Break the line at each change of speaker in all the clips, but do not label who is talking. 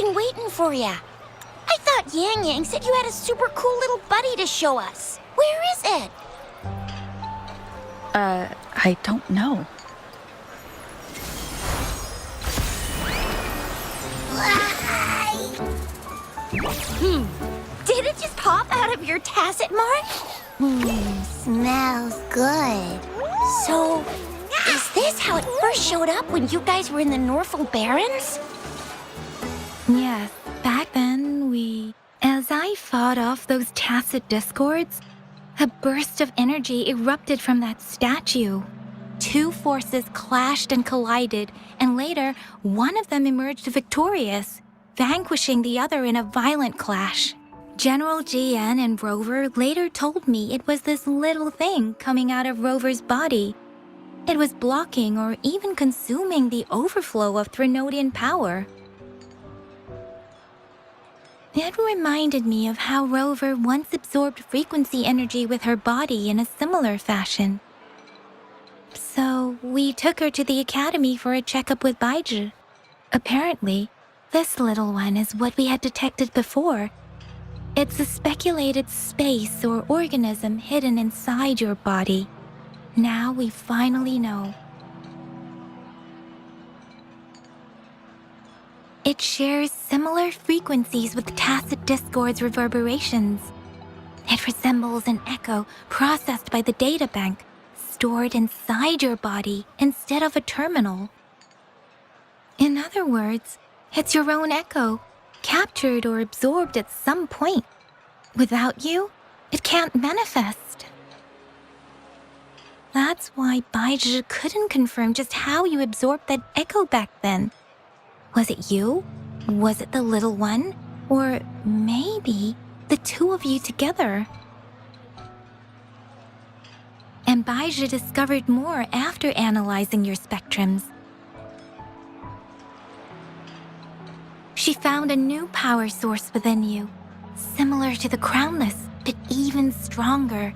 been waiting for ya. I thought Yang Yang said you had a super cool little buddy to show us. Where is it?
I don't know.
Did it just pop out of your tacit mark?
Smells good.
So, is this how it first showed up when you guys were in the Norfolk Barrens?
Yes, back then As I fought off those tacit discords, a burst of energy erupted from that statue. Two forces clashed and collided, and later, one of them emerged victorious, vanquishing the other in a violent clash. General GN and Rover later told me it was this little thing coming out of Rover's body. It was blocking or even consuming the overflow of Threnodian power. It reminded me of how Rover once absorbed frequency energy with her body in a similar fashion. So we took her to the academy for a checkup with Baizhi. Apparently, this little one is what we had detected before. It's a speculated space or organism hidden inside your body. Now we finally know. It shares similar frequencies with tacit discord's reverberations. It resembles an echo processed by the data bank, stored inside your body instead of a terminal. In other words, it's your own echo, captured or absorbed at some point. Without you, it can't manifest. That's why Baizhi couldn't confirm just how you absorbed that echo back then. Was it you? Was it the little one? Or maybe the two of you together? And Baizhi discovered more after analyzing your spectrums. She found a new power source within you, similar to the Crownless, but even stronger.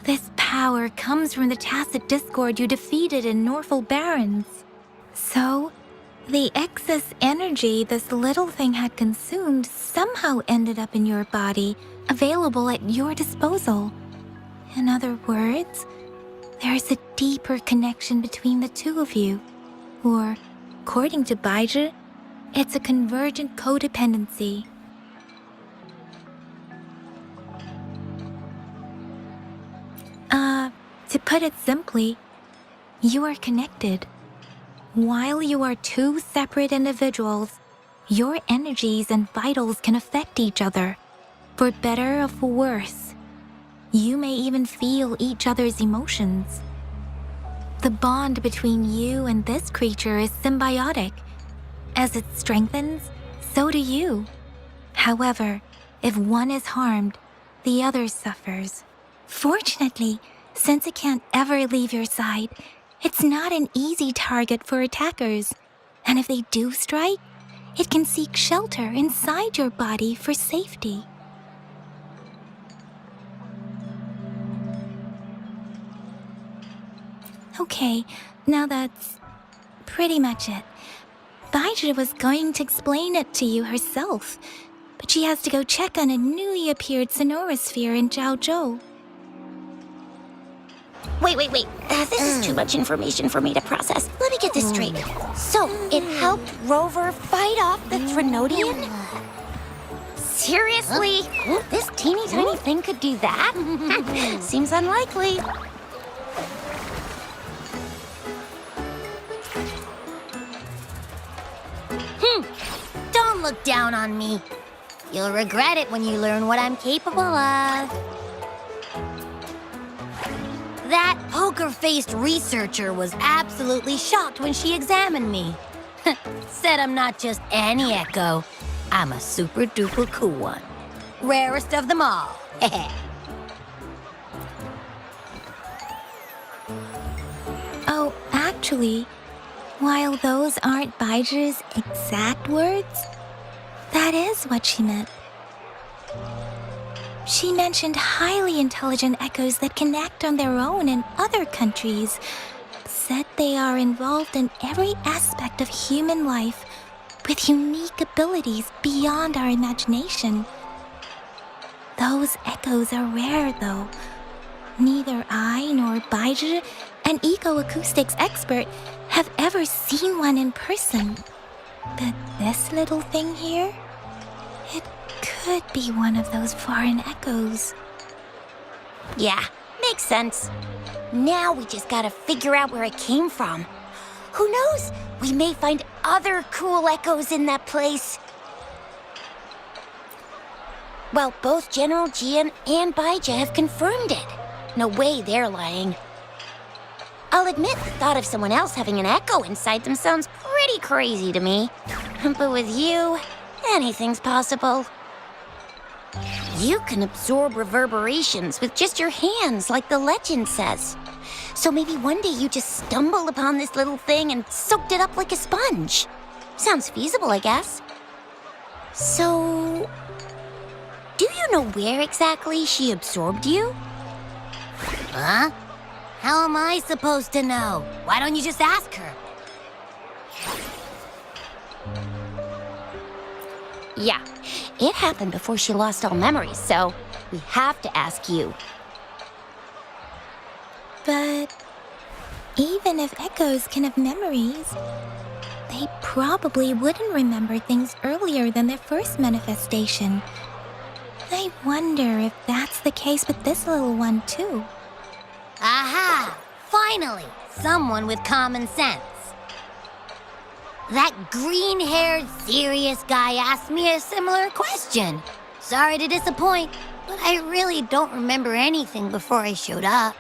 This power comes from the tacit discord you defeated in Norfolk Barrens. So, the excess energy this little thing had consumed somehow ended up in your body, available at your disposal. In other words, there's a deeper connection between the two of you. Or, according to Baizhi, it's a convergent codependency. To put it simply, you are connected. While you are two separate individuals, your energies and vitals can affect each other, for better or for worse. You may even feel each other's emotions. The bond between you and this creature is symbiotic. As it strengthens, so do you. However, if one is harmed, the other suffers. Fortunately, since it can't ever leave your side, it's not an easy target for attackers. And if they do strike, it can seek shelter inside your body for safety. Okay, now that's pretty much it. Baizhi was going to explain it to you herself, but she has to go check on a newly appeared sonorosphere in Jinzhou.
Wait. This is too much information for me to process. Let me get this straight. So, it helped Rover fight off the Threnodian? Seriously? This teeny tiny thing could do that? Seems unlikely.
Don't look down on me. You'll regret it when you learn what I'm capable of. That poker-faced researcher was absolutely shocked when she examined me. Said I'm not just any echo. I'm a super-duper cool one. Rarest of them all.
Oh, actually, while those aren't Baizhi's exact words, that is what she meant. She mentioned highly intelligent echoes that can act on their own in other countries. Said they are involved in every aspect of human life, with unique abilities beyond our imagination. Those echoes are rare, though. Neither I nor Baizhi, an eco-acoustics expert, have ever seen one in person. But this little thing here, it could be one of those foreign echoes.
Yeah, makes sense. Now we just gotta figure out where it came from. Who knows? We may find other cool echoes in that place. Well, both General Jian and Baizhi have confirmed it. No way they're lying. I'll admit the thought of someone else having an echo inside them sounds pretty crazy to me. But with you, anything's possible. You can absorb reverberations with just your hands, like the legend says. So maybe one day you just stumbled upon this little thing and soaked it up like a sponge. Sounds feasible, I guess. So, do you know where exactly she absorbed you?
Huh? How am I supposed to know? Why don't you just ask her?
Yeah, it happened before she lost all memories, so we have to ask you.
But even if echoes can have memories, they probably wouldn't remember things earlier than their first manifestation. I wonder if that's the case with this little one, too.
Aha! Finally! Someone with common sense. That green-haired, serious guy asked me a similar question. Sorry to disappoint, but I really don't remember anything before I showed up.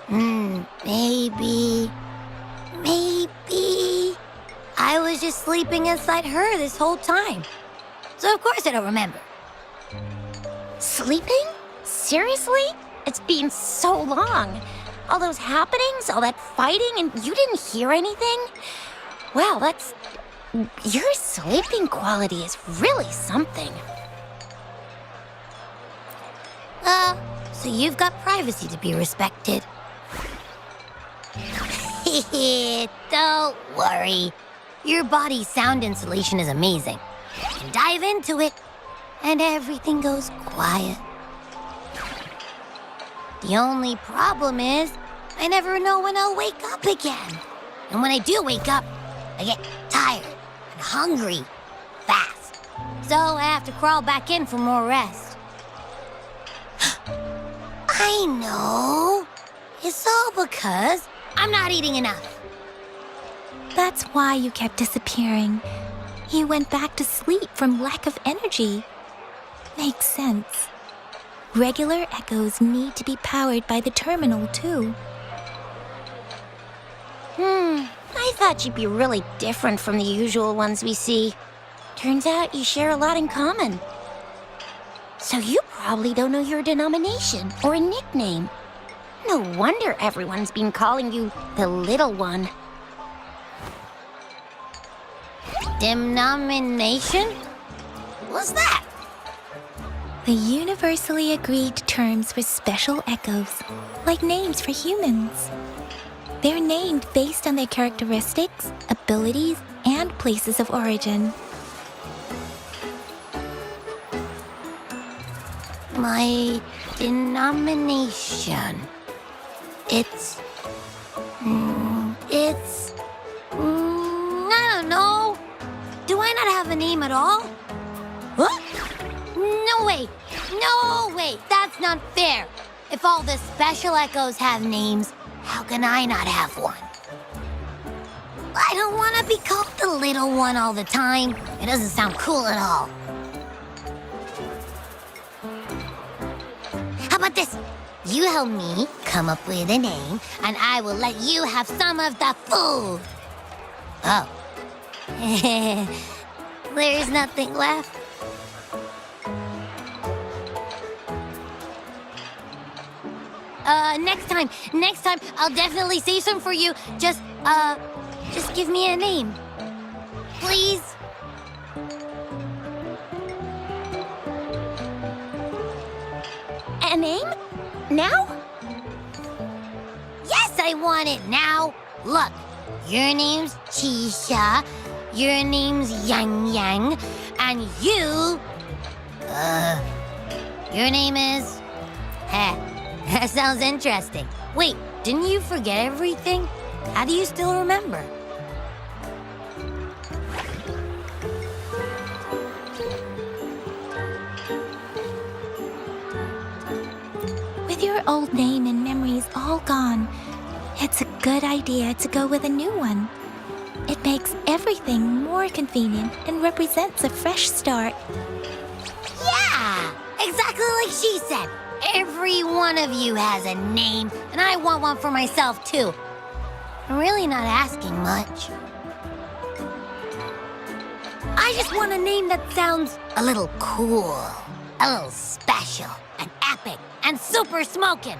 Maybe... I was just sleeping inside her this whole time. So of course I don't remember.
Sleeping? Seriously? It's been so long. All those happenings, all that fighting, and you didn't hear anything? Wow, that's... Your sleeping quality is really something.
So you've got privacy to be respected. Don't worry. Your body's sound insulation is amazing. You can dive into it, and everything goes quiet. The only problem is, I never know when I'll wake up again. And when I do wake up, I get tired and hungry fast. So I have to crawl back in for more rest. I know. It's all because I'm not eating enough.
That's why you kept disappearing. You went back to sleep from lack of energy. Makes sense. Regular echoes need to be powered by the terminal, too.
I thought you'd be really different from the usual ones we see. Turns out you share a lot in common. So you probably don't know your denomination or a nickname. No wonder everyone's been calling you the Little One.
Denomination? What's that?
The universally agreed terms for special echoes, like names for humans. They're named based on their characteristics, abilities, and places of origin.
My denomination. I don't know. Do I not have a name at all? What? No way. No way. That's not fair. If all the special echoes have names, how can I not have one? I don't want to be called the little one all the time. It doesn't sound cool at all. How about this? You help me come up with a name, and I will let you have some of the food. Oh. There's nothing left. Next time, I'll definitely save some for you. Just give me a name. Please?
A name? Now?
Yes, I want it now. Look, Your name's Chisha, your name's Yang Yang, and your name is... that sounds interesting. Wait, didn't you forget everything? How do you still remember?
With your old name and memories all gone, it's a good idea to go with a new one. It makes everything more convenient and represents a fresh start.
Yeah! Exactly like she said. Every one of you has a name, and I want one for myself, too. I'm really not asking much. I just want a name that sounds a little cool, a little special, and epic, and super smoking.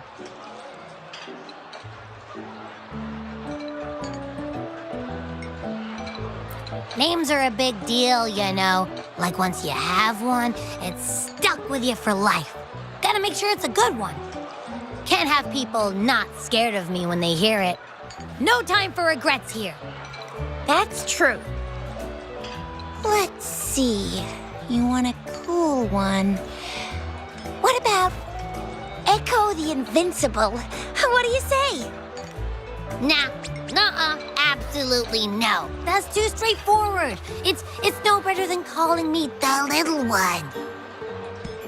Names are a big deal, you know. Like once you have one, it's stuck with you for life. Gotta make sure it's a good one. Can't have people not scared of me when they hear it. No time for regrets here.
That's true. Let's see. You want a cool one. What about Echo the Invincible? What do you say?
Nah, nuh-uh, absolutely no. That's too straightforward. It's no better than calling me the little one.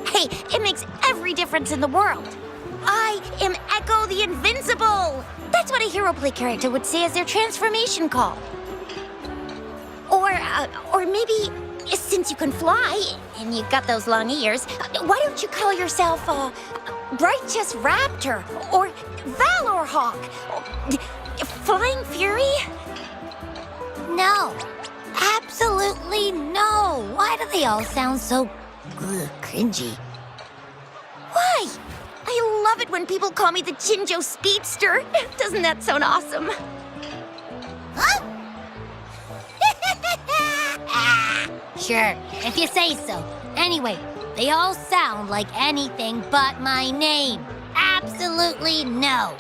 Hey, it makes every difference in the world. I am Echo the Invincible. That's what a hero play character would say as their transformation call. Or maybe, since you can fly and you've got those long ears, why don't you call yourself Righteous Raptor or Valor Hawk? Flying Fury?
No, absolutely no. Why do they all sound so cringy?
Why? I love it when people call me the Jinzhou Speedster. Doesn't that sound awesome?
Huh? Sure, if you say so. Anyway, they all sound like anything but my name. Absolutely no.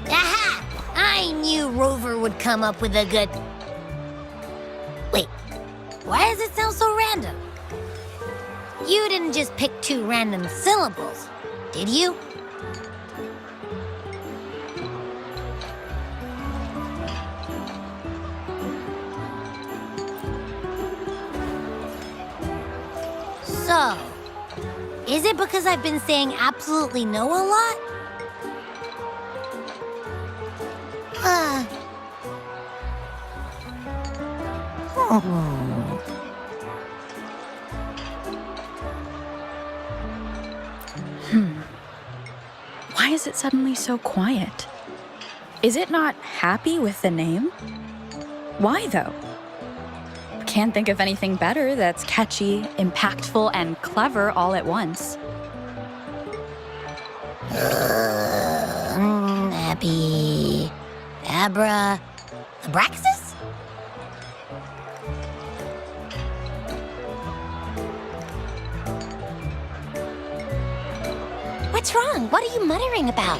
Aha! I knew Rover would come up with a good... Wait, why does it sound so random? You didn't just pick two random syllables, did you? So, is it because I've been saying absolutely no a lot?
Why is it suddenly so quiet? Is it not happy with the name? Why, though? Can't think of anything better that's catchy, impactful, and clever all at once.
Happy... Abraxas?
What's wrong? What are you muttering about?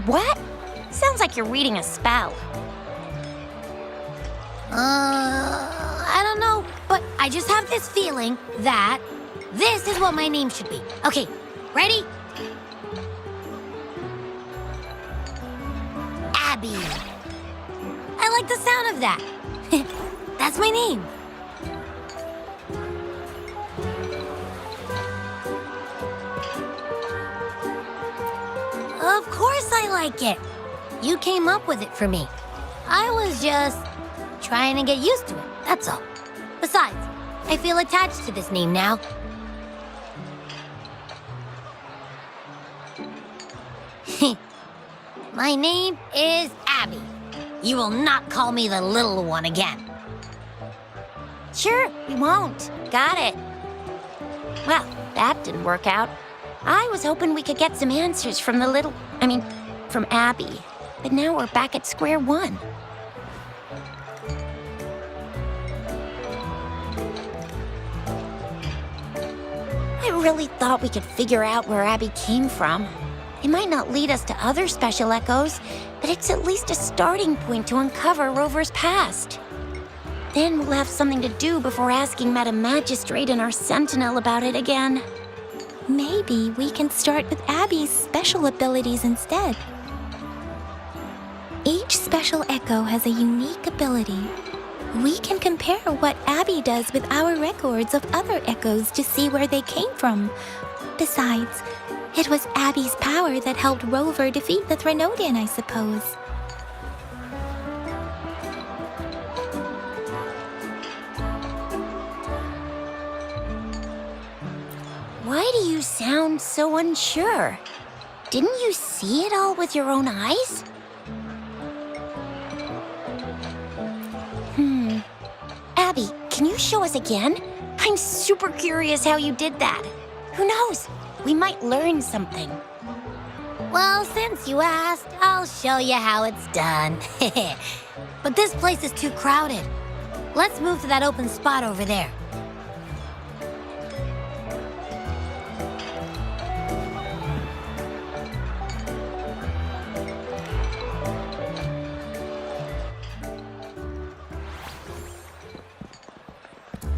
What? Sounds like you're reading a spell.
I don't know, but I just have this feeling that this is what my name should be. Okay, ready? Abby. I like the sound of that. That's my name. Of course I like it. You came up with it for me. I was just trying to get used to it, that's all. Besides, I feel attached to this name now. My name is Abby. You will not call me the little one again.
Sure, we won't. Got it. Well, that didn't work out. I was hoping we could get some answers from from Abby. But now we're back at square one. I really thought we could figure out where Abby came from. It might not lead us to other special echoes, but it's at least a starting point to uncover Rover's past. Then we'll have something to do before asking Madam Magistrate and our Sentinel about it again.
Maybe we can start with Abby's special abilities instead. Each special echo has a unique ability. We can compare what Abby does with our records of other echoes to see where they came from. Besides, it was Abby's power that helped Rover defeat the Threnodian, I suppose.
Why do you sound so unsure? Didn't you see it all with your own eyes? Abby, can you show us again? I'm super curious how you did that. Who knows? We might learn something.
Well, since you asked, I'll show you how it's done. But this place is too crowded. Let's move to that open spot over there.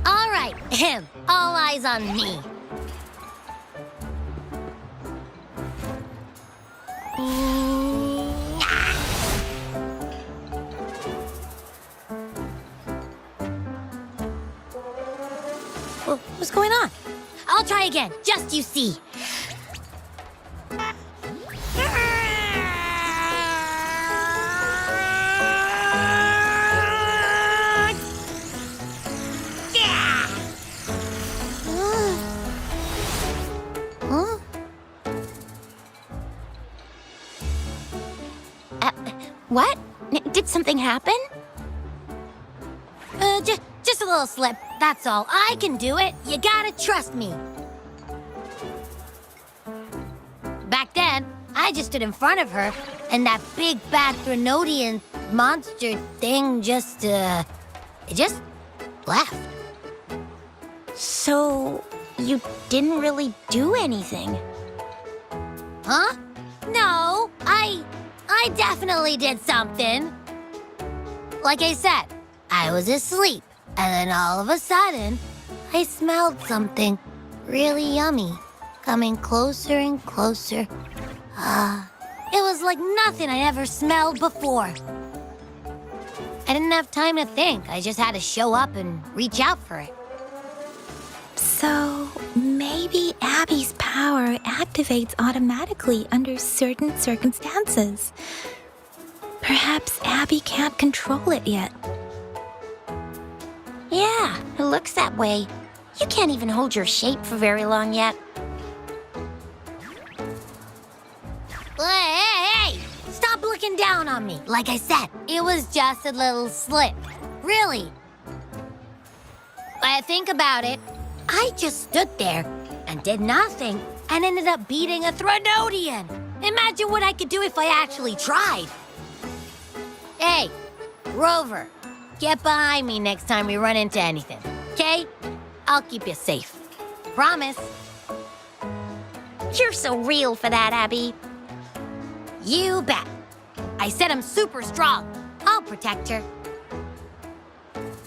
All right, all eyes on me. What's going on? I'll try again, just you see.
What? Did something happen?
Just a little slip, that's all. I can do it. You gotta trust me. Back then, I just stood in front of her, and that big bad Threnodian monster thing just left.
So, you didn't really do anything?
Huh? No, I definitely did something. Like I said, I was asleep, and then all of a sudden, I smelled something really yummy coming closer and closer. It was like nothing I ever smelled before. I didn't have time to think. I just had to show up and reach out for it.
So, maybe Abby's power activates automatically under certain circumstances. Perhaps Abby can't control it yet.
Yeah, it looks that way. You can't even hold your shape for very long yet.
Hey! Stop looking down on me. Like I said, it was just a little slip. Really. When I think about it, I just stood there and did nothing and ended up beating a Threnodian. Imagine what I could do if I actually tried. Hey, Rover, get behind me next time we run into anything, okay? I'll keep you safe. Promise.
You're so real for that, Abby.
You bet. I said I'm super strong. I'll protect her.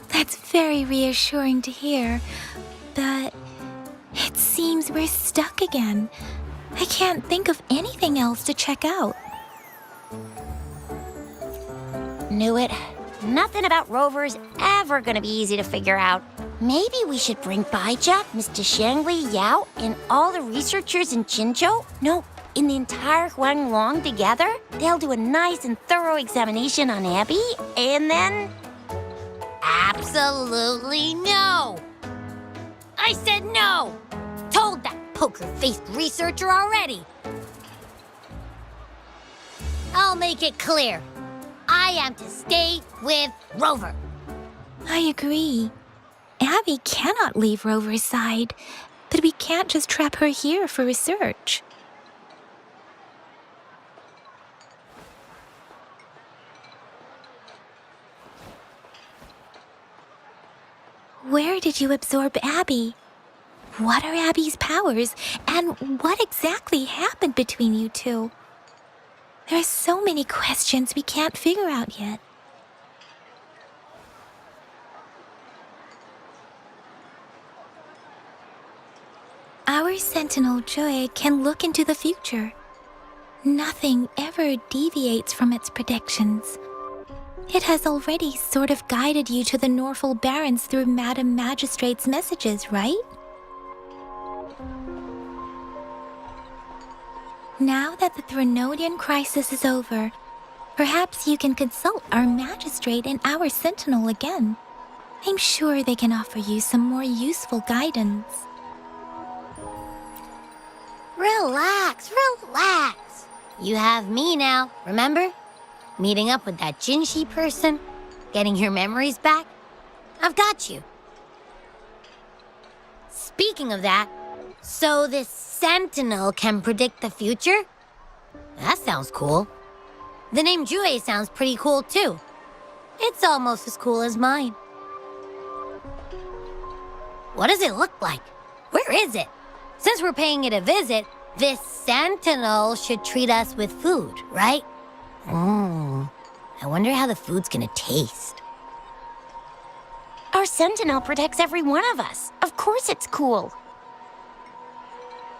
That's very reassuring to hear, but it seems we're stuck again. I can't think of anything else to check out.
Knew it. Nothing about Rover's ever gonna be easy to figure out. Maybe we should bring Baija, Mr. Shangli, Yao, and all the researchers in Jinzhou? No, in the entire Huanglong together? They'll do a nice and thorough examination on Abby, and then...
Absolutely no! I said no! Told that poker-faced researcher already. I'll make it clear. I am to stay with Rover.
I agree. Abby cannot leave Rover's side, but we can't just trap her here for research. Where did you absorb Abby? What are Abby's powers, and what exactly happened between you two? There are so many questions we can't figure out yet. Our Sentinel Joy can look into the future. Nothing ever deviates from its predictions. It has already sort of guided you to the Norfolk Barrens through Madam Magistrate's messages, right? Now that the Threnodian crisis is over, perhaps you can consult our Magistrate and our Sentinel again. I'm sure they can offer you some more useful guidance.
Relax, relax. You have me now, remember? Meeting up with that Jinzhou person, getting your memories back. I've got you. Speaking of that, so this Sentinel can predict the future? That sounds cool. The name Jue sounds pretty cool too. It's almost as cool as mine. What does it look like? Where is it? Since we're paying it a visit, this Sentinel should treat us with food, right? I wonder how the food's gonna taste.
Our Sentinel protects every one of us. Of course it's cool.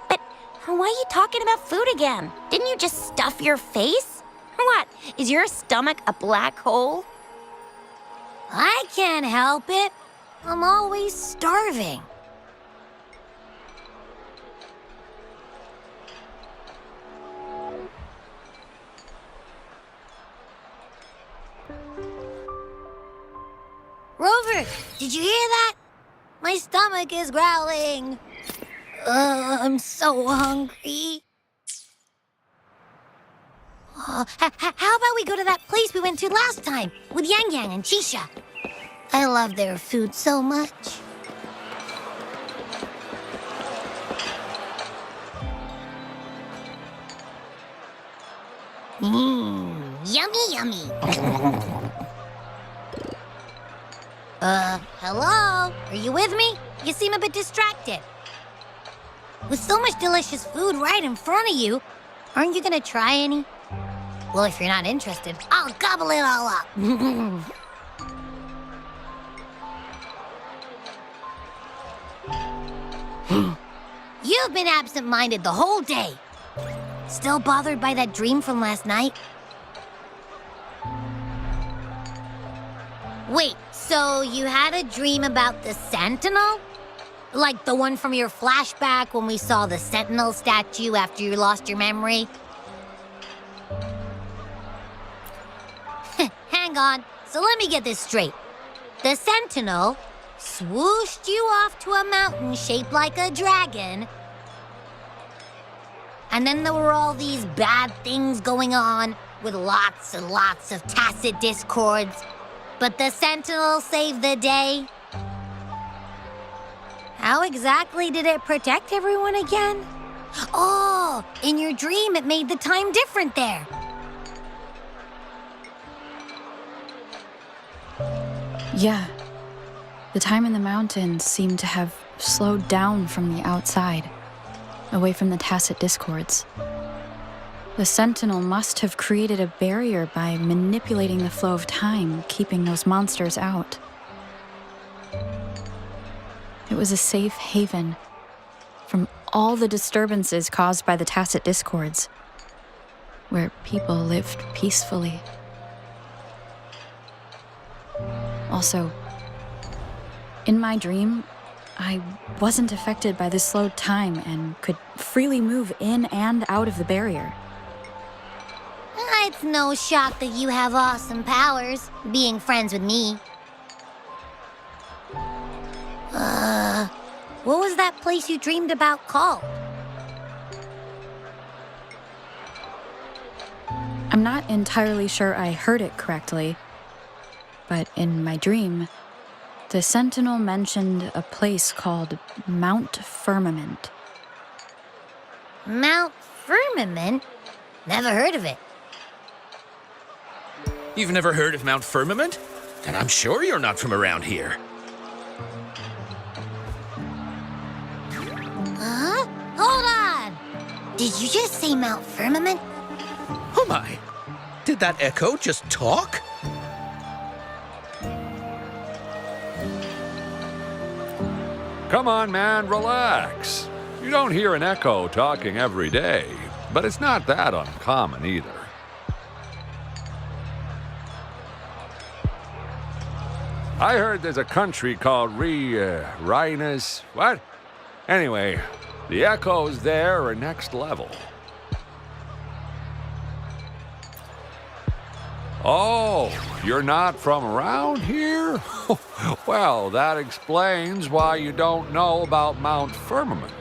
But why are you talking about food again? Didn't you just stuff your face? What, is your stomach a black hole?
I can't help it. I'm always starving. Rover, did you hear that? My stomach is growling. I'm so hungry. How about we go to that place we went to last time with Yang Yang and Chisha? I love their food so much. Yummy, yummy. Hello? Are you with me? You seem a bit distracted. With so much delicious food right in front of you, aren't you gonna try any? Well, if you're not interested, I'll gobble it all up. You've been absent-minded the whole day. Still bothered by that dream from last night? Wait, so you had a dream about the Sentinel? Like the one from your flashback when we saw the Sentinel statue after you lost your memory? Hang on, so let me get this straight. The Sentinel swooshed you off to a mountain shaped like a dragon, and then there were all these bad things going on with lots and lots of tacit discords, but the Sentinel saved the day. How exactly did it protect everyone again? Oh, in your dream it made the time different there.
Yeah. The time in the mountains seemed to have slowed down from the outside, away from the tacit discords. The Sentinel must have created a barrier by manipulating the flow of time, keeping those monsters out. It was a safe haven from all the disturbances caused by the tacit discords, where people lived peacefully. Also, in my dream, I wasn't affected by the slowed time and could freely move in and out of the barrier.
It's no shock that you have awesome powers, being friends with me. What was that place you dreamed about called?
I'm not entirely sure I heard it correctly, but in my dream, the Sentinel mentioned a place called Mount Firmament.
Mount Firmament? Never heard of it.
You've never heard of Mount Firmament? Then I'm sure you're not from around here.
Did you just say Mount Firmament?
Oh my! Did that echo just talk?
Come on, man, relax. You don't hear an echo talking every day, but it's not that uncommon either. I heard there's a country called Rhinus. What? Anyway, the echoes there are next level. Oh, you're not from around here? Well, that explains why you don't know about Mount Firmament.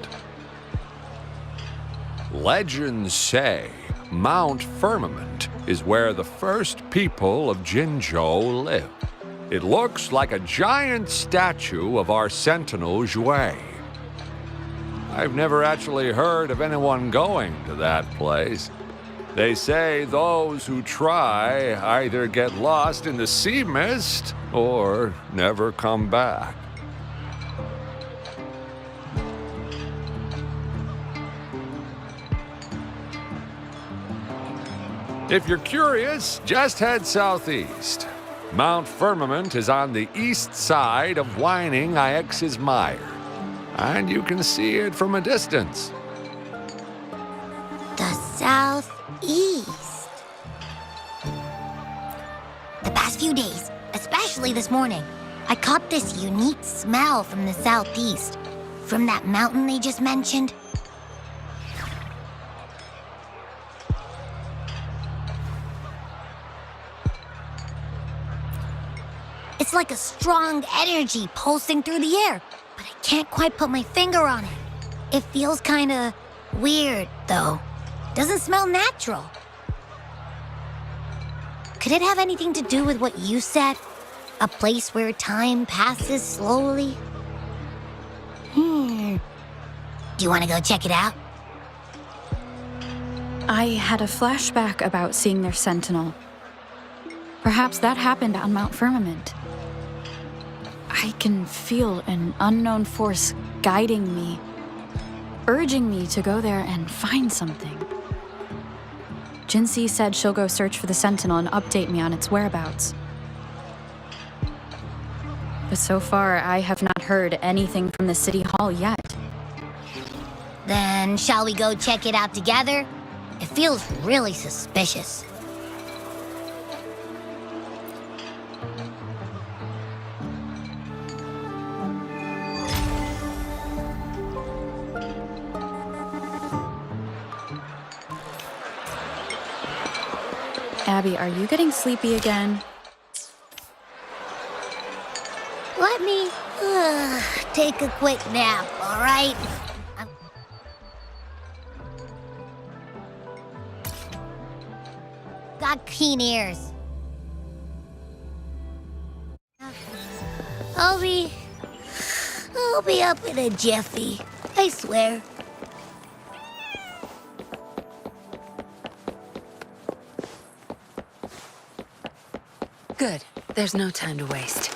Legends say Mount Firmament is where the first people of Jinzhou lived. It looks like a giant statue of our sentinel Zhui. I've never actually heard of anyone going to that place. They say those who try either get lost in the sea mist or never come back. If you're curious, just head southeast. Mount Firmament is on the east side of Whining Ix's Mire, and you can see it from a distance.
The southeast. The past few days, especially this morning, I caught this unique smell from the southeast. From that mountain they just mentioned. It's like a strong energy pulsing through the air, but I can't quite put my finger on it. It feels kinda weird, though. Doesn't smell natural. Could it have anything to do with what you said? A place where time passes slowly? Do you want to go check it out?
I had a flashback about seeing their sentinel. Perhaps that happened on Mount Firmament. I can feel an unknown force guiding me, urging me to go there and find something. Jinzhou said she'll go search for the sentinel and update me on its whereabouts. But so far, I have not heard anything from the city hall yet.
Then shall we go check it out together? It feels really suspicious.
Abby, are you getting sleepy again?
Let me take a quick nap, all right? Got keen ears. I'll be up in a jiffy, I swear.
Good. There's no time to waste.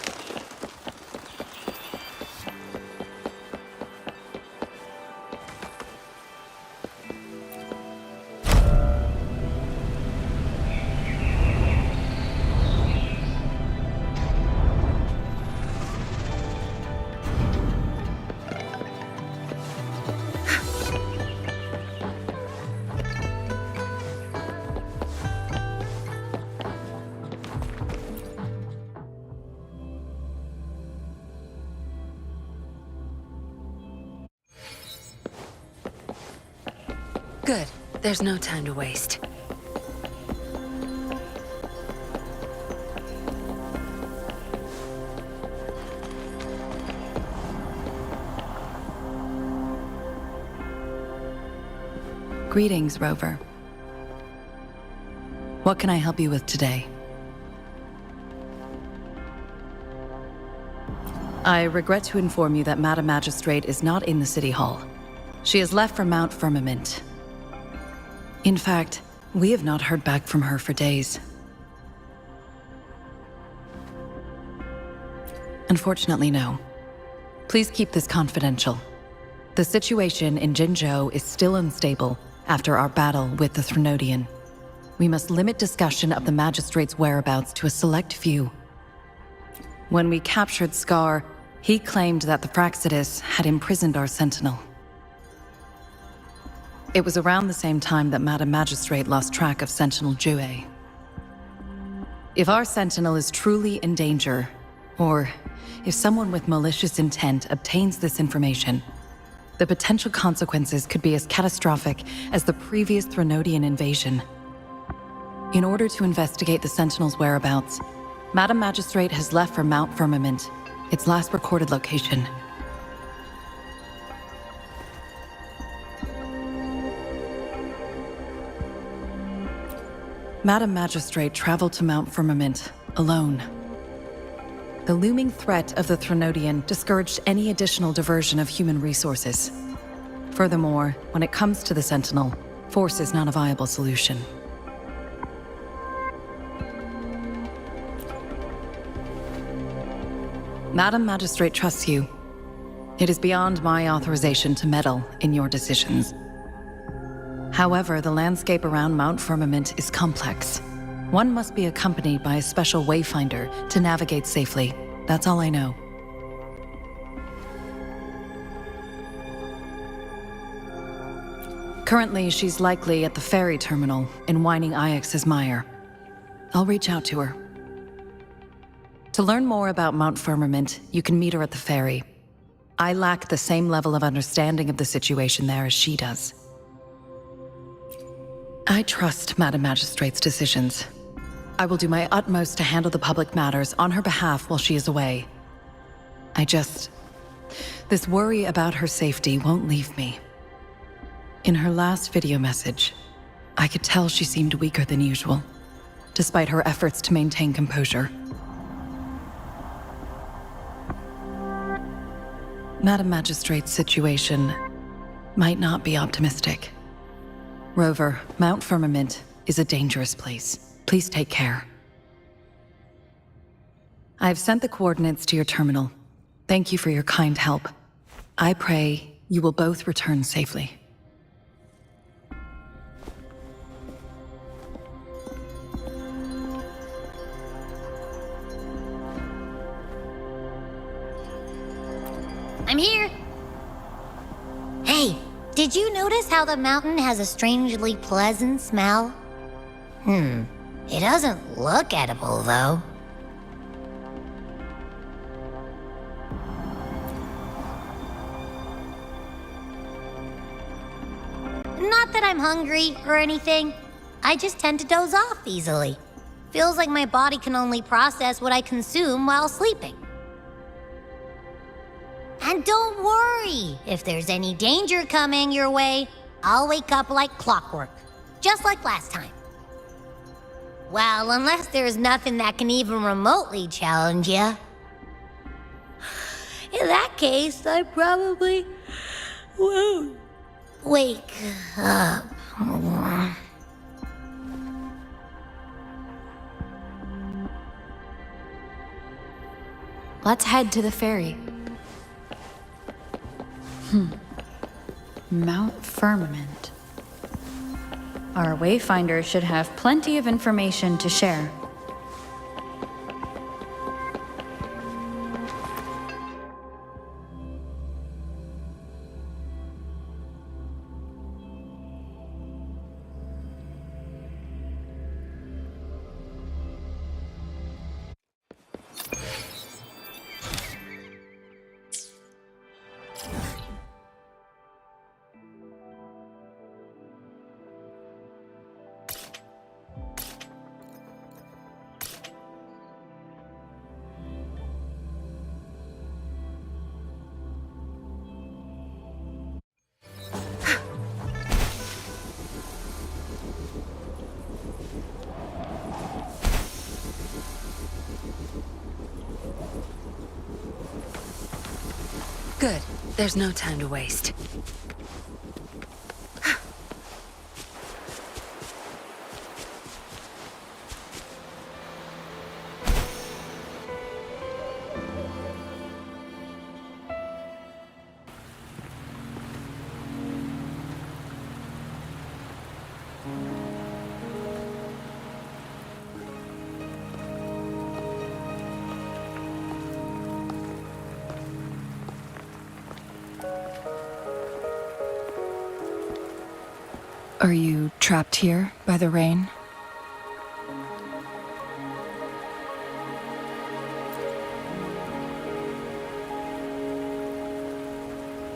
Good. There's no time to waste.
Greetings, Rover. What can I help you with today? I regret to inform you that Madam Magistrate is not in the City Hall. She has left for Mount Firmament. In fact, we have not heard back from her for days. Unfortunately, no. Please keep this confidential. The situation in Jinzhou is still unstable, after our battle with the Threnodian. We must limit discussion of the Magistrate's whereabouts to a select few. When we captured Scar, he claimed that the Praxidus had imprisoned our Sentinel. It was around the same time that Madam Magistrate lost track of Sentinel Jue. If our Sentinel is truly in danger, or if someone with malicious intent obtains this information, the potential consequences could be as catastrophic as the previous Threnodian invasion. In order to investigate the Sentinel's whereabouts, Madam Magistrate has left for Mount Firmament, its last recorded location. Madam Magistrate traveled to Mount Firmament alone. The looming threat of the Threnodian discouraged any additional diversion of human resources. Furthermore, when it comes to the Sentinel, force is not a viable solution. Madam Magistrate trusts you. It is beyond my authorization to meddle in your decisions. However, the landscape around Mount Firmament is complex. One must be accompanied by a special wayfinder to navigate safely. That's all I know. Currently, she's likely at the ferry terminal in Whining Ix's Mire. I'll reach out to her. To learn more about Mount Firmament, you can meet her at the ferry. I lack the same level of understanding of the situation there as she does. I trust Madam Magistrate's decisions. I will do my utmost to handle the public matters on her behalf while she is away. This worry about her safety won't leave me. In her last video message, I could tell she seemed weaker than usual, despite her efforts to maintain composure. Madam Magistrate's situation might not be optimistic. Rover, Mount Firmament is a dangerous place. Please take care. I've sent the coordinates to your terminal. Thank you for your kind help. I pray you will both return safely.
I'm here. Hey, did you notice how the mountain has a strangely pleasant smell? It doesn't look edible, though. Not that I'm hungry or anything. I just tend to doze off easily. Feels like my body can only process what I consume while sleeping. And don't worry, if there's any danger coming your way, I'll wake up like clockwork, just like last time. Well, unless there's nothing that can even remotely challenge you. In that case, I probably won't wake up.
Let's head to the ferry. Mount Firmament. Our wayfinder should have plenty of information to share.
Good. There's no time to waste.
Are you trapped here by the rain?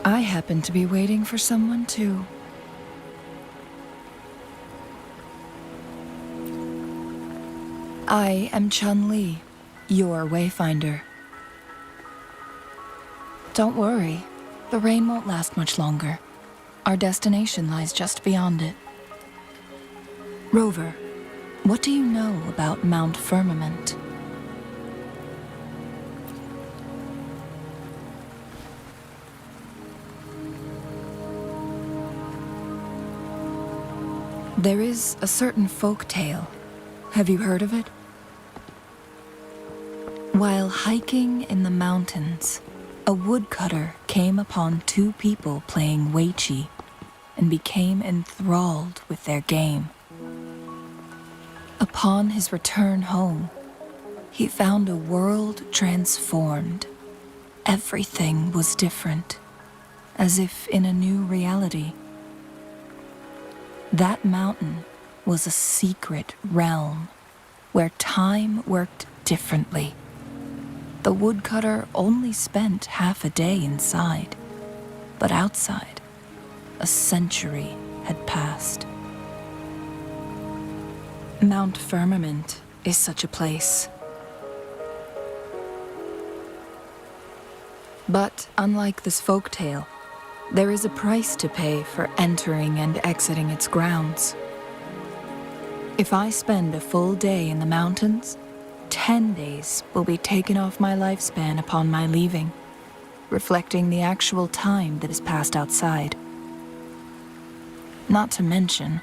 I happen to be waiting for someone too. I am Chun-Li, your wayfinder. Don't worry, the rain won't last much longer. Our destination lies just beyond it. Rover, what do you know about Mount Firmament? There is a certain folk tale. Have you heard of it? While hiking in the mountains, a woodcutter came upon two people playing Weiqi and became enthralled with their game. Upon his return home, he found a world transformed. Everything was different, as if in a new reality. That mountain was a secret realm where time worked differently. The woodcutter only spent half a day inside, but outside, a century had passed. Mount Firmament is such a place. But unlike this folktale, there is a price to pay for entering and exiting its grounds. If I spend a full day in the mountains, 10 days will be taken off my lifespan upon my leaving, reflecting the actual time that is passed outside. Not to mention,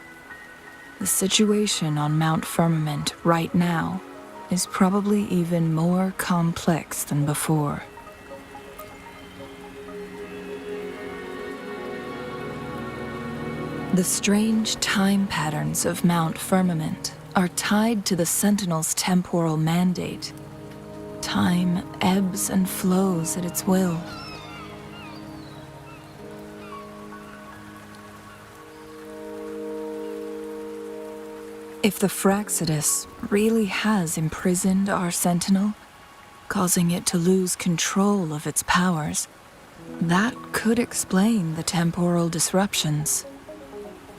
the situation on Mount Firmament right now is probably even more complex than before. The strange time patterns of Mount Firmament are tied to the Sentinel's temporal mandate. Time ebbs and flows at its will. If the Fraxidus really has imprisoned our Sentinel, causing it to lose control of its powers, that could explain the temporal disruptions.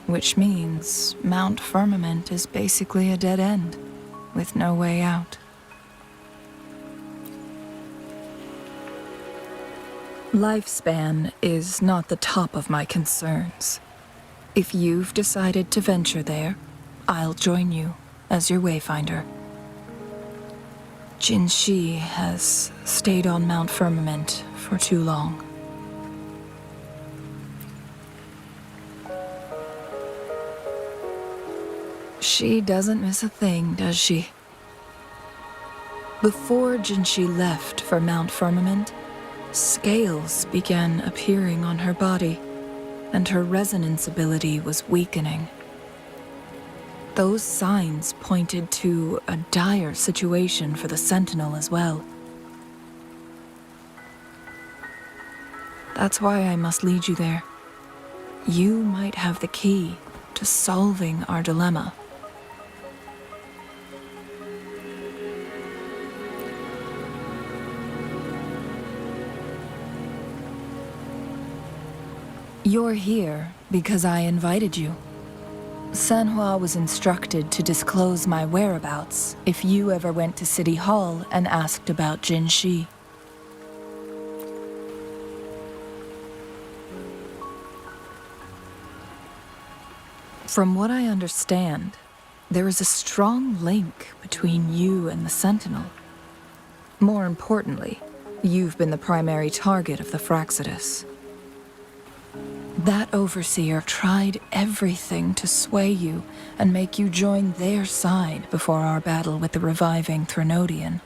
Which means Mount Firmament is basically a dead end, with no way out. Lifespan is not the top of my concerns. If you've decided to venture there, I'll join you as your wayfinder. Jinzhou has stayed on Mount Firmament for too long. She doesn't miss a thing, does she? Before Jinzhou left for Mount Firmament, scales began appearing on her body, and her resonance ability was weakening. Those signs pointed to a dire situation for the Sentinel as well. That's why I must lead you there. You might have the key to solving our dilemma. You're here because I invited you. Sanhua was instructed to disclose my whereabouts if you ever went to City Hall and asked about Jinzhou. From what I understand, there is a strong link between you and the Sentinel. More importantly, you've been the primary target of the Fraxidus. That overseer tried everything to sway you and make you join their side before our battle with the reviving Threnodian.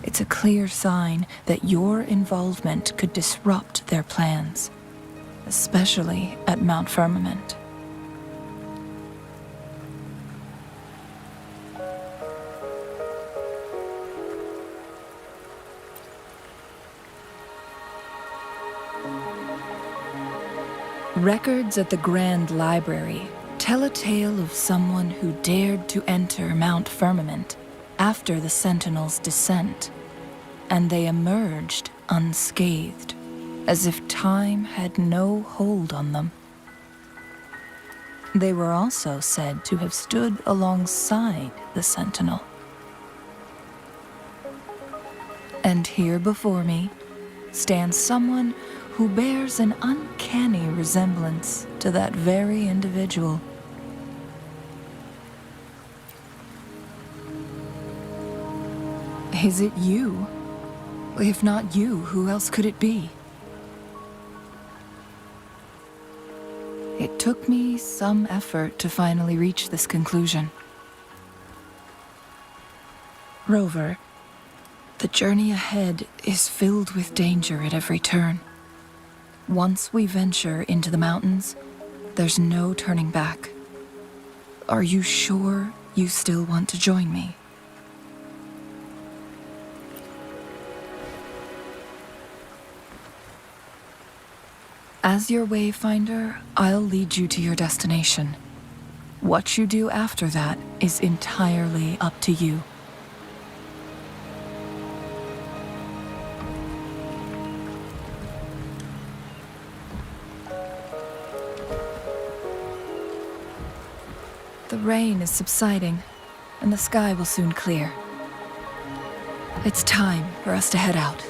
It's a clear sign that your involvement could disrupt their plans, especially at Mount Firmament.
Records at the Grand Library tell a tale of someone who dared to enter Mount Firmament after the Sentinels' descent, and they emerged unscathed, as if time had no hold on them. They were also said to have stood alongside the Sentinel. And here before me stands someone who bears an uncanny resemblance to that very individual. Is it you? If not you, who else could it be? It took me some effort to finally reach this conclusion. Rover, the journey ahead is filled with danger at every turn. Once we venture into the mountains, there's no turning back. Are you sure you still want to join me? As your wayfinder, I'll lead you to your destination. What you do after that is entirely up to you. The rain is subsiding, and the sky will soon clear. It's time for us to head out.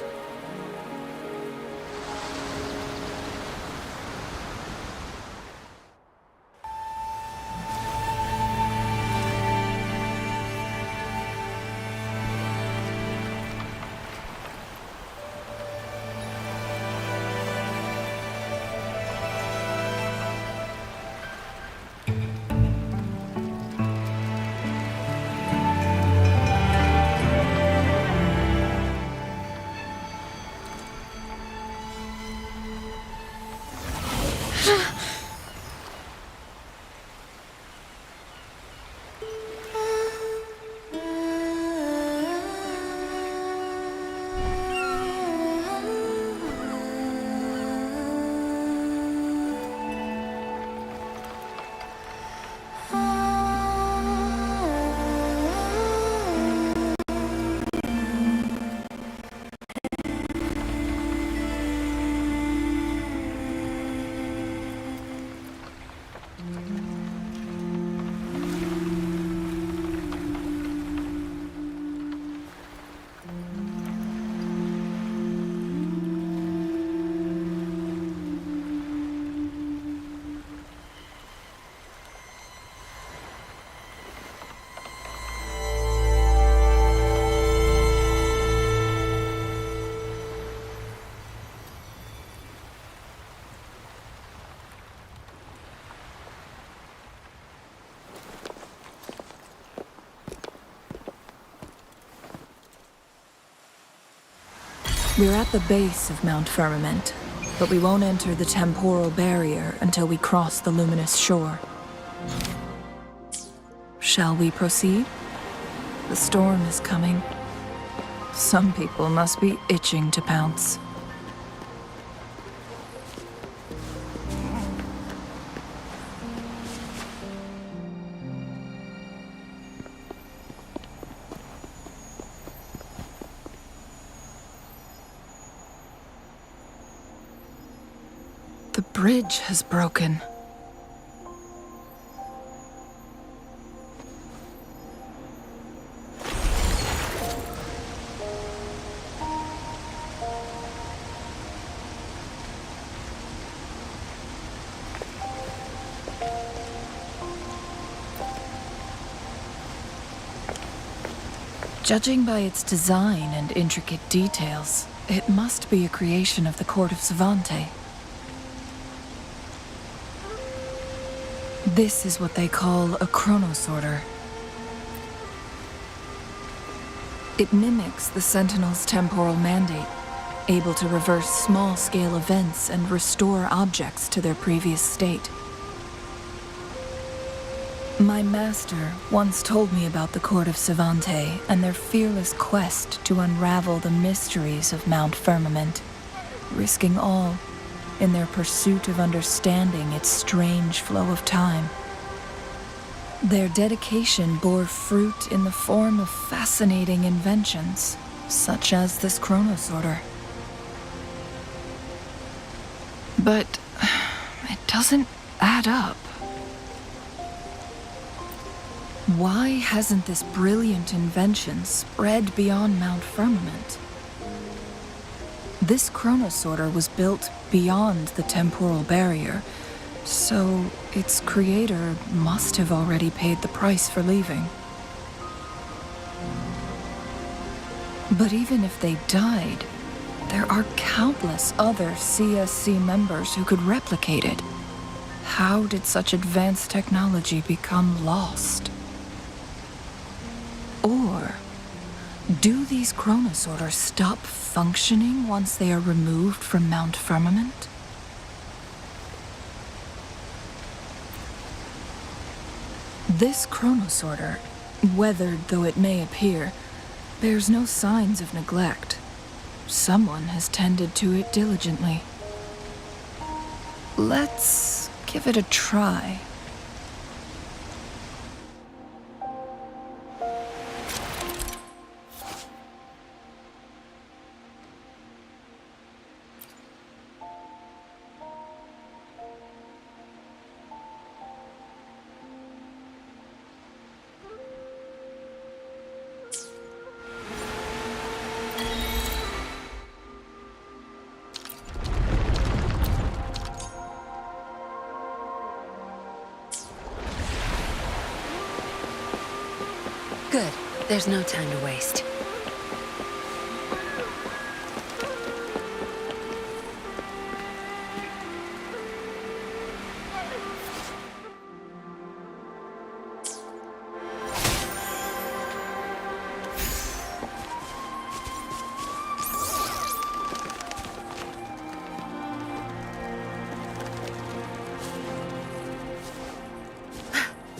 We're at the base of Mount Firmament, but we won't enter the temporal barrier until we cross the luminous shore. Shall we proceed? The storm is coming. Some people must be itching to pounce. The bridge has broken. Judging by its design and intricate details, it must be a creation of the court of Savante. This is what they call a chronosorter. It mimics the Sentinel's temporal mandate, able to reverse small-scale events and restore objects to their previous state. My master once told me about the court of Savante and their fearless quest to unravel the mysteries of Mount Firmament, risking all in their pursuit of understanding its strange flow of time. Their dedication bore fruit in the form of fascinating inventions, such as this chronosorter. But it doesn't add up. Why hasn't this brilliant invention spread beyond Mount Firmament? This chronosorter was built beyond the temporal barrier, so its creator must have already paid the price for leaving. But even if they died, there are countless other CSC members who could replicate it. How did such advanced technology become lost? Or do these chronosorters stop functioning once they are removed from Mount Firmament? This chronosorter, weathered though it may appear, bears no signs of neglect. Someone has tended to it diligently. Let's give it a try.
Good. There's no time to waste.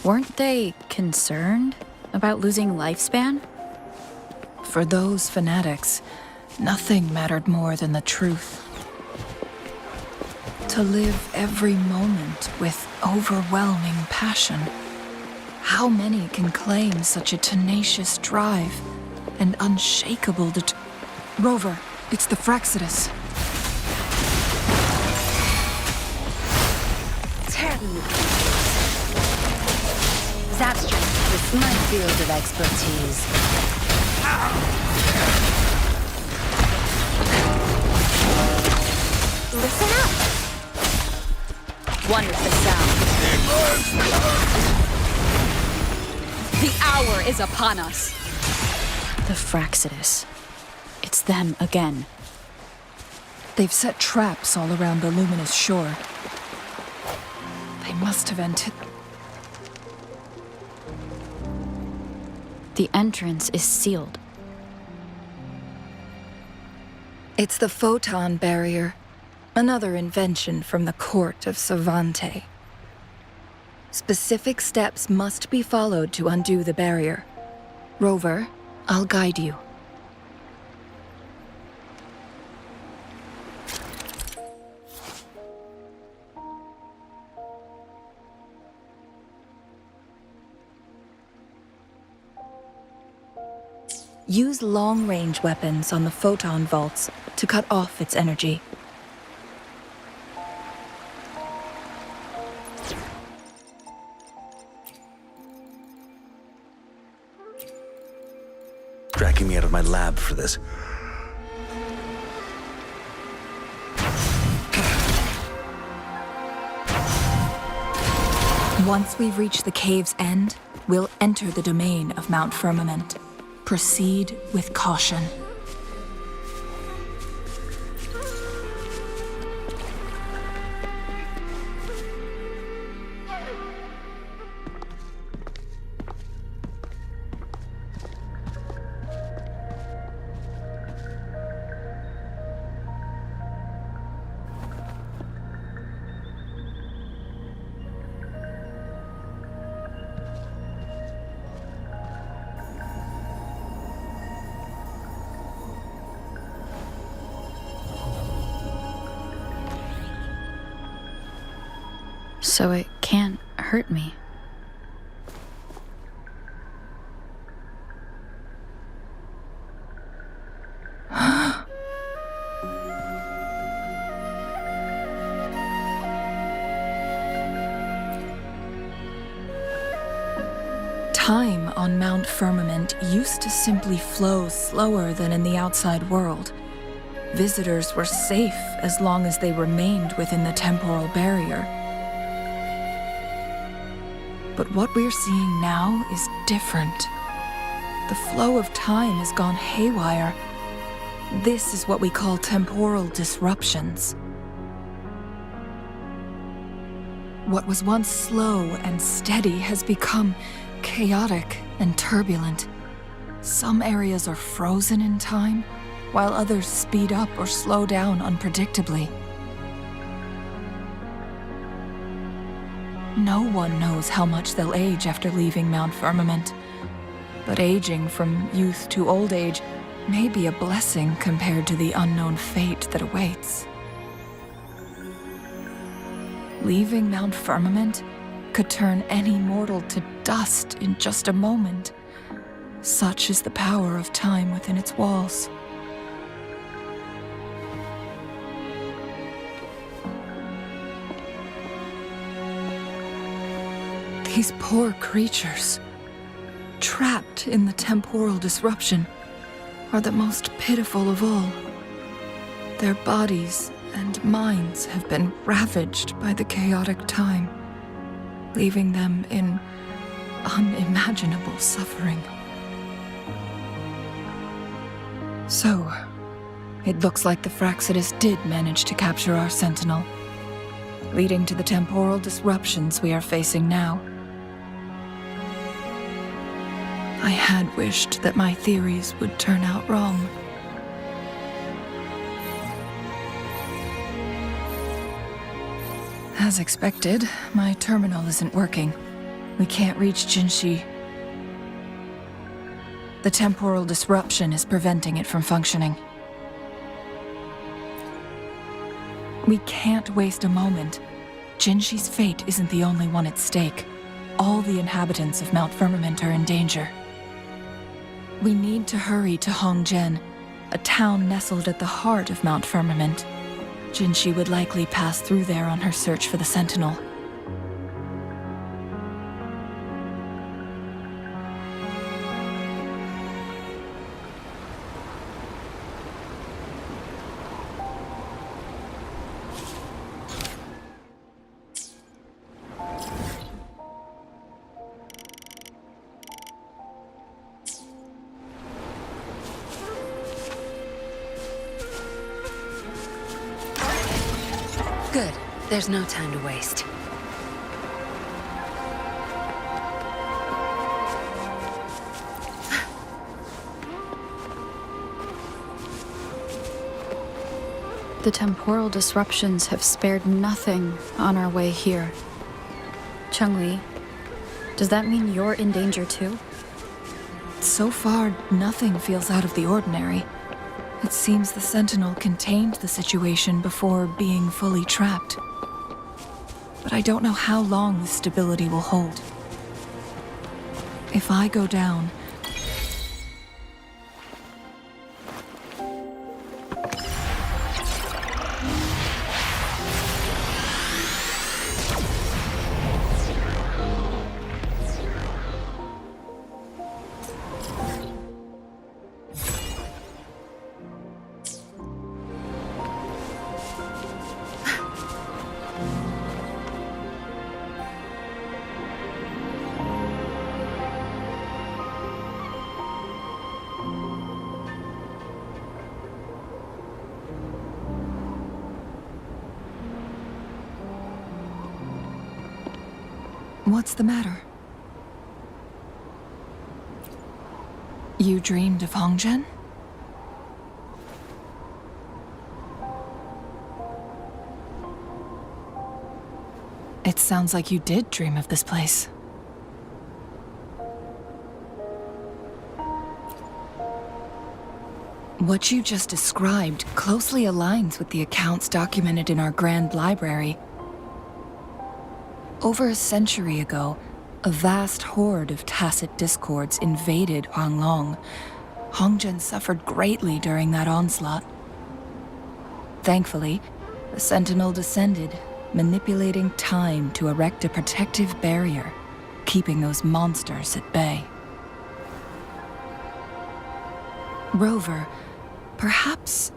Weren't they concerned about losing lifespan?
For those fanatics, nothing mattered more than the truth. To live every moment with overwhelming passion. How many can claim such a tenacious drive and unshakable Rover, it's the Fraxidus.
Zapstress is my field of expertise.
Listen up.
Wonderful sound. The hour is upon us. The Fraxidus. It's them again.
They've set traps all around the luminous shore. They must have
The entrance is sealed.
It's the photon barrier, another invention from the court of Savante. Specific steps must be followed to undo the barrier. Rover, I'll guide you. Use long-range weapons on the photon vaults to cut off its energy.
Dragging me out of my lab for this.
Once we've reached the cave's end, we'll enter the domain of Mount Firmament. Proceed with caution.
so it can't hurt me.
Time on Mount Firmament used to simply flow slower than in the outside world. Visitors were safe as long as they remained within the temporal barrier. But what we're seeing now is different. The flow of time has gone haywire. This is what we call temporal disruptions. What was once slow and steady has become chaotic and turbulent. Some areas are frozen in time, while others speed up or slow down unpredictably. No one knows how much they'll age after leaving Mount Firmament, but aging from youth to old age may be a blessing compared to the unknown fate that awaits. Leaving Mount Firmament could turn any mortal to dust in just a moment. Such is the power of time within its walls. These poor creatures, trapped in the temporal disruption, are the most pitiful of all. Their bodies and minds have been ravaged by the chaotic time, leaving them in unimaginable suffering. So, it looks like the Fraxidus did manage to capture our sentinel, leading to the temporal disruptions we are facing now. I had wished that my theories would turn out wrong. As expected, my terminal isn't working. We can't reach Jinzhou. The temporal disruption is preventing it from functioning. We can't waste a moment. Jinzhi's fate isn't the only one at stake. All the inhabitants of Mount Firmament are in danger. We need to hurry to Hongzhen, a town nestled at the heart of Mount Firmament. Jinzhou would likely pass through there on her search for the Sentinel.
Good. There's no time to waste.
The temporal disruptions have spared nothing on our way here. Changli, does that mean you're in danger too?
So far, nothing feels out of the ordinary. It seems the Sentinel contained the situation before being fully trapped. But I don't know how long this stability will hold. If I go down, what's the matter? You dreamed of Hongzhen? It sounds like you did dream of this place. What you just described closely aligns with the accounts documented in our Grand Library. Over a century ago, a vast horde of tacit discords invaded Huanglong. Hongzhen suffered greatly during that onslaught. Thankfully, the Sentinel descended, manipulating time to erect a protective barrier, keeping those monsters at bay. Rover, perhaps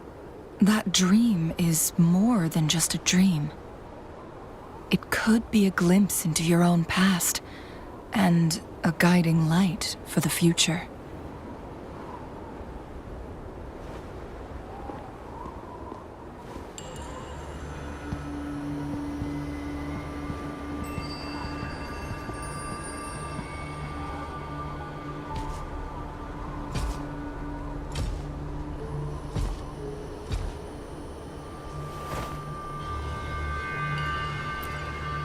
that dream is more than just a dream. It could be a glimpse into your own past, and a guiding light for the future.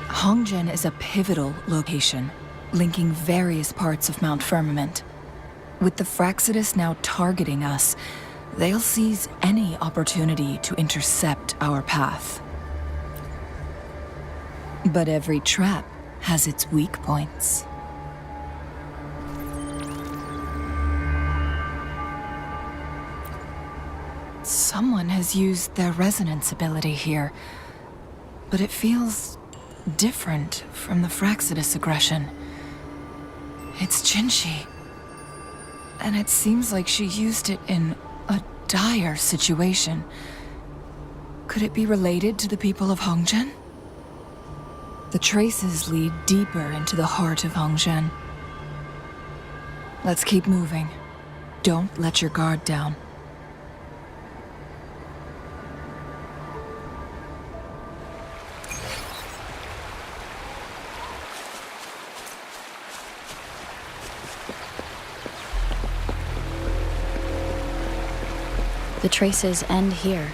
Hongzhen is a pivotal location, linking various parts of Mount Firmament. With the Fraxidus now targeting us, they'll seize any opportunity to intercept our path. But every trap has its weak points. Someone has used their resonance ability here, but it feels different from the Fraxidus aggression. It's Jinzhou, and it seems like she used it in a dire situation. Could it be related to the people of Hongzhen? The traces lead deeper into the heart of Hongzhen. Let's keep moving. Don't let your guard down.
The traces end here.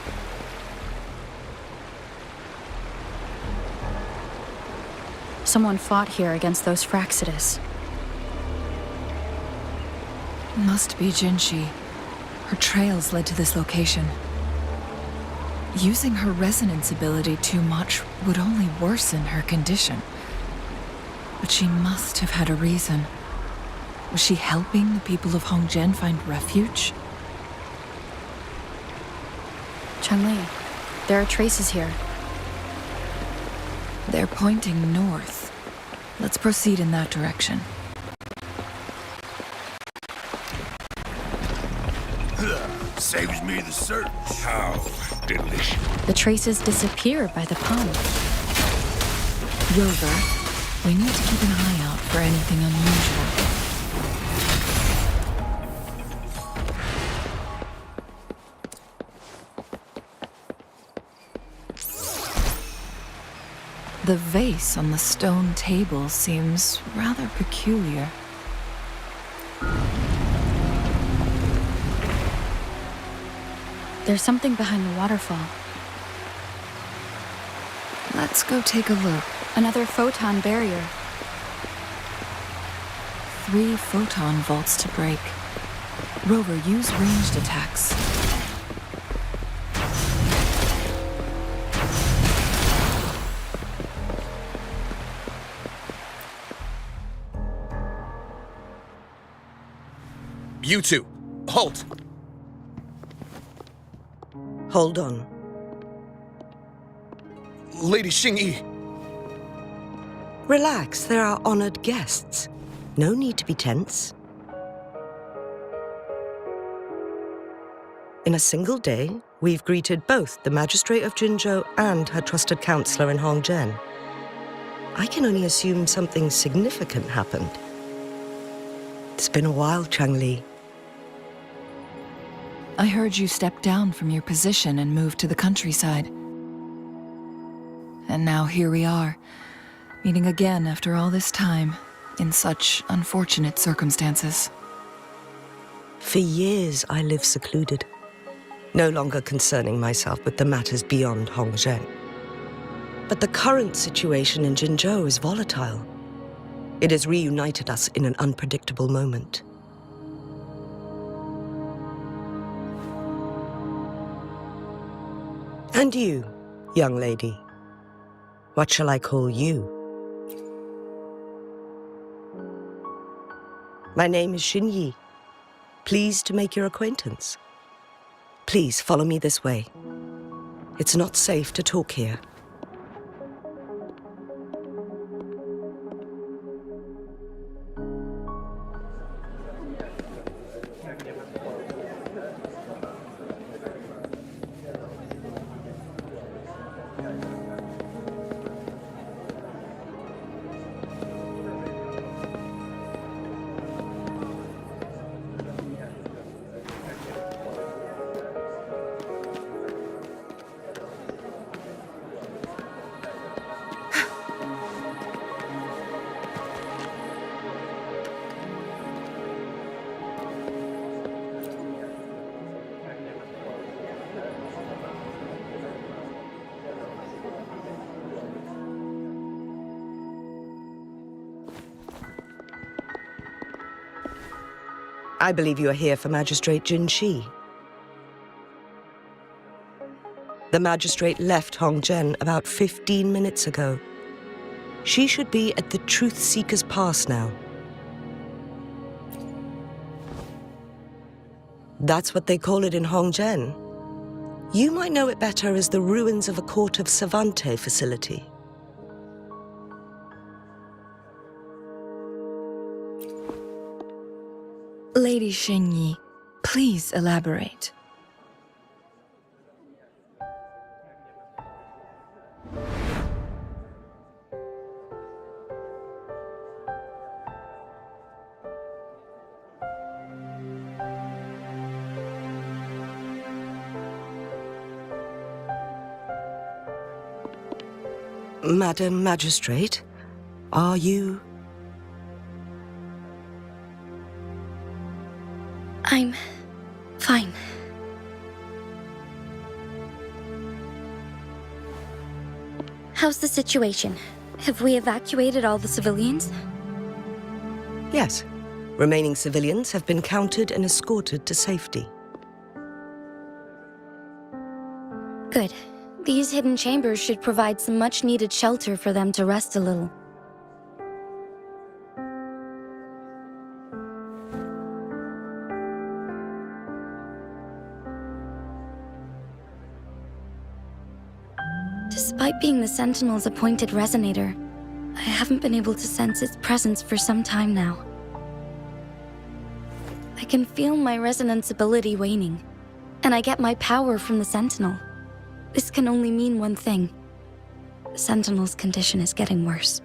Someone fought here against those Fraxidus.
Must be Jinzhou. Her trails led to this location. Using her resonance ability too much would only worsen her condition. But she must have had a reason. Was she helping the people of Hongzhen find refuge?
Chun-Li, there are traces here.
They're pointing north. Let's proceed in that direction.
Saves me the search. How delicious.
The traces disappear by the pond.
Rover, we need to keep an eye out for anything unusual. The vase on the stone table seems rather peculiar.
There's something behind the waterfall.
Let's go take a look.
Another photon barrier.
3 photon vaults to break. Rover, use ranged attacks.
You two, halt!
Hold on.
Lady Xingyi.
Relax, there are honored guests. No need to be tense. In a single day, we've greeted both the Magistrate of Jinzhou and her trusted counselor in Hongzhen. I can only assume something significant happened. It's been a while, Chang-Li.
I heard you stepped down from your position and moved to the countryside. And now here we are, meeting again after all this time, in such unfortunate circumstances.
For years, I lived secluded, no longer concerning myself with the matters beyond Hongzhen. But the current situation in Jinzhou is volatile. It has reunited us in an unpredictable moment. And you, young lady, what shall I call you? My name is Xinyi. Pleased to make your acquaintance. Please follow me this way. It's not safe to talk here. I believe you are here for Magistrate Jinzhou. The magistrate left Hongzhen about 15 minutes ago. She should be at the Truthseeker's Pass now. That's what they call it in Hongzhen. You might know it better as the ruins of a court of Savante facility.
Lady Xinyi, please elaborate.
Madam Magistrate, are you...
I'm fine. How's the situation? Have we evacuated all the civilians?
Yes. Remaining civilians have been counted and escorted to safety.
Good. These hidden chambers should provide some much-needed shelter for them to rest a little. Despite being the Sentinel's appointed resonator, I haven't been able to sense its presence for some time now. I can feel my resonance ability waning, and I get my power from the Sentinel. This can only mean one thing. The Sentinel's condition is getting worse.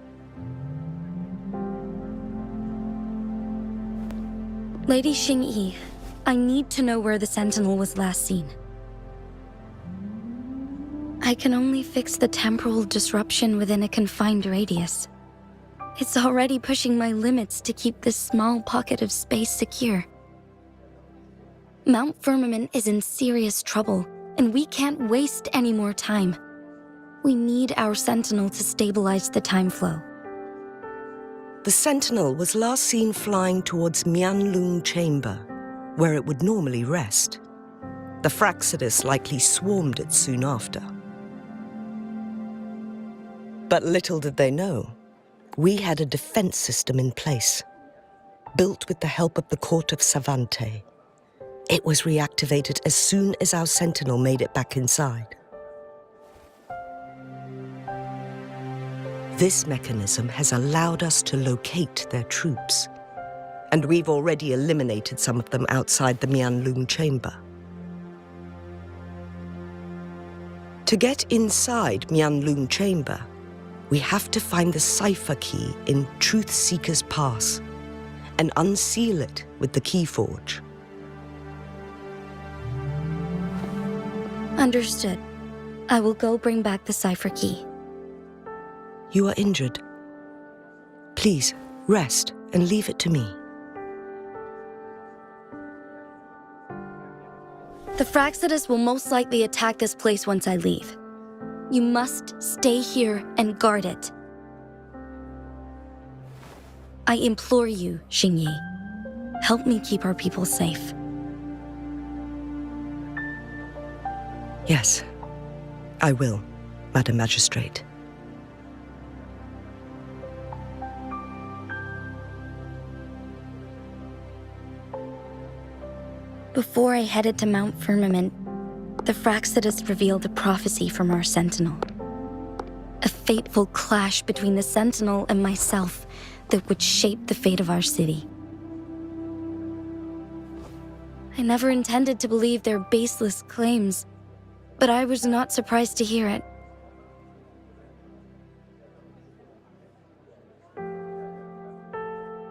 Lady Xingyi, I need to know where the Sentinel was last seen. I can only fix the temporal disruption within a confined radius. It's already pushing my limits to keep this small pocket of space secure. Mount Firmament is in serious trouble, and we can't waste any more time. We need our Sentinel to stabilize the time flow.
The Sentinel was last seen flying towards Mianloong Chamber, where it would normally rest. The Fraxidus likely swarmed it soon after. But little did they know, we had a defense system in place, built with the help of the court of Savante. It was reactivated as soon as our Sentinel made it back inside. This mechanism has allowed us to locate their troops, and we've already eliminated some of them outside the Mianloong Chamber. To get inside Mianloong Chamber, we have to find the cipher key in Truthseeker's Pass and unseal it with the Keyforge.
Understood. I will go bring back the cipher key.
You are injured. Please, rest and leave it to me.
The Fraxidus will most likely attack this place once I leave. You must stay here and guard it. I implore you, Xingyi. Help me keep our people safe.
Yes, I will, Madam Magistrate.
Before I headed to Mount Firmament, the Fractsidus revealed a prophecy from our Sentinel. A fateful clash between the Sentinel and myself that would shape the fate of our city. I never intended to believe their baseless claims, but I was not surprised to hear it.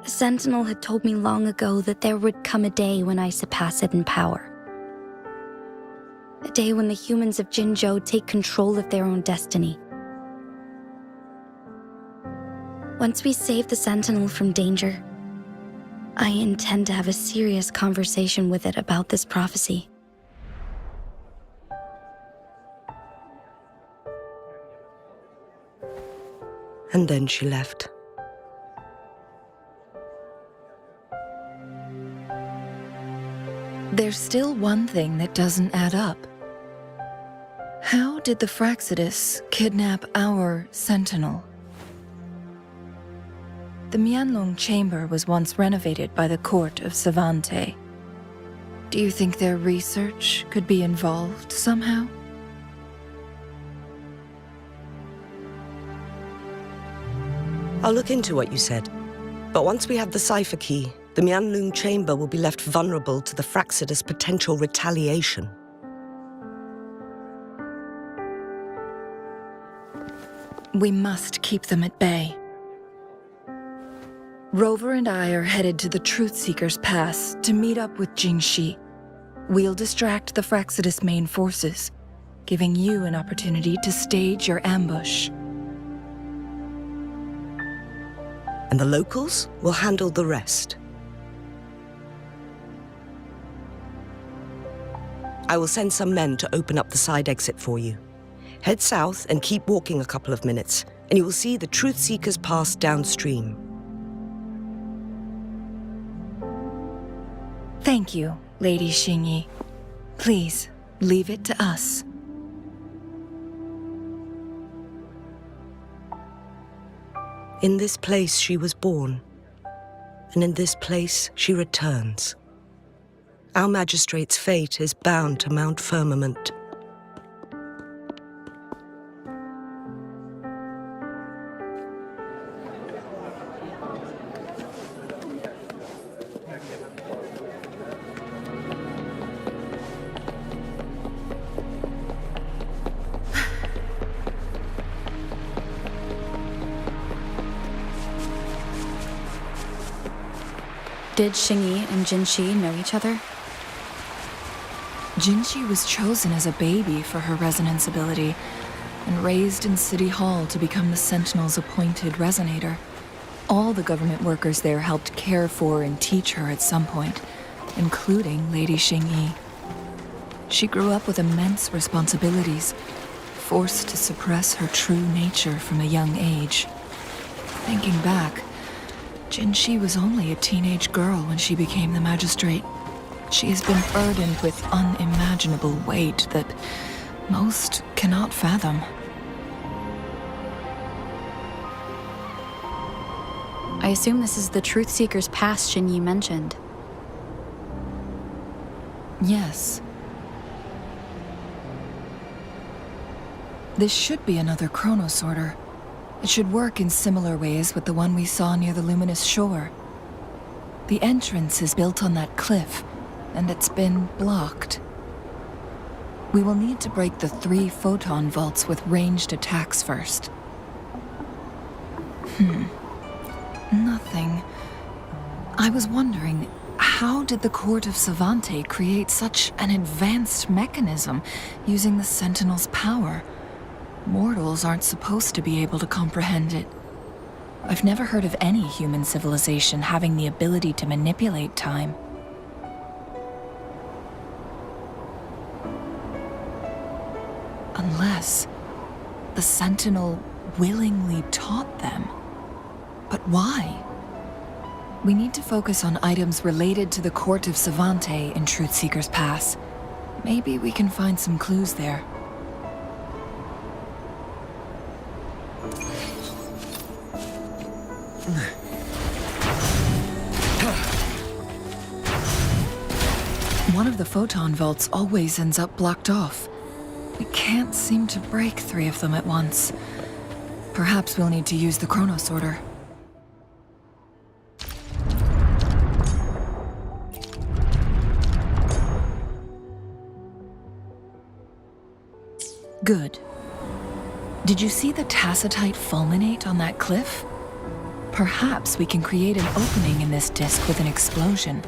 The Sentinel had told me long ago that there would come a day when I surpass it in power. A day when the humans of Jinzhou take control of their own destiny. Once we save the Sentinel from danger, I intend to have a serious conversation with it about this prophecy.
And then she left.
There's still one thing that doesn't add up. How did the Fractsidus kidnap our Sentinel? The Mianloong Chamber was once renovated by the court of Savante. Do you think their research could be involved somehow?
I'll look into what you said. But once we have the cipher key, the Mianloong Chamber will be left vulnerable to the Fractsidus' potential retaliation.
We must keep them at bay. Rover and I are headed to the Truthseeker's Pass to meet up with Jinzhou. We'll distract the Fractsidus' main forces, giving you an opportunity to stage your ambush.
And the locals will handle the rest. I will send some men to open up the side exit for you. Head south and keep walking a couple of minutes, and you will see the Truthseeker's Pass downstream.
Thank you, Lady Xingyi. Please, leave it to us.
In this place she was born, and in this place she returns. Our magistrate's fate is bound to Mount Firmament.
Did Xingyi and Jinzhou know each other?
Jinzhou was chosen as a baby for her resonance ability and raised in City Hall to become the Sentinel's appointed resonator. All the government workers there helped care for and teach her at some point, including Lady Xingyi. She grew up with immense responsibilities, forced to suppress her true nature from a young age. Thinking back, Jinzhou was only a teenage girl when she became the magistrate. She has been burdened with unimaginable weight that most cannot fathom.
I assume this is the Truthseeker's Pass Xingyi mentioned.
Yes. This should be another chronosorter. It should work in similar ways with the one we saw near the luminous shore. The entrance is built on that cliff, and it's been blocked. We will need to break the 3 photon vaults with ranged attacks first. Nothing. I was wondering, how did the Court of Savante create such an advanced mechanism using the Sentinel's power? Mortals aren't supposed to be able to comprehend it. I've never heard of any human civilization having the ability to manipulate time. Unless the Sentinel willingly taught them. But why? We need to focus on items related to the Court of Savante in Truthseeker's Pass. Maybe we can find some clues there. One of of the photon vaults always ends up blocked off. We can't seem to break 3 of them at once. Perhaps we'll need to use the chronosorter. Good. Did you see the tacitite fulminate on that cliff? Perhaps we can create an opening in this disk with an explosion.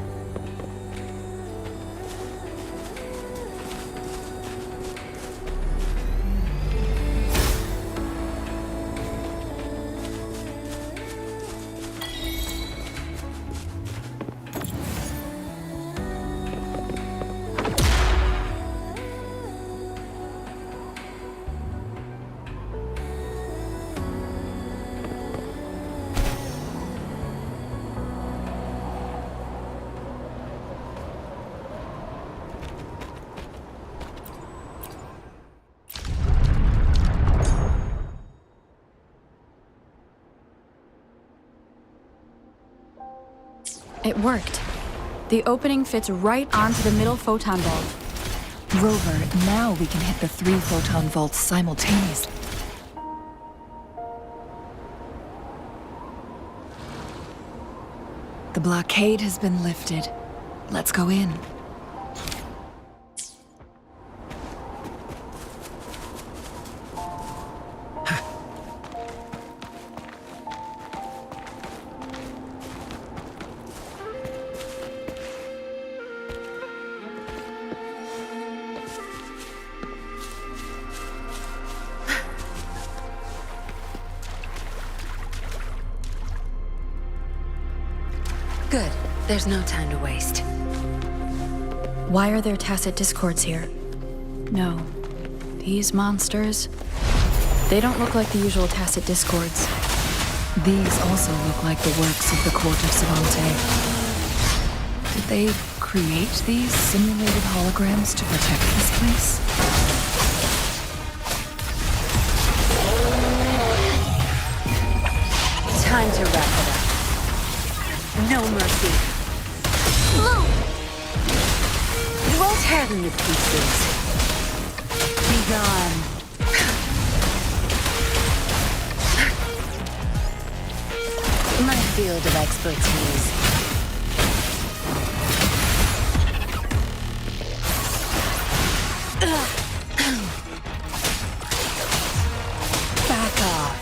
It worked. The opening fits right onto the middle photon vault.
Rover, now we can hit the 3 photon vaults simultaneously. The blockade has been lifted. Let's go in.
Good. There's no time to waste.
Why are there tacit discords here? No. These monsters... They don't look like the usual tacit discords.
These also look like the works of the court of Savante. Did they create these simulated holograms to protect this place?
Time to wrap it up. No mercy.
Blue!
We'll tear them to pieces. Be gone. My field of expertise. Back off.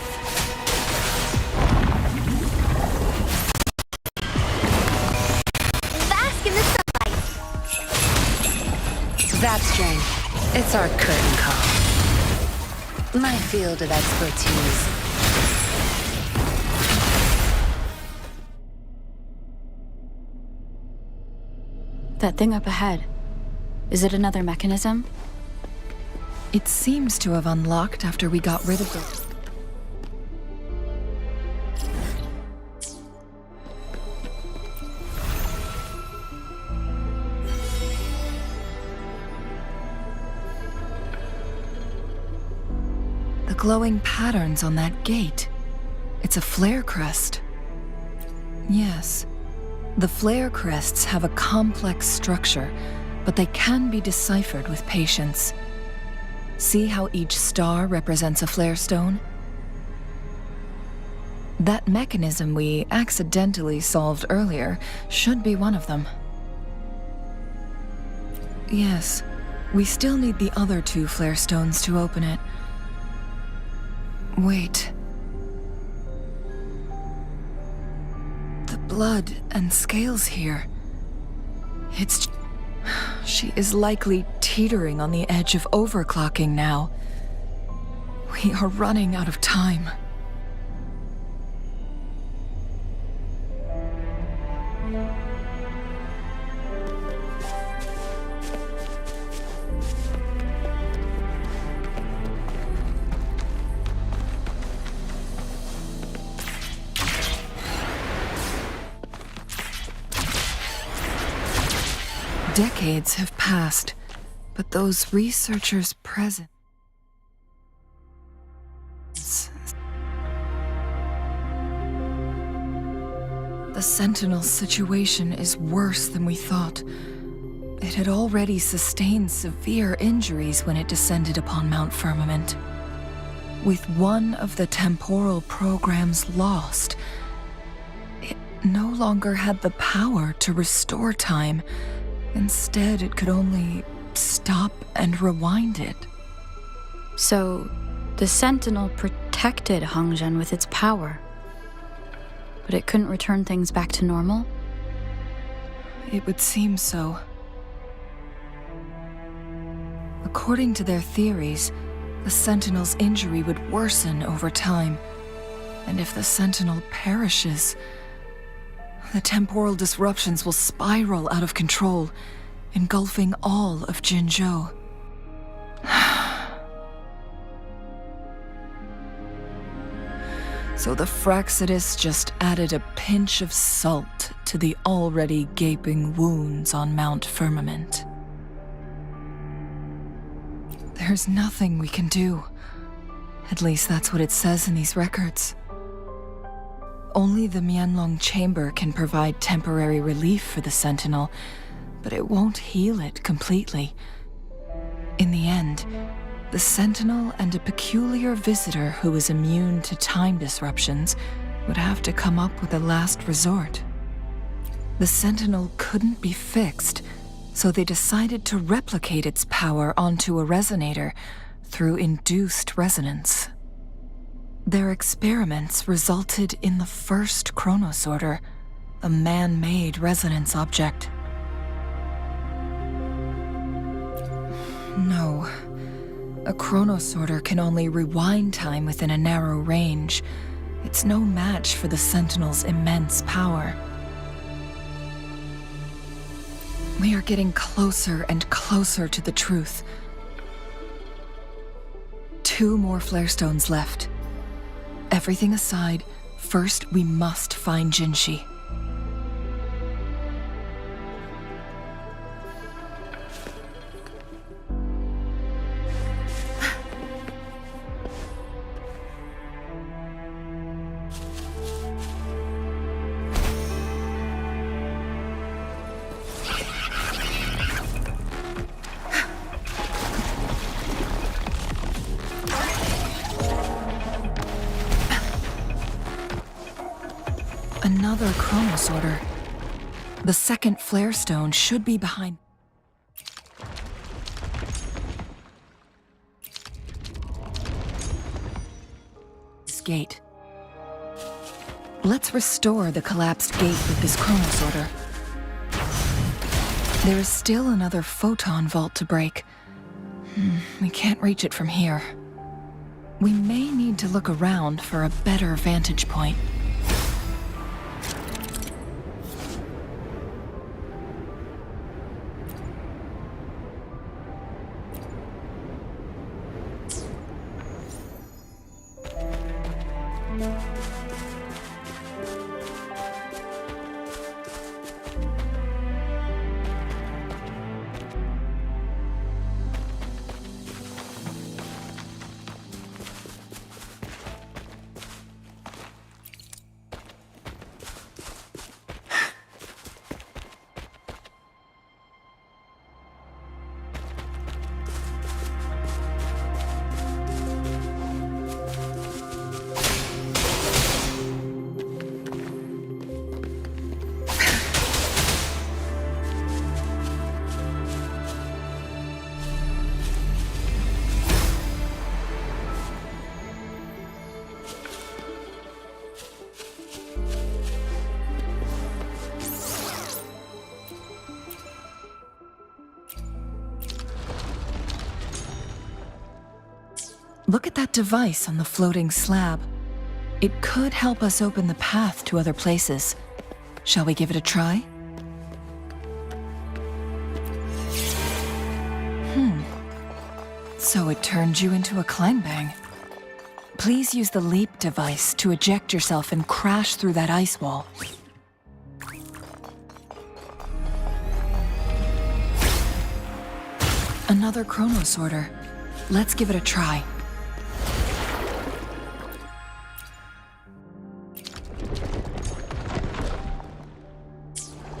Bask in the sunlight!
That strength. It's our curtain call. My field of expertise.
That thing up ahead. Is it another mechanism?
It seems to have unlocked after we got rid of the... The glowing patterns on that gate. It's a flare crest. Yes. The flare crests have a complex structure, but they can be deciphered with patience. See how each star represents a flare stone? That mechanism we accidentally solved earlier should be one of them. Yes, we still need the other 2 flare stones to open it. Wait. The blood and scales here. It's... She is likely teetering on the edge of overclocking now. We are running out of time. Decades have passed, but those researchers' presence... The Sentinel situation is worse than we thought. It had already sustained severe injuries when it descended upon Mount Firmament. With one of the temporal programs lost, it no longer had the power to restore time. Instead, it could only stop and rewind it.
So, the Sentinel protected Hongzhen with its power, but it couldn't return things back to normal?
It would seem so. According to their theories, the Sentinel's injury would worsen over time, and if the Sentinel perishes, the temporal disruptions will spiral out of control, engulfing all of Jinzhou. So the Fraxidus just added a pinch of salt to the already gaping wounds on Mount Firmament. There's nothing we can do. At least that's what it says in these records. Only the Mianloong Chamber can provide temporary relief for the Sentinel, but it won't heal it completely. In the end, the Sentinel and a peculiar visitor who is immune to time disruptions would have to come up with a last resort. The Sentinel couldn't be fixed, so they decided to replicate its power onto a resonator through induced resonance. Their experiments resulted in the first chronosorter, a man-made resonance object. No. A chronosorter can only rewind time within a narrow range. It's no match for the Sentinel's immense power. We are getting closer and closer to the truth. 2 more flare stones left. Everything aside, first we must find Jinzhou. Another chronosorter. The second flare stone should be behind this gate. Let's restore the collapsed gate with this chronosorter. There is still another photon vault to break. We can't reach it from here. We may need to look around for a better vantage point. Look at that device on the floating slab. It could help us open the path to other places. Shall we give it a try? So it turned you into a climb-bang. Please use the leap device to eject yourself and crash through that ice wall. Another chronosorter. Let's give it a try.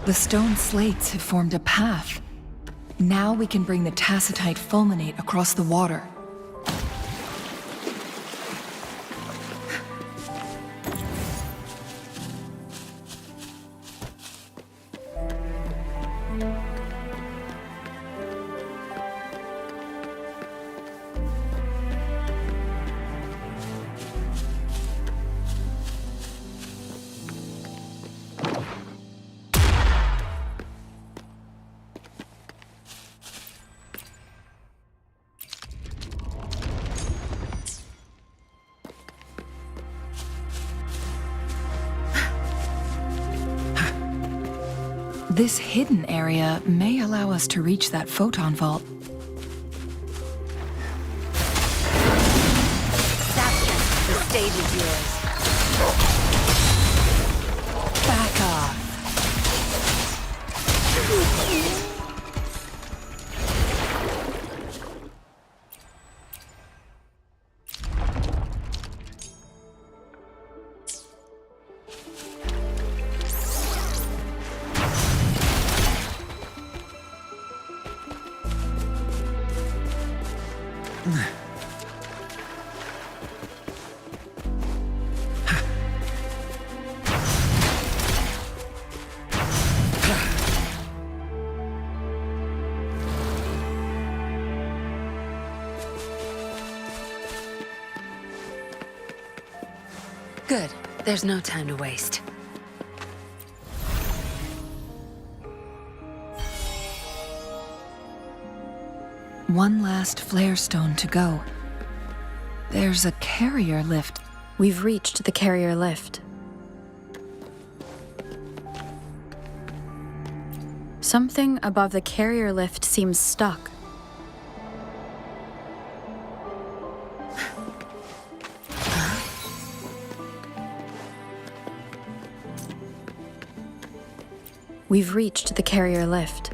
The stone slates have formed a path. Now we can bring the tacitite fulminate across the water. This hidden area may allow us to reach that photon vault.
Sapien, the stage is yours.
Back off.
Good. There's no time to waste.
One last flare stone to go. There's a carrier lift.
We've reached the carrier lift. Something above the carrier lift seems stuck. We've reached the carrier lift.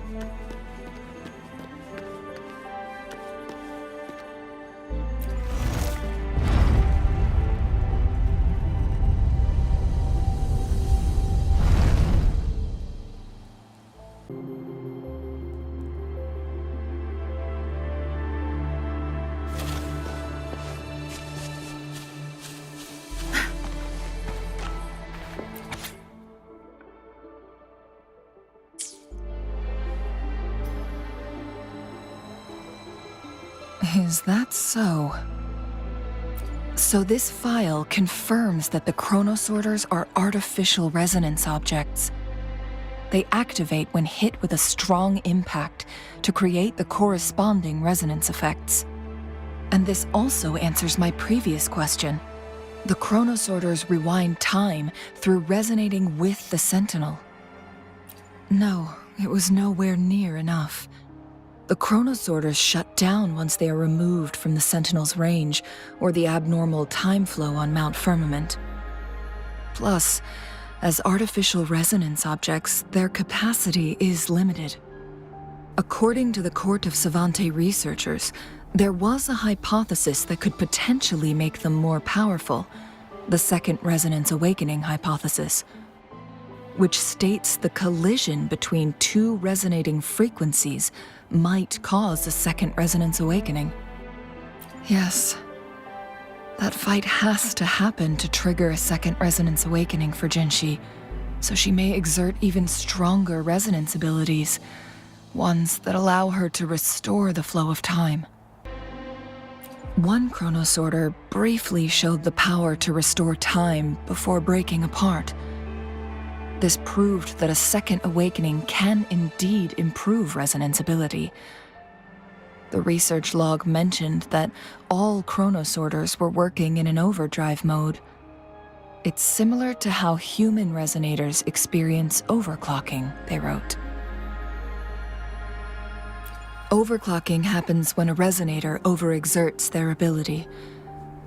Is that so? So this file confirms that the chronosorters are artificial resonance objects. They activate when hit with a strong impact to create the corresponding resonance effects. And this also answers my previous question. The chronosorters rewind time through resonating with the Sentinel. No, it was nowhere near enough. The chronosorters shut down once they are removed from the Sentinel's range or the abnormal time flow on Mount Firmament. Plus, as artificial resonance objects, their capacity is limited. According to the Court of Savante researchers, there was a hypothesis that could potentially make them more powerful, the Second Resonance Awakening hypothesis, which states the collision between two resonating frequencies might cause a second resonance awakening. Yes, that fight has to happen to trigger a second resonance awakening for Jinzhou, so she may exert even stronger resonance abilities, ones that allow her to restore the flow of time. One chronosorter briefly showed the power to restore time before breaking apart. This proved that a second awakening can indeed improve resonance ability. The research log mentioned that all chronosorters were working in an overdrive mode. It's similar to how human resonators experience overclocking, they wrote. Overclocking happens when a resonator overexerts their ability.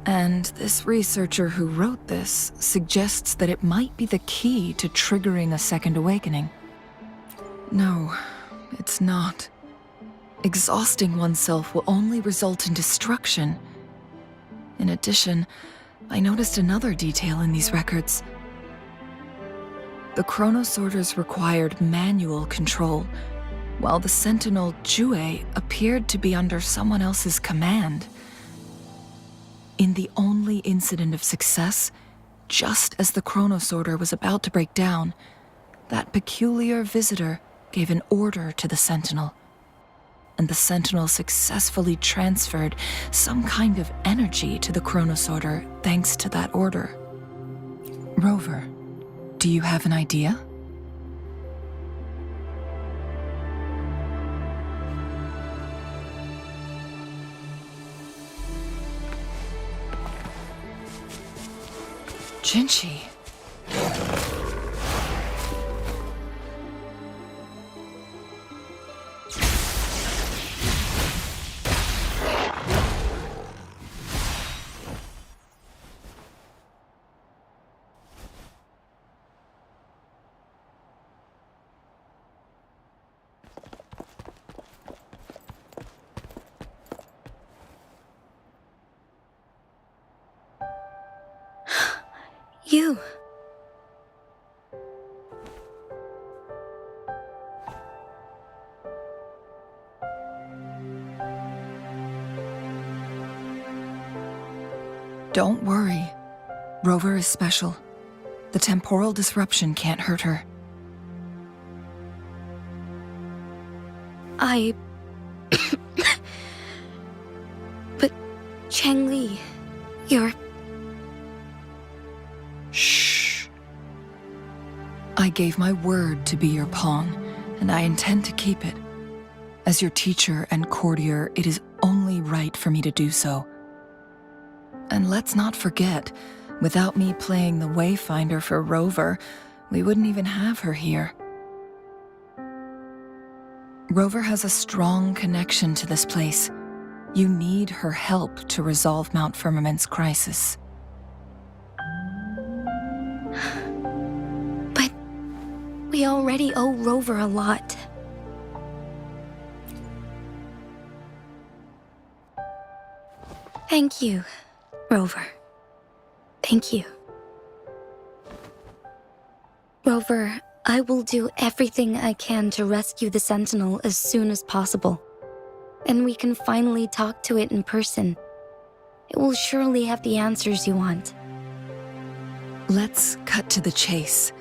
And this researcher who wrote this suggests that it might be the key to triggering a second awakening. No, it's not. Exhausting oneself will only result in destruction. In addition, I noticed another detail in these records. The chronosorters required manual control, while the Sentinel Jue appeared to be under someone else's command. In the only incident of success, just as the Chronos Order was about to break down, that peculiar visitor gave an order to the Sentinel. And the Sentinel successfully transferred some kind of energy to the Chronos Order thanks to that order. Rover, do you have an idea? Jinzhou.
You.
Don't worry. Rover is special. The temporal disruption can't hurt her.
But Changli, you're...
Shh. I gave my word to be your pawn, and I intend to keep it. As your teacher and courtier, it is only right for me to do so. And let's not forget, without me playing the Wayfinder for Rover, we wouldn't even have her here. Rover has a strong connection to this place. You need her help to resolve Mount Firmament's crisis.
But we already owe Rover a lot. Thank you, Rover. Thank you. Rover, I will do everything I can to rescue the Sentinel as soon as possible. And we can finally talk to it in person. It will surely have the answers you want.
Let's cut to the chase.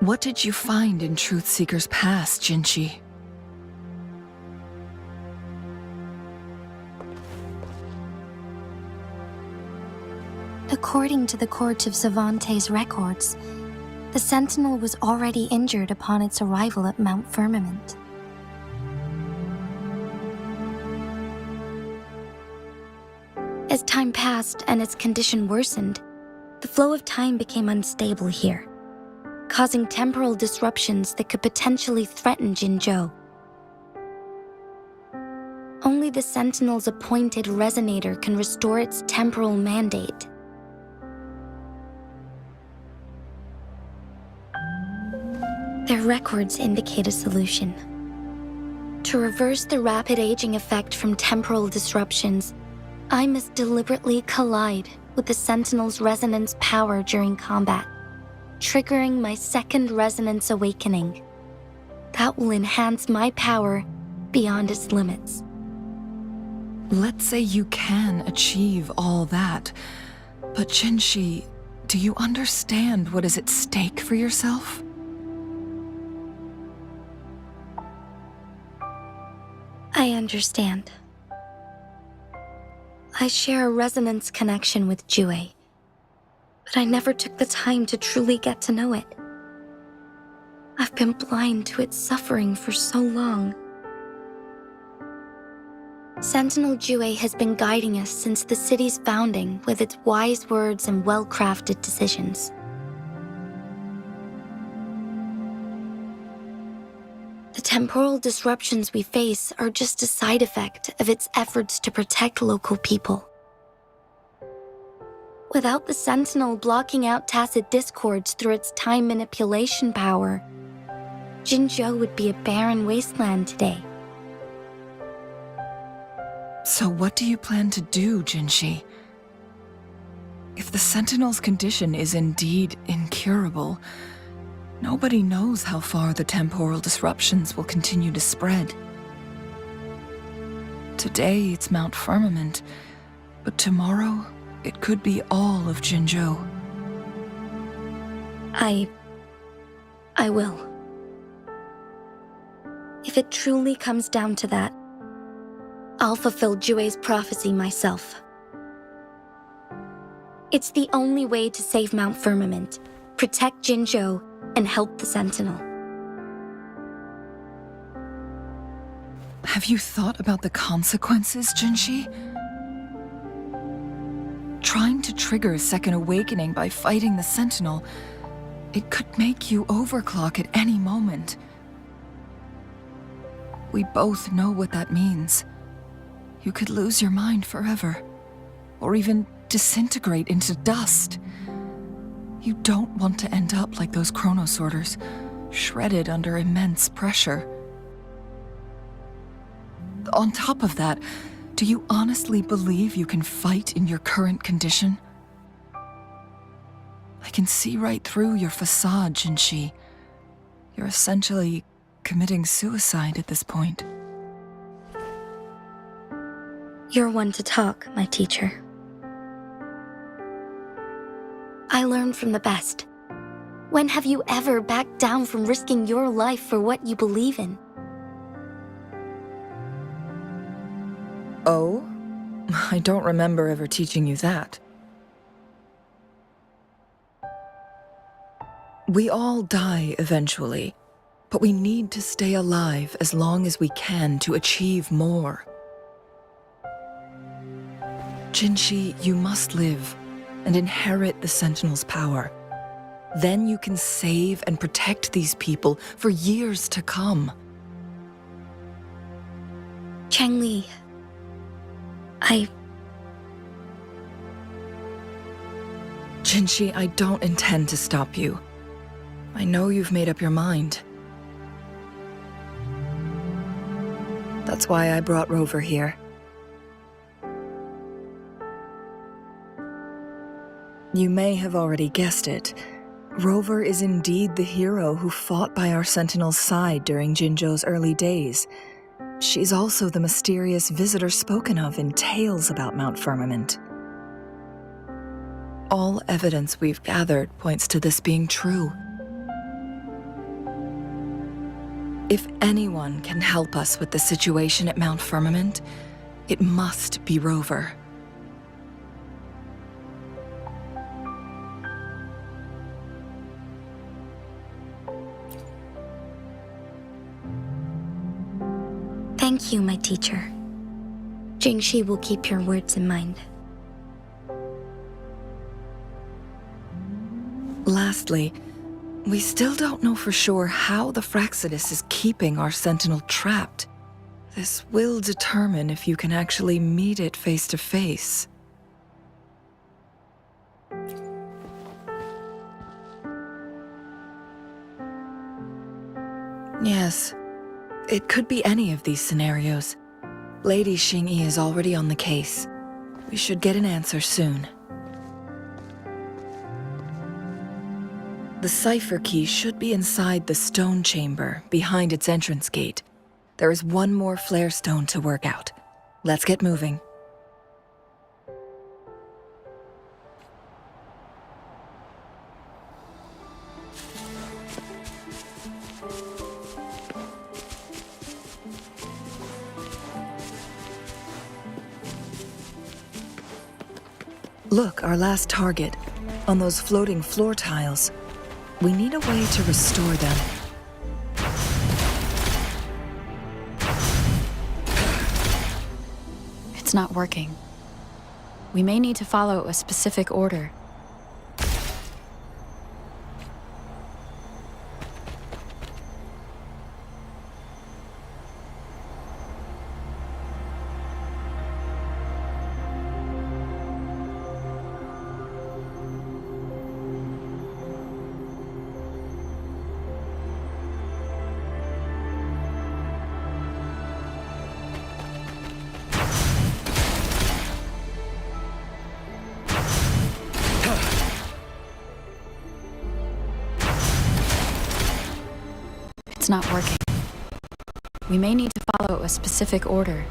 What did you find in Truthseeker's past, Jinzhou?
According to the Court of Savante's records, the Sentinel was already injured upon its arrival at Mount Firmament. As time passed and its condition worsened, the flow of time became unstable here, causing temporal disruptions that could potentially threaten Jinzhou. Only the Sentinel's appointed resonator can restore its temporal mandate. Their records indicate a solution. To reverse the rapid aging effect from temporal disruptions, I must deliberately collide with the Sentinel's resonance power during combat, triggering my second resonance awakening. That will enhance my power beyond its limits.
Let's say you can achieve all that, but Jinzhou, do you understand what is at stake for yourself?
I understand. I share a resonance connection with Jue, but I never took the time to truly get to know it. I've been blind to its suffering for so long. Sentinel Jue has been guiding us since the city's founding with its wise words and well-crafted decisions. The temporal disruptions we face are just a side effect of its efforts to protect local people. Without the Sentinel blocking out tacit discords through its time manipulation power, Jinzhou would be a barren wasteland today.
So what do you plan to do, Jinzhou? If the Sentinel's condition is indeed incurable, Nobody knows how far the temporal disruptions will continue to spread. Today it's Mount Firmament, but tomorrow it could be all of Jinzhou.
I will. If it truly comes down to that, I'll fulfill Jue's prophecy myself. It's the only way to save Mount Firmament, protect Jinzhou, and help the Sentinel.
Have you thought about the consequences, Jinshi? Trying to trigger a second awakening by fighting the Sentinel, it could make you overclock at any moment. We both know what that means. You could lose your mind forever, or even disintegrate into dust. You don't want to end up like those chronosorters, shredded under immense pressure. On top of that, do you honestly believe you can fight in your current condition? I can see right through your facade, Jinshi. You're essentially committing suicide at this point.
You're one to talk, my teacher. I learned from the best. When have you ever backed down from risking your life for what you believe in?
Oh? I don't remember ever teaching you that. We all die eventually, but we need to stay alive as long as we can to achieve more. Jinshi, you must live and inherit the Sentinel's power. Then you can save and protect these people for years to come.
Changli,
Jinshi, I don't intend to stop you. I know you've made up your mind. That's why I brought Rover here. You may have already guessed it. Rover is indeed the hero who fought by our Sentinel's side during Jinzhou's early days. She's also the mysterious visitor spoken of in tales about Mount Firmament. All evidence we've gathered points to this being true. If anyone can help us with the situation at Mount Firmament, it must be Rover.
Thank you, my teacher. Jingshi will keep your words in mind.
Lastly, we still don't know for sure how the Fraxidus is keeping our Sentinel trapped. This will determine if you can actually meet it face to face. Yes, it could be any of these scenarios. Lady Xingyi is already on the case. We should get an answer soon. The cipher key should be inside the stone chamber, behind its entrance gate. There is one more flare stone to work out. Let's get moving. Look, our last target, on those floating floor tiles. We need a way to restore them.
It's not working. We may need to follow a specific order. It's not working. We may need to follow a specific order.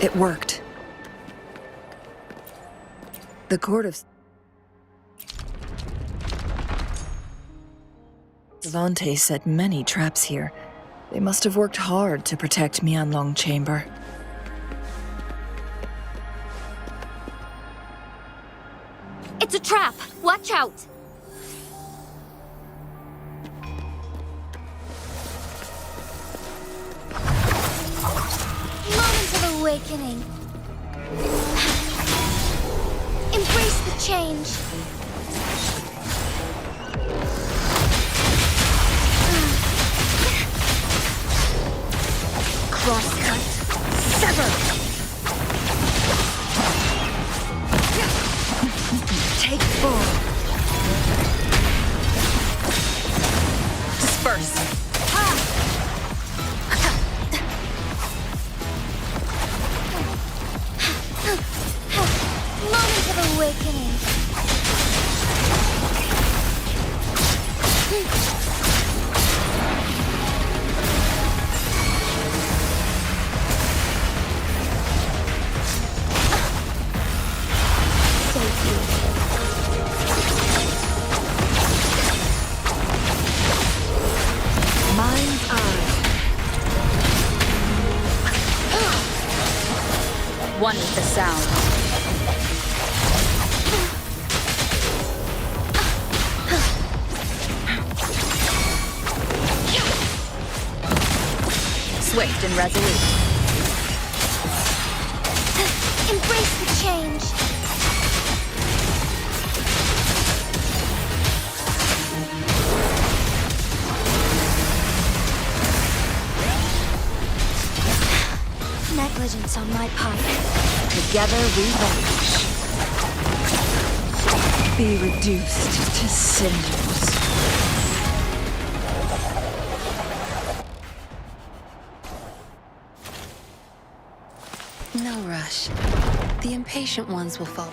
It worked. The Court of Svante set many traps here. They must have worked hard to protect Mianloong Chamber.
It's a trap! Watch out! Moment of awakening. Embrace the change. Crosscut. Sever! Take full. Disperse. Moment of awakening. Mind's eye.
One with the sound. Swift and resolute.
Embrace the change. Negligence on my part. Together we vanish.
Be reduced to cinders.
No rush. The impatient ones will follow.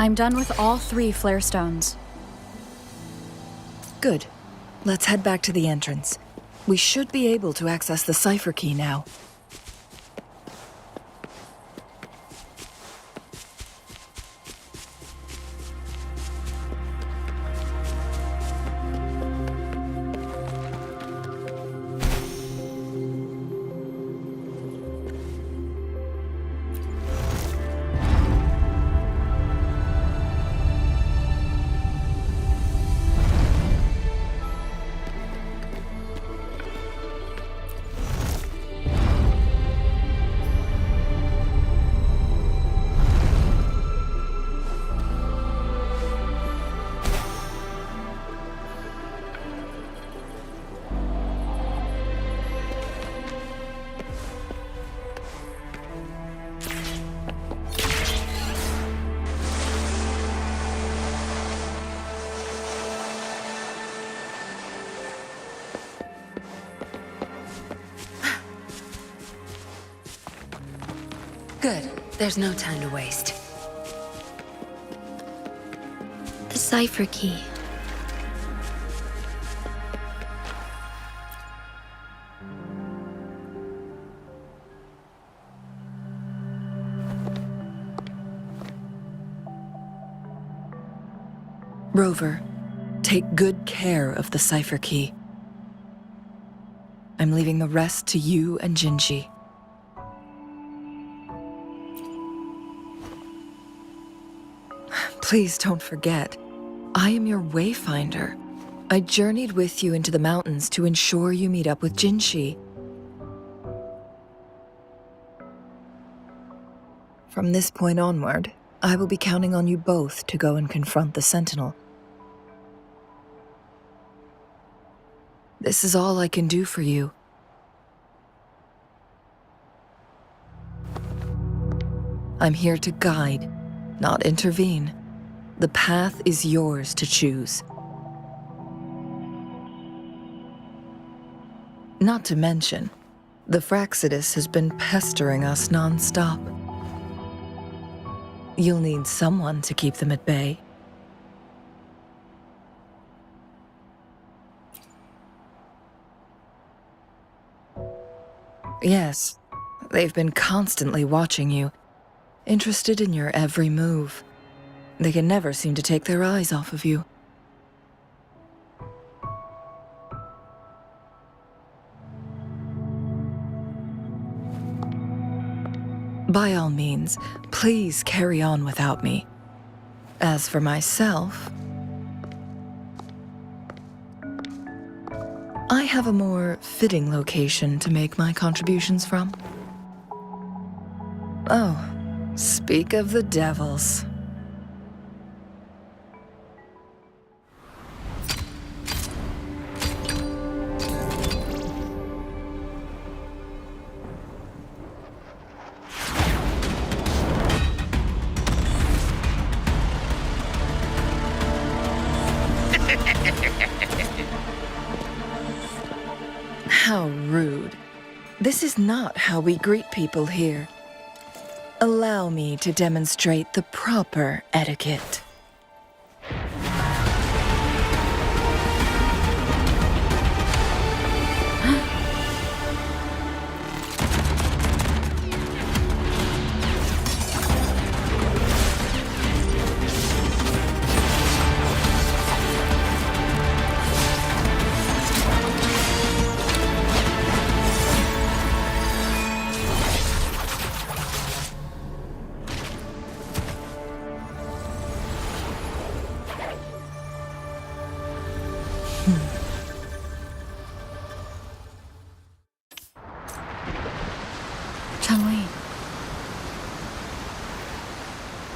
I'm done with all 3 flare stones.
Good. Let's head back to the entrance. We should be able to access the cipher key now.
Good. There's no time to waste.
The cipher key.
Rover, take good care of the cipher key. I'm leaving the rest to you and Jinzhou. Please don't forget, I am your wayfinder. I journeyed with you into the mountains to ensure you meet up with Jinzhou. From this point onward, I will be counting on you both to go and confront the Sentinel.
This is all I can do for you. I'm here to guide, not intervene. The path is yours to choose. Not to mention, the Fraxidus has been pestering us non-stop. You'll need someone to keep them at bay. Yes, they've been constantly watching you, interested in your every move. They can never seem to take their eyes off of you. By all means, please carry on without me. As for myself, I have a more fitting location to make my contributions from. Oh, speak of the devils. How rude. This is not how we greet people here. Allow me to demonstrate the proper etiquette.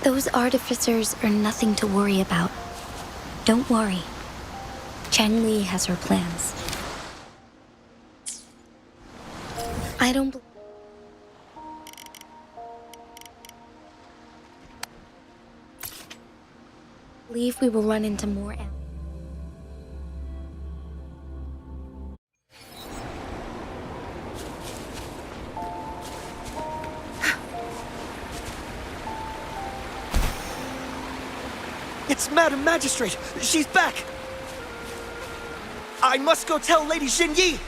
Those artificers are nothing to worry about. Don't worry. Changli has her plans. I don't believe we will run into more.
It's Madam Magistrate! She's back! I must go tell Lady Jinyi!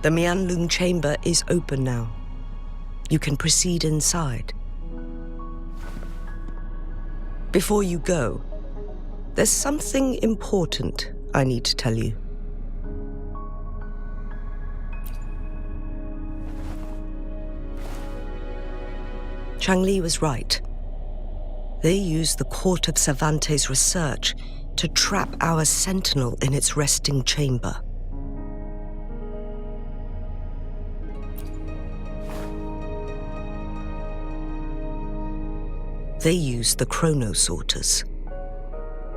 The Mianloong Chamber is open now. You can proceed inside. Before you go, there's something important I need to tell you. Changli was right. They used the Court of Cervantes' research to trap our sentinel in its resting chamber. They used the chronosorters.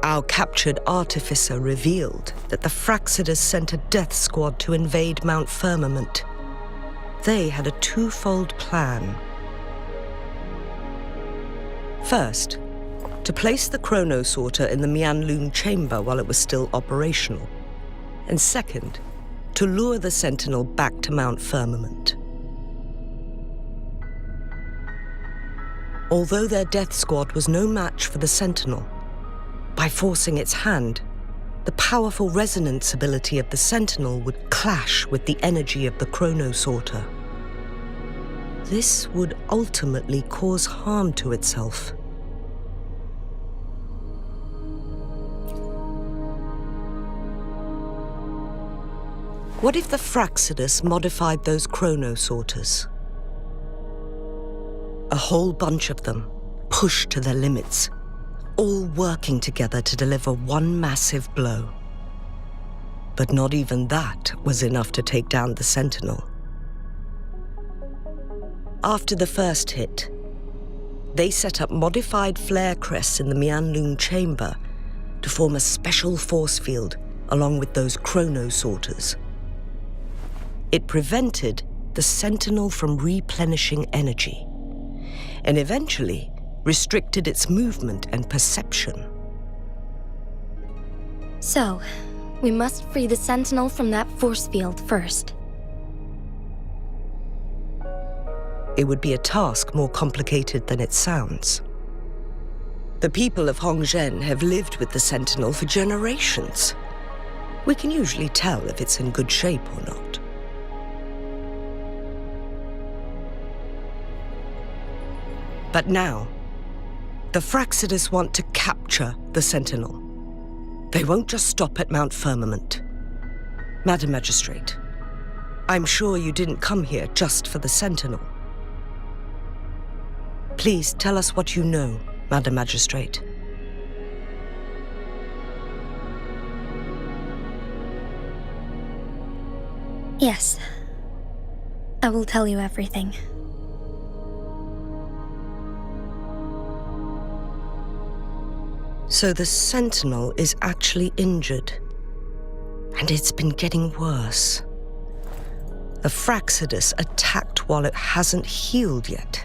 Our captured artificer revealed that the Fraxidus sent a death squad to invade Mount Firmament. They had a twofold plan. First, to place the chronosorter in the Mianloong Chamber while it was still operational. And second, to lure the Sentinel back to Mount Firmament. Although their death squad was no match for the Sentinel, by forcing its hand, the powerful resonance ability of the Sentinel would clash with the energy of the chronosorter. This would ultimately cause harm to itself. What if the Fraxidus modified those chronosorters? A whole bunch of them, pushed to their limits, all working together to deliver one massive blow. But not even that was enough to take down the Sentinel. After the first hit, they set up modified flare crests in the Mianloong Chamber to form a special force field along with those chronosorters. It prevented the Sentinel from replenishing energy, and eventually restricted its movement and perception.
So, we must free the Sentinel from that force field first.
It would be a task more complicated than it sounds. The people of Hongzhen have lived with the Sentinel for generations. We can usually tell if it's in good shape or not. But now, the Fraxidus want to capture the Sentinel. They won't just stop at Mount Firmament. Madam Magistrate, I'm sure you didn't come here just for the Sentinel. Please tell us what you know, Madam Magistrate.
Yes. I will tell you everything.
So the Sentinel is actually injured. And it's been getting worse. The Fraxidus attacked while it hasn't healed yet.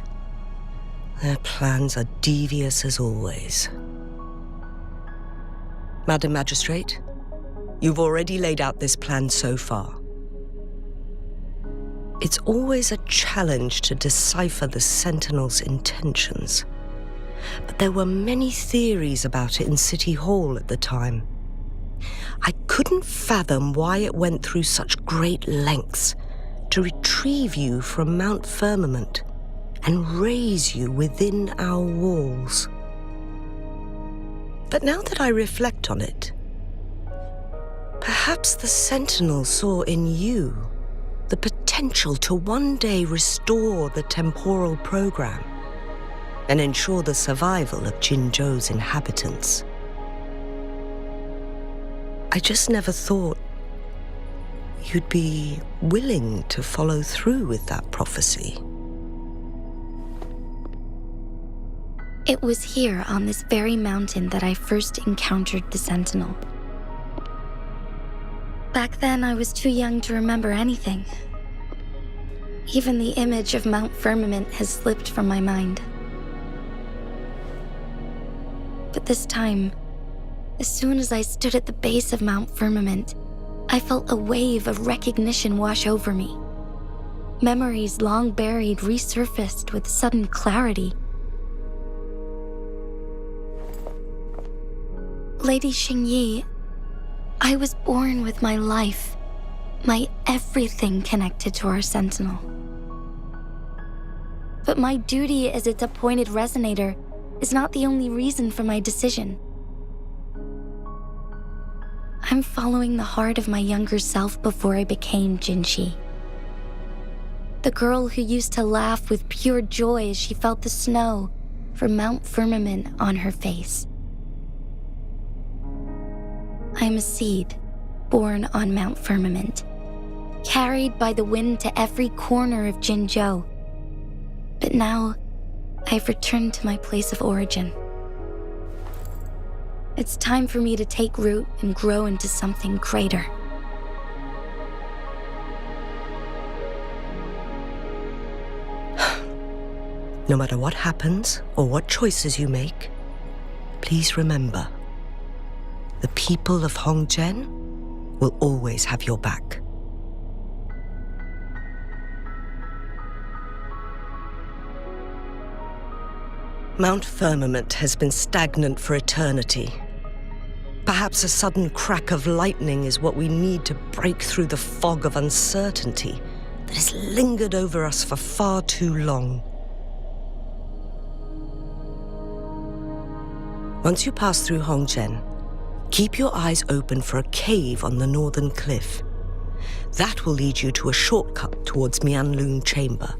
Their plans are devious as always. Madam Magistrate, you've already laid out this plan so far. It's always a challenge to decipher the Sentinel's intentions. But there were many theories about it in City Hall at the time. I couldn't fathom why it went through such great lengths to retrieve you from Mount Firmament and raise you within our walls. But now that I reflect on it, perhaps the Sentinel saw in you the potential to one day restore the temporal program and ensure the survival of Jinzhou's inhabitants. I just never thought you'd be willing to follow through with that prophecy.
It was here on this very mountain that I first encountered the Sentinel. Back then, I was too young to remember anything. Even the image of Mount Firmament has slipped from my mind. But this time, as soon as I stood at the base of Mount Firmament, I felt a wave of recognition wash over me. Memories long buried resurfaced with sudden clarity. Lady Xingyi, I was born with my life, my everything connected to our Sentinel. But my duty as its appointed resonator is not the only reason for my decision. I'm following the heart of my younger self before I became Jinzhou. The girl who used to laugh with pure joy as she felt the snow from Mount Firmament on her face. I am a seed born on Mount Firmament, carried by the wind to every corner of Jinzhou. But now, I've returned to my place of origin. It's time for me to take root and grow into something greater.
No matter what happens or what choices you make, please remember, the people of Hongzhen will always have your back. Mount Firmament has been stagnant for eternity. Perhaps a sudden crack of lightning is what we need to break through the fog of uncertainty that has lingered over us for far too long. Once you pass through Hongzhen, keep your eyes open for a cave on the northern cliff. That will lead you to a shortcut towards Mianloong Chamber.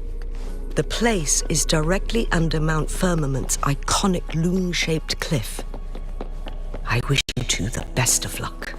The place is directly under Mount Firmament's iconic loon-shaped cliff. I wish you two the best of luck.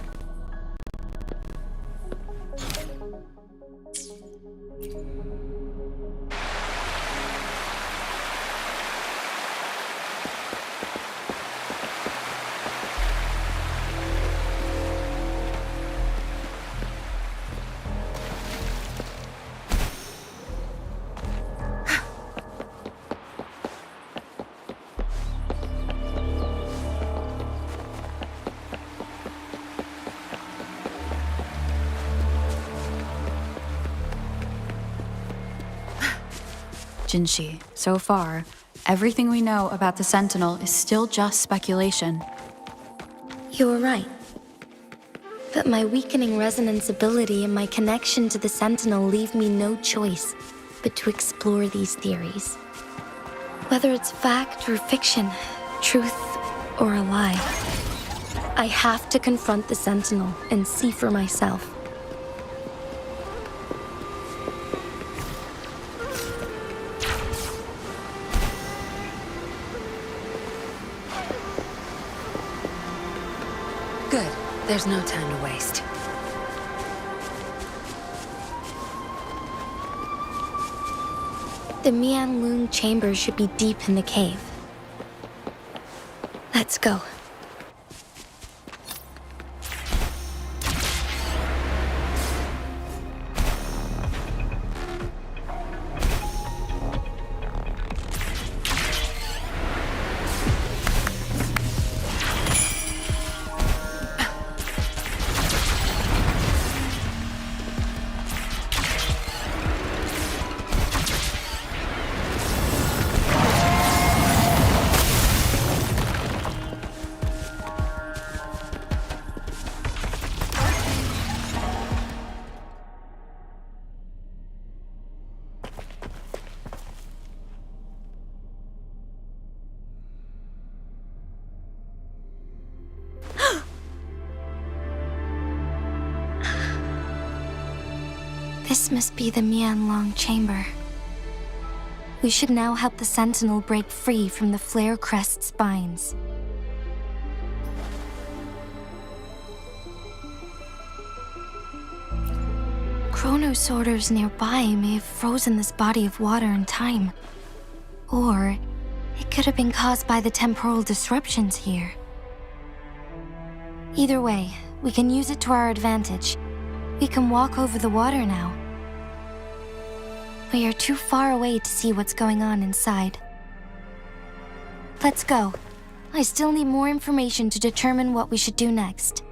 Jinzhou, so far, everything we know about the Sentinel is still just speculation.
You were right. But my weakening resonance ability and my connection to the Sentinel leave me no choice but to explore these theories. Whether it's fact or fiction, truth or a lie, I have to confront the Sentinel and see for myself.
Good. There's no time to waste.
The Mianloong Chamber should be deep in the cave. Let's go. This must be the Mianloong Chamber. We should now help the Sentinel break free from the Flare Crest spines. Chronosorters nearby may have frozen this body of water in time. Or it could have been caused by the temporal disruptions here. Either way, we can use it to our advantage. We can walk over the water now. We are too far away to see what's going on inside. Let's go. I still need more information to determine what we should do next.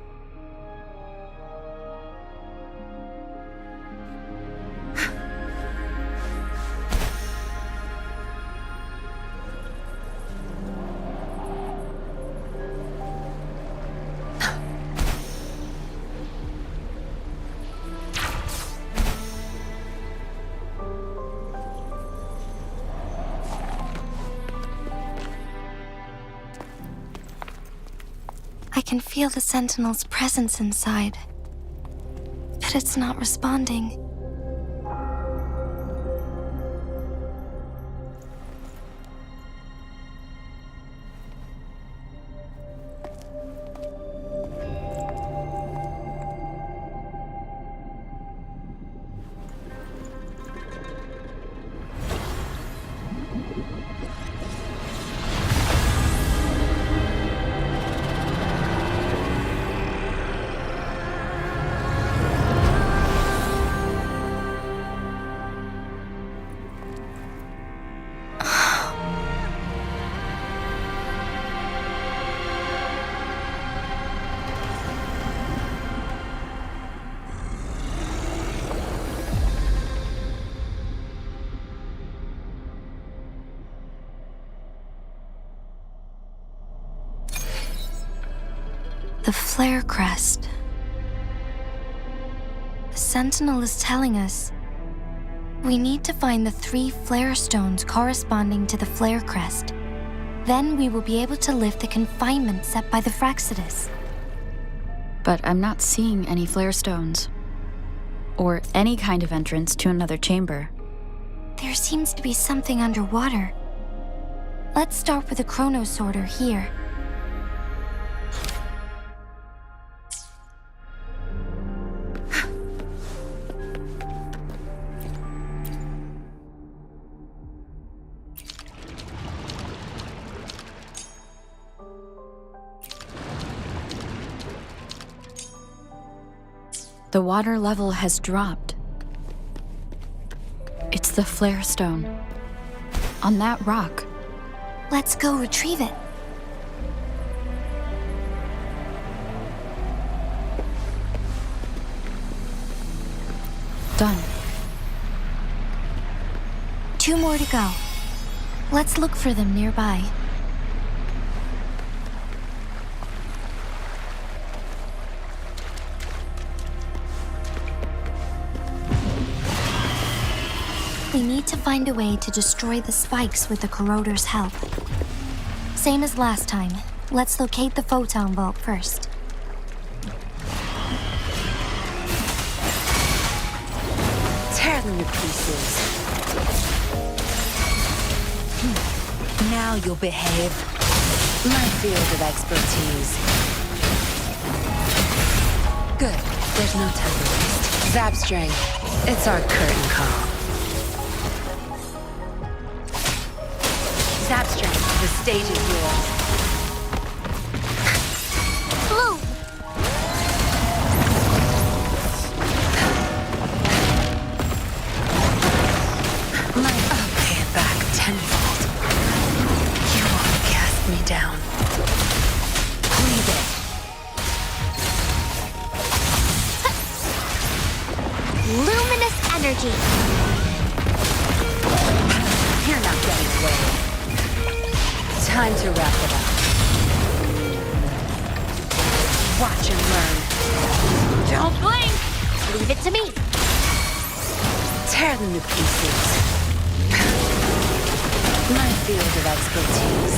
I can feel the Sentinel's presence inside, but it's not responding. The Flare Crest. The Sentinel is telling us we need to find the 3 flare stones corresponding to the Flare Crest. Then we will be able to lift the confinement set by the Fraxidus.
But I'm not seeing any flare stones. or any kind of entrance to another chamber.
There seems to be something underwater. Let's start with a chrono sorter here.
The water level has dropped. It's the flare stone. On that rock.
Let's go retrieve it.
Done.
2 more to go. Let's look for them nearby. We need to find a way to destroy the spikes with the corroder's help. Same as last time. Let's locate the photon vault first.
Tear them to pieces. Now you'll behave. My field of expertise. Good. There's no time to waste. Zap string. It's our curtain call. Zap string. The stage is yours.
Blue!
I'll pay it back tenfold. You won't cast me down. Breathe it.
Luminous energy!
You're not getting away. Time to wrap it up. Watch and learn.
Don't blink! Leave it to me.
Tear them to pieces. My field of expertise.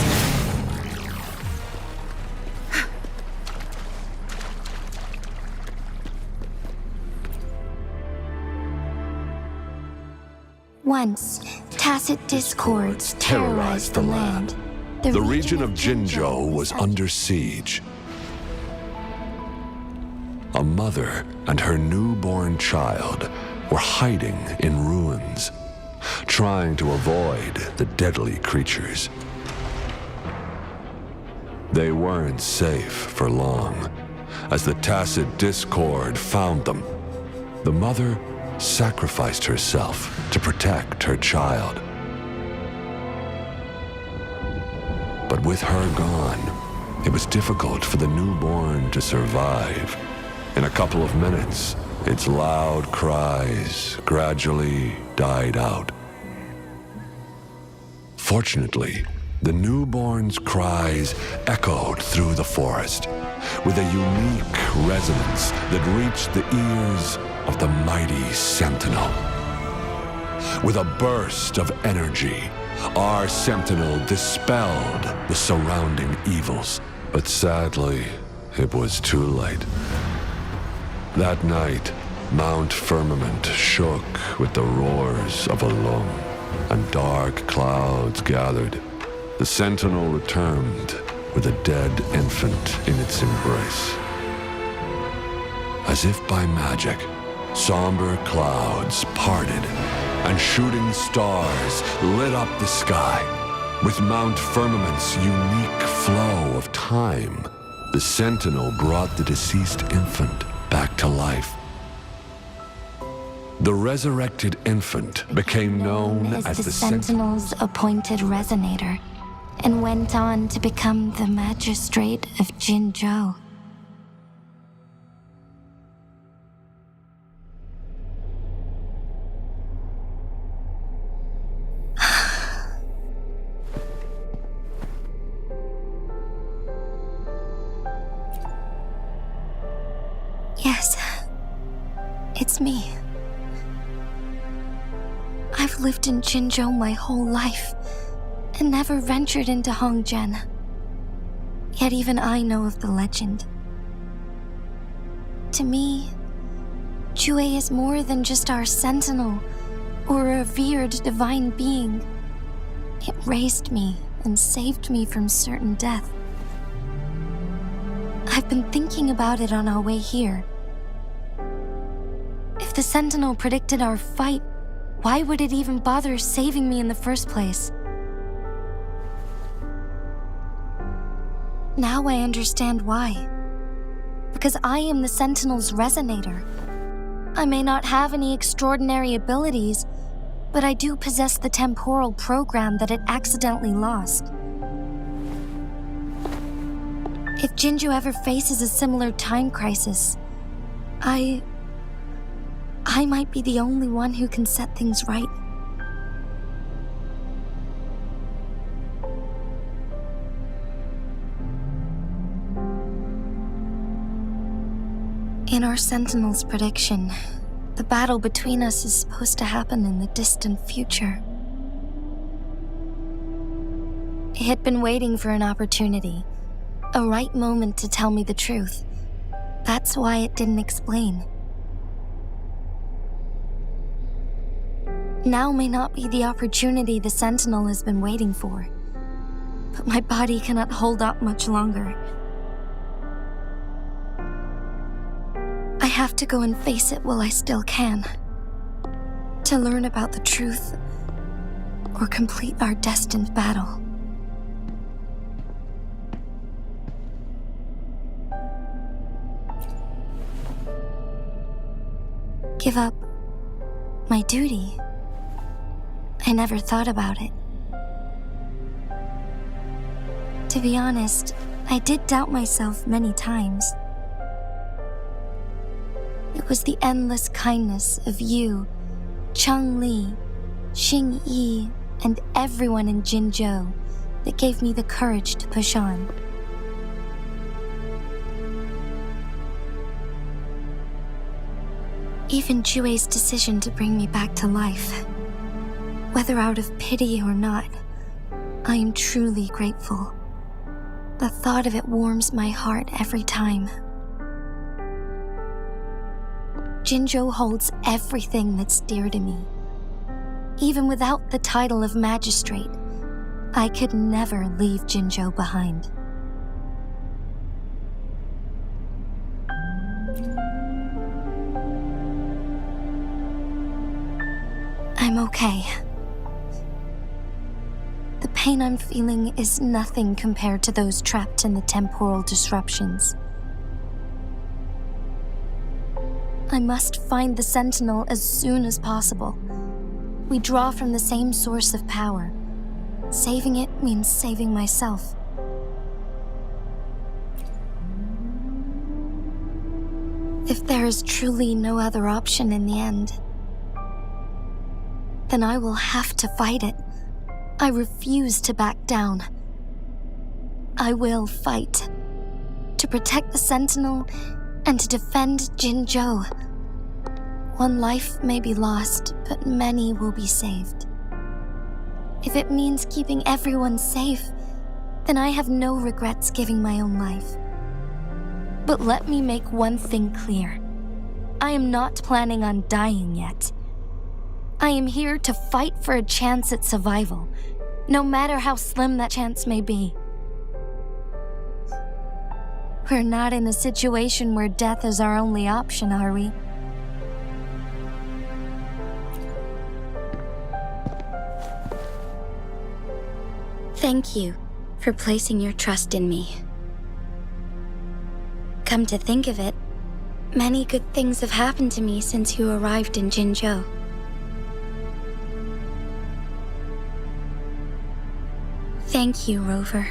Once, tacit discords terrorized the land.
The region of Jinzhou was under siege. A mother and her newborn child were hiding in ruins, trying to avoid the deadly creatures. They weren't safe for long, as the tacit discord found them. The mother sacrificed herself to protect her child. But with her gone, it was difficult for the newborn to survive. In a couple of minutes, its loud cries gradually died out. Fortunately, the newborn's cries echoed through the forest with a unique resonance that reached the ears of the mighty sentinel. With a burst of energy, our sentinel dispelled the surrounding evils. But sadly, it was too late. That night, Mount Firmament shook with the roars of Wuthering, and dark clouds gathered. The sentinel returned with a dead infant in its embrace. As if by magic, somber clouds parted, and shooting stars lit up the sky. With Mount Firmament's unique flow of time, the sentinel brought the deceased infant back to life. The resurrected infant became known as the
Sentinel's appointed resonator, and went on to become the magistrate of Jinzhou. Yes, it's me. I've lived in Jinzhou my whole life, and never ventured into Hongzhen. Yet even I know of the legend. To me, Jue is more than just our sentinel or a revered divine being. It raised me and saved me from certain death. I've been thinking about it on our way here. If the sentinel predicted our fight, why would it even bother saving me in the first place? Now I understand why. Because I am the Sentinel's resonator. I may not have any extraordinary abilities, but I do possess the temporal program that it accidentally lost. If Jinzhou ever faces a similar time crisis, I might be the only one who can set things right. In our Sentinel's prediction, the battle between us is supposed to happen in the distant future. It had been waiting for an opportunity, a right moment to tell me the truth. That's why it didn't explain. Now may not be the opportunity the Sentinel has been waiting for, but my body cannot hold up much longer. I have to go and face it while I still can, to learn about the truth or complete our destined battle. Give up my duty? I never thought about it. To be honest, I did doubt myself many times. It was the endless kindness of you, Changli, Xingyi, and everyone in Jinzhou that gave me the courage to push on. Even Jue's decision to bring me back to life, whether out of pity or not, I am truly grateful. The thought of it warms my heart every time. Jinzhou holds everything that's dear to me. Even without the title of magistrate, I could never leave Jinzhou behind. I'm okay. The pain I'm feeling is nothing compared to those trapped in the temporal disruptions. I must find the Sentinel as soon as possible. We draw from the same source of power. Saving it means saving myself. If there is truly no other option in the end, then I will have to fight it. I refuse to back down. I will fight. To protect the Sentinel and to defend Jinzhou. One life may be lost, but many will be saved. If it means keeping everyone safe, then I have no regrets giving my own life. But let me make one thing clear. I am not planning on dying yet. I am here to fight for a chance at survival, no matter how slim that chance may be. We're not in a situation where death is our only option, are we? Thank you for placing your trust in me. Come to think of it, many good things have happened to me since you arrived in Jinzhou. Thank you, Rover.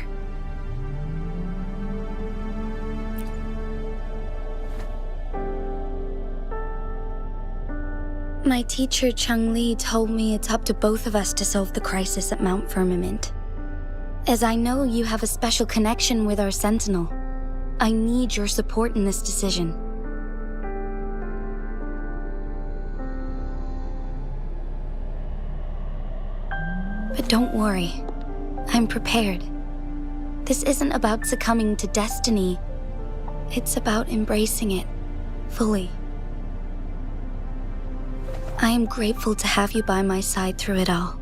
My teacher Changli told me it's up to both of us to solve the crisis at Mount Firmament. As I know you have a special connection with our Sentinel, I need your support in this decision. But don't worry, I'm prepared. This isn't about succumbing to destiny. It's about embracing it fully.
I am grateful to have you by my side through it all.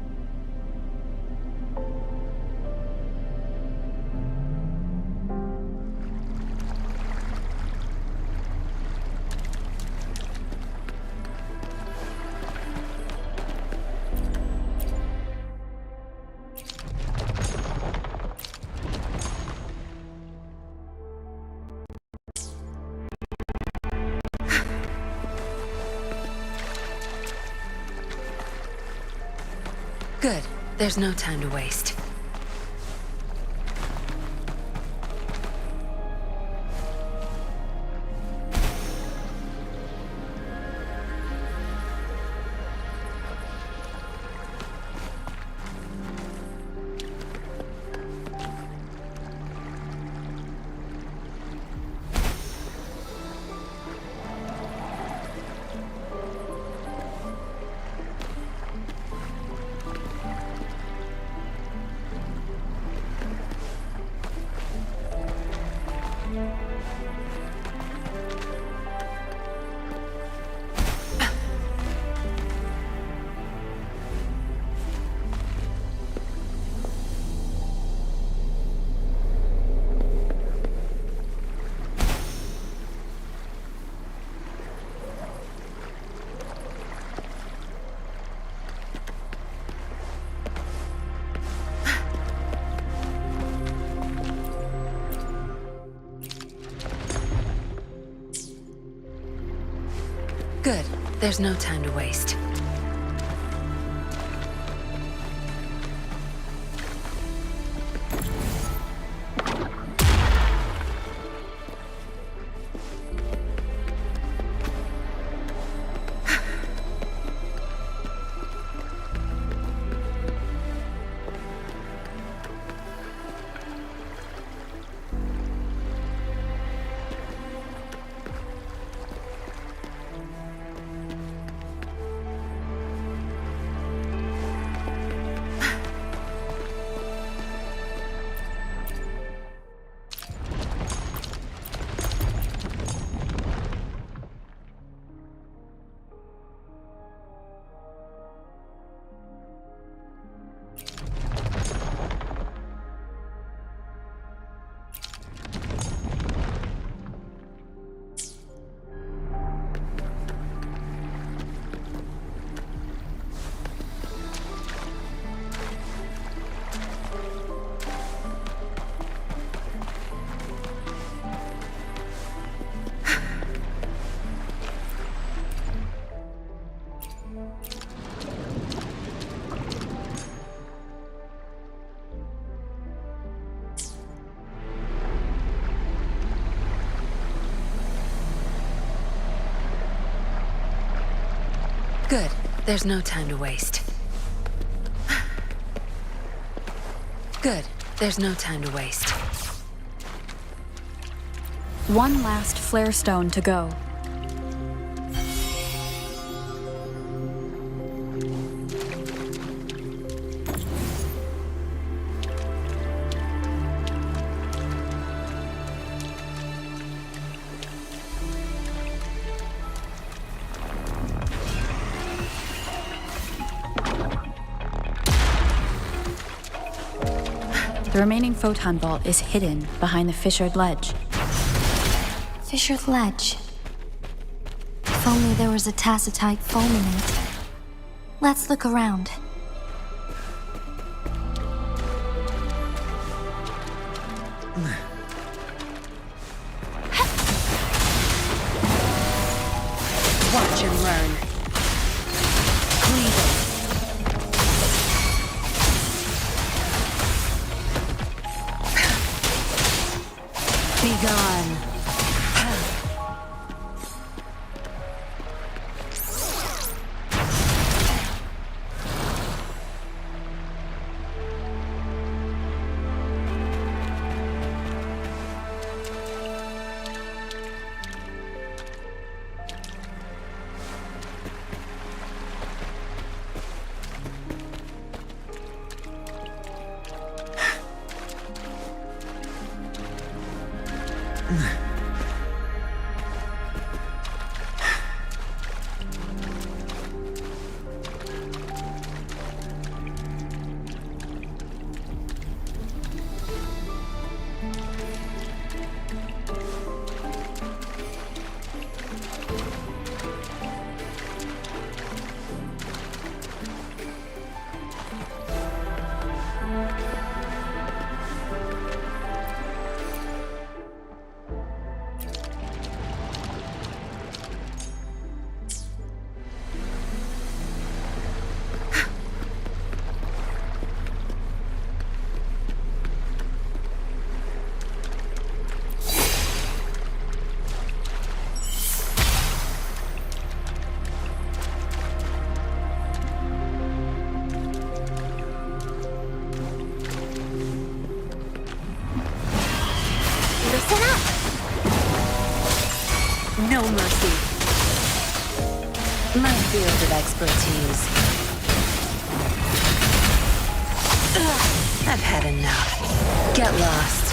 Good. There's no time to waste. Good. There's no time to waste. Good. There's no time to waste. Good. There's no time to waste.
One last flare stone to go. The remaining photon vault is hidden behind the fissured ledge.
Fissured ledge. If only there was a tacitite fulminate. Let's look around.
Watch and learn. Cleave it. Be gone. No mercy. My field of expertise. Ugh, I've had enough. Get lost.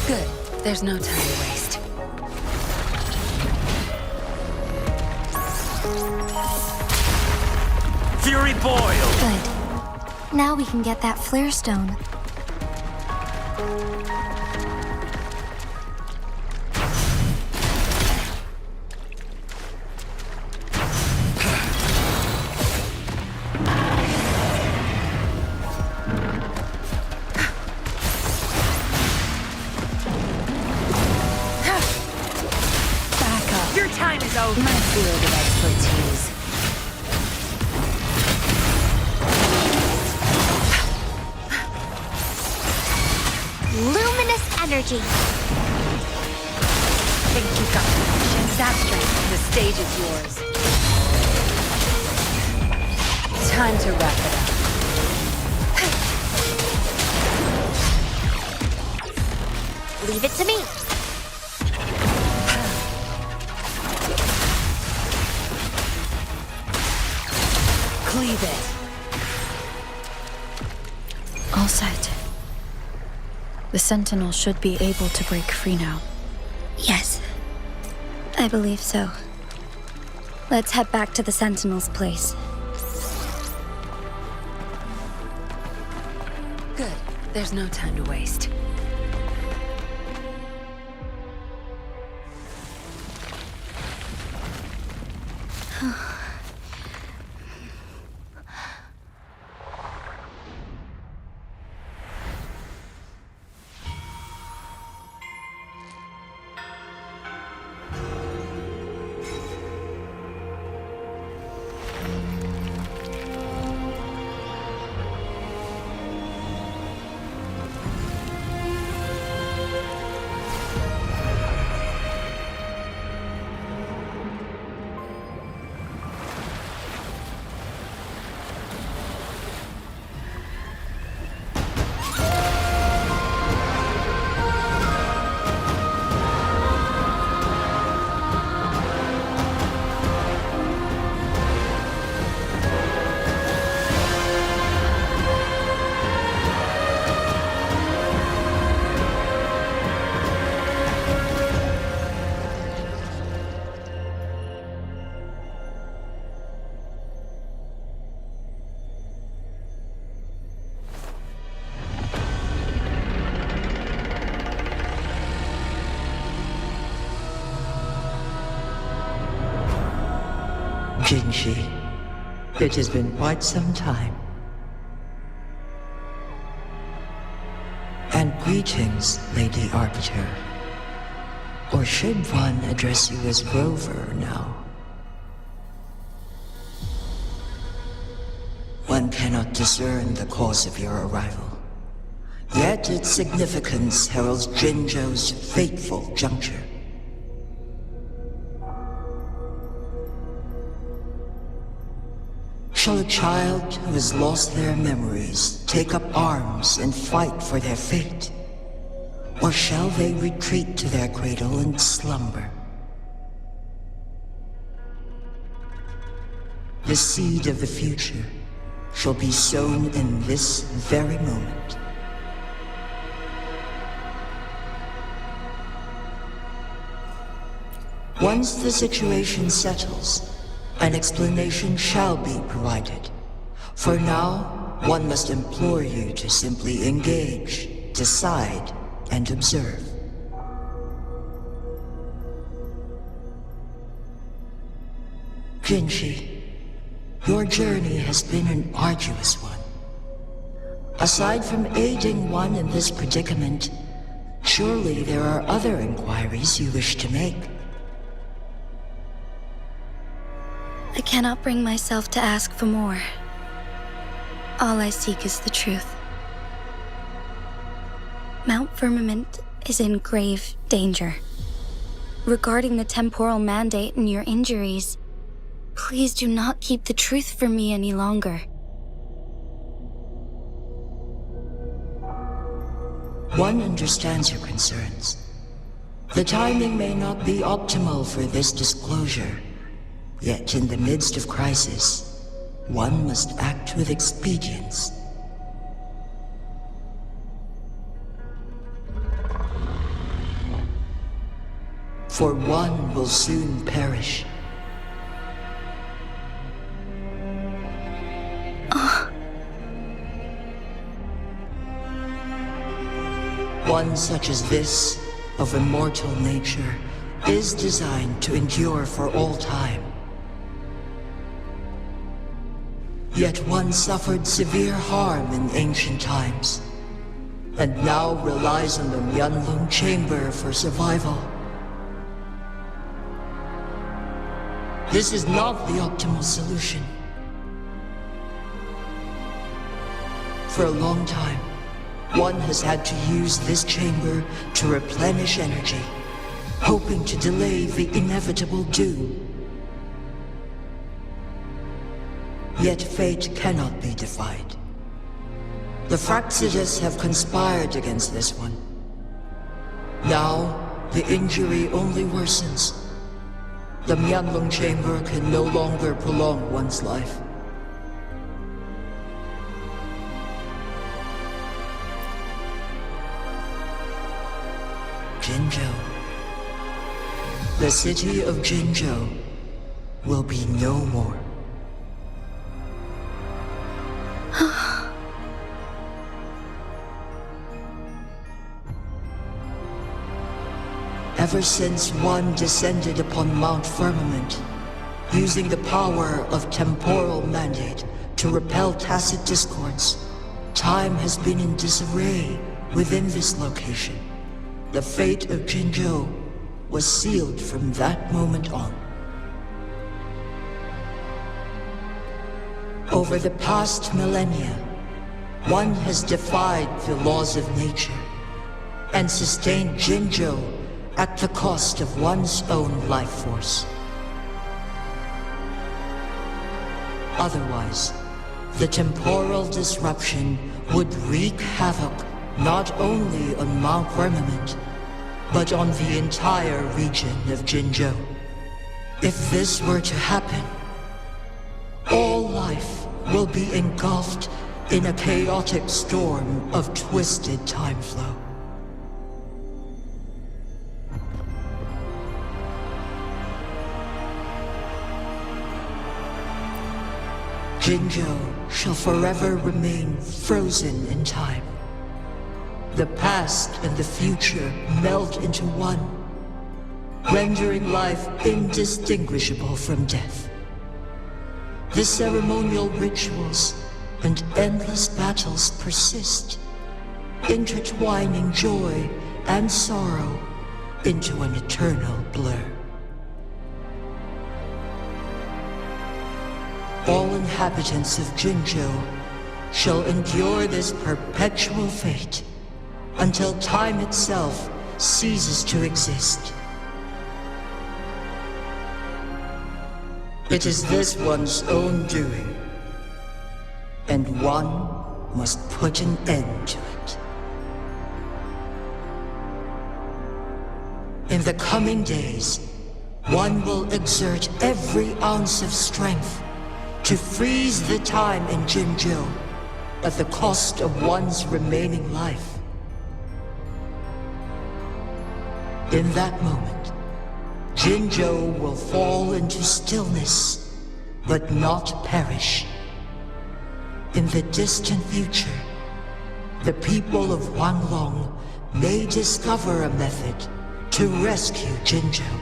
Good. There's no time to waste.
Fury boil!
Good. Now we can get that flare stone.
My field of expertise.
Luminous energy.
Think you've got the that strength. The stage is yours. Time to wrap it up.
Leave it to me.
Cleave it.
All set. The Sentinel should be able to break free now.
Yes, I believe so. Let's head back to the Sentinel's place.
Good. There's no time to waste.
Jinzhou, it has been quite some time. And greetings, Lady Arbiter. Or should one address you as Rover now? One cannot discern the cause of your arrival. Yet its significance heralds Jinzhou's fateful juncture. Shall a child who has lost their memories take up arms and fight for their fate? Or shall they retreat to their cradle and slumber? The seed of the future shall be sown in this very moment. Once the situation settles, an explanation shall be provided. For now, one must implore you to simply engage, decide, and observe. Jinzhou, your journey has been an arduous one. Aside from aiding one in this predicament, surely there are other inquiries you wish to make.
I cannot bring myself to ask for more. All I seek is the truth. Mount Firmament is in grave danger. Regarding the temporal mandate and your injuries, please do not keep the truth from me any longer.
One understands your concerns, The timing may not be optimal for this disclosure, yet in the midst of crisis, one must act with expedience. For one will soon perish. One such as this, of immortal nature, is designed to endure for all time. Yet one suffered severe harm in ancient times, and now relies on the Mianloong Chamber for survival. This is not the optimal solution. For a long time, one has had to use this chamber to replenish energy, hoping to delay the inevitable doom. Yet fate cannot be defied. The Fraxidas have conspired against this one. Now, the injury only worsens. The Mianloong Chamber can no longer prolong one's life. Jinzhou. The city of Jinzhou will be no more. Ever since one descended upon Mount Firmament, using the power of temporal mandate to repel tacit discords, time has been in disarray within this location. The fate of Jinzhou was sealed from that moment on. Over the past millennia, one has defied the laws of nature and sustained Jinzhou at the cost of one's own life force. Otherwise, the temporal disruption would wreak havoc not only on Mount Firmament, but on the entire region of Jinzhou. If this were to happen, all life will be engulfed in a chaotic storm of twisted time flow. Jinzhou shall forever remain frozen in time. The past and the future melt into one, rendering life indistinguishable from death. The ceremonial rituals and endless battles persist, intertwining joy and sorrow into an eternal blur. All inhabitants of Jinzhou shall endure this perpetual fate until time itself ceases to exist. It is this one's own doing, and one must put an end to it. In the coming days, one will exert every ounce of strength to freeze the time in Jinzhou at the cost of one's remaining life. In that moment, Jinzhou will fall into stillness, but not perish. In the distant future, the people of Mianloong may discover a method to rescue Jinzhou.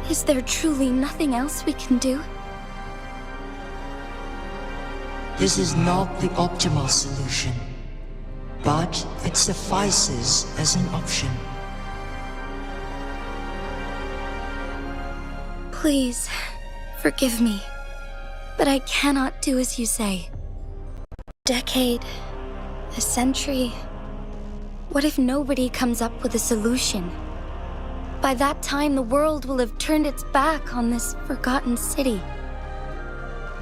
Is there truly nothing else we can do?
This is not the optimal solution, but it suffices as an option.
Please, forgive me, but I cannot do as you say. Decade, a century. What if nobody comes up with a solution? By that time, the world will have turned its back on this forgotten city.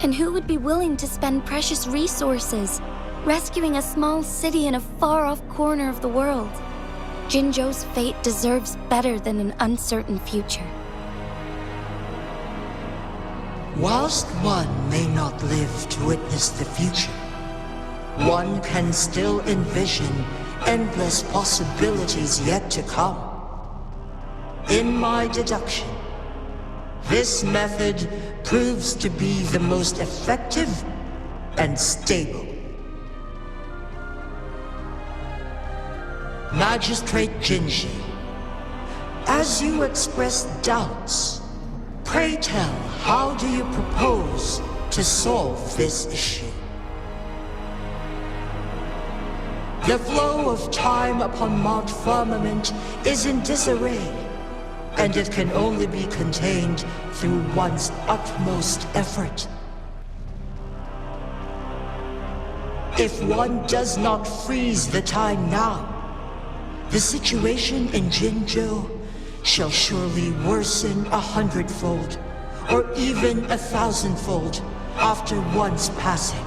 And who would be willing to spend precious resources rescuing a small city in a far-off corner of the world. Jinzhou's fate deserves better than an uncertain future.
Whilst one may not live to witness the future, one can still envision endless possibilities yet to come. In my deduction, this method proves to be the most effective and stable. Magistrate Jinzhou, as you express doubts, pray tell, how do you propose to solve this issue? The flow of time upon Mount Firmament is in disarray, and it can only be contained through one's utmost effort. If one does not freeze the time now, the situation in Jinzhou shall surely worsen 100-fold, or even 1,000-fold, after one's passing.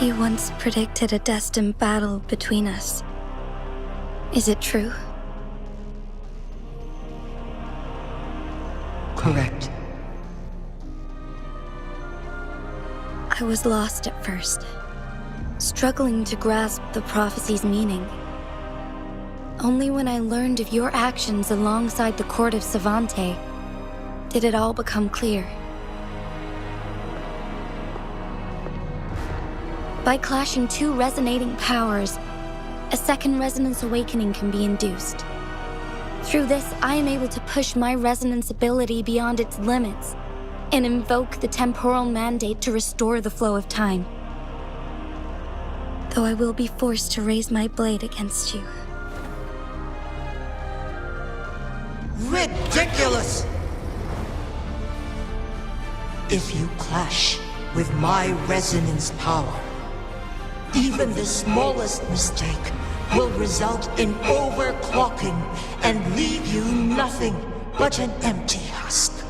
You once predicted a destined battle between us. Is it true?
Correct.
I was lost at first, struggling to grasp the prophecy's meaning. Only when I learned of your actions alongside the court of Savante did it all become clear. By clashing two resonating powers, a second resonance awakening can be induced. Through this, I am able to push my resonance ability beyond its limits and invoke the temporal mandate to restore the flow of time. Though I will be forced to raise my blade against you.
Ridiculous! If you clash with my resonance power, even the smallest mistake will result in overclocking and leave you nothing but an empty husk.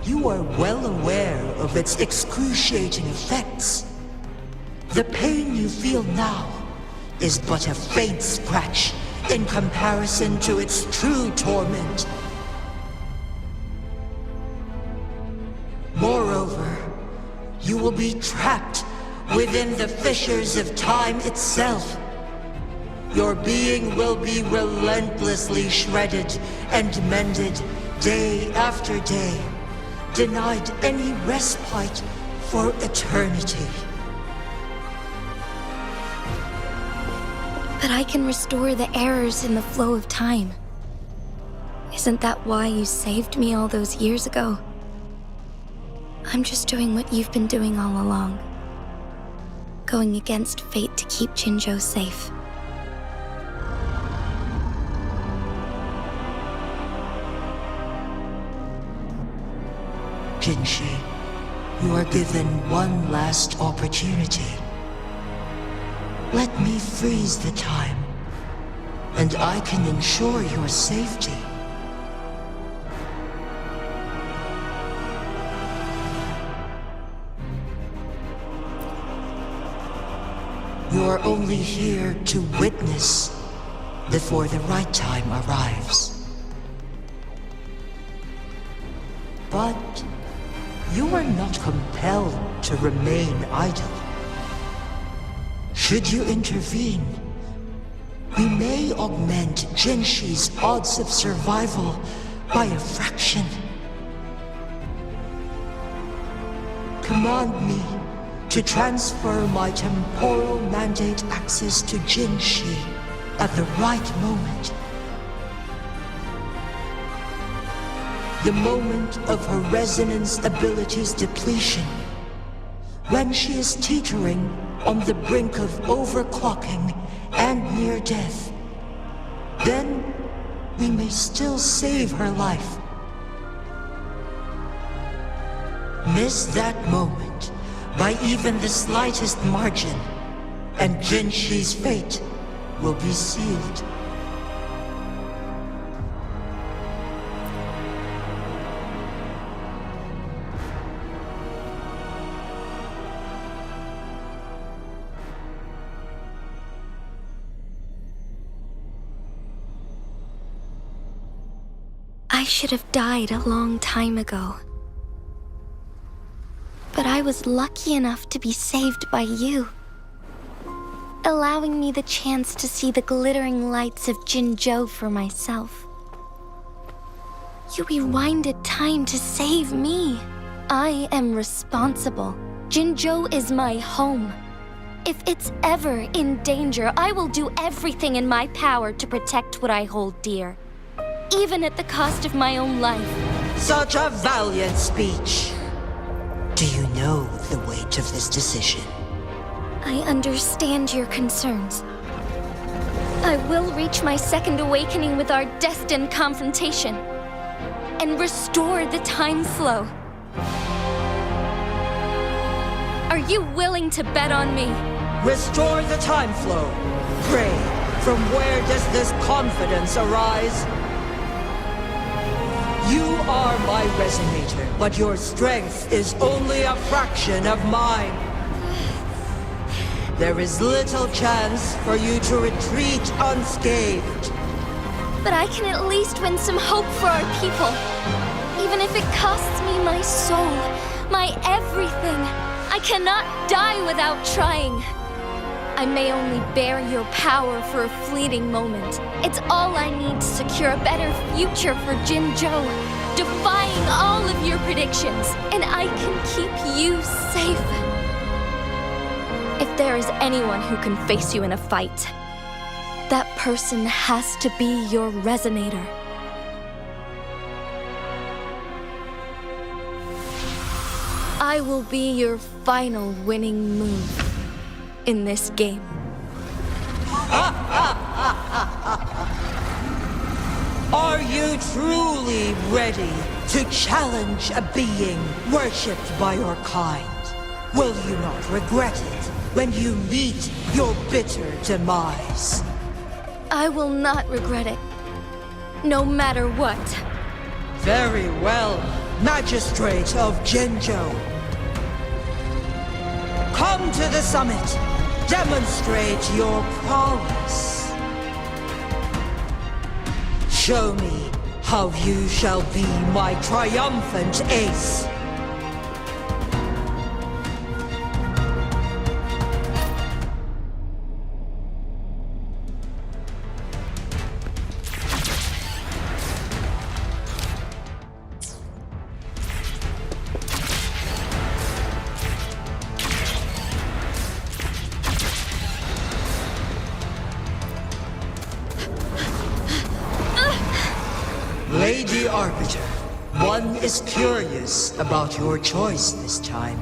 You are well aware of its excruciating effects. The pain you feel now is but a faint scratch in comparison to its true torment. Moreover, you will be trapped within the fissures of time itself. Your being will be relentlessly shredded and mended day after day, denied any respite for eternity.
But I can restore the errors in the flow of time. Isn't that why you saved me all those years ago? I'm just doing what you've been doing all along. Going against fate to keep Jinzhou safe.
Jinzhou, you are given one last opportunity. Let me freeze the time, and I can ensure your safety. You are only here to witness before the right time arrives. But you are not compelled to remain idle. Should you intervene, we may augment Jinzhou's odds of survival by a fraction. Command me to transfer my temporal mandate access to Jinzhou at the right moment. The moment of her resonance ability's depletion, when she is teetering on the brink of overclocking and near death. Then we may still save her life. Miss that moment by even the slightest margin, and Jinzhou's fate will be sealed.
I should have died a long time ago. But I was lucky enough to be saved by you, allowing me the chance to see the glittering lights of Jinzhou for myself. You rewinded time to save me. I am responsible. Jinzhou is my home. If it's ever in danger, I will do everything in my power to protect what I hold dear, even at the cost of my own life.
Such a valiant speech. Do you know the weight of this decision?
I understand your concerns. I will reach my second awakening with our destined confrontation and restore the time flow. Are you willing to bet on me?
Restore the time flow. Pray, from where does this confidence arise? You are my resonator, but your strength is only a fraction of mine. There is little chance for you to retreat unscathed.
But I can at least win some hope for our people. Even if it costs me my soul, my everything. I cannot die without trying. I may only bear your power for a fleeting moment. It's all I need to secure a better future for Jinzhou, defying all of your predictions, and I can keep you safe. If there is anyone who can face you in a fight, that person has to be your resonator. I will be your final winning move in this game.
Are you truly ready to challenge a being worshipped by your kind? Will you not regret it when you meet your bitter demise?
I will not regret it, no matter what.
Very well, Magistrate of Jinzhou. Come to the summit. Demonstrate your prowess. Show me how you shall be my triumphant ace. Lady Arbiter, one is curious about your choice this time.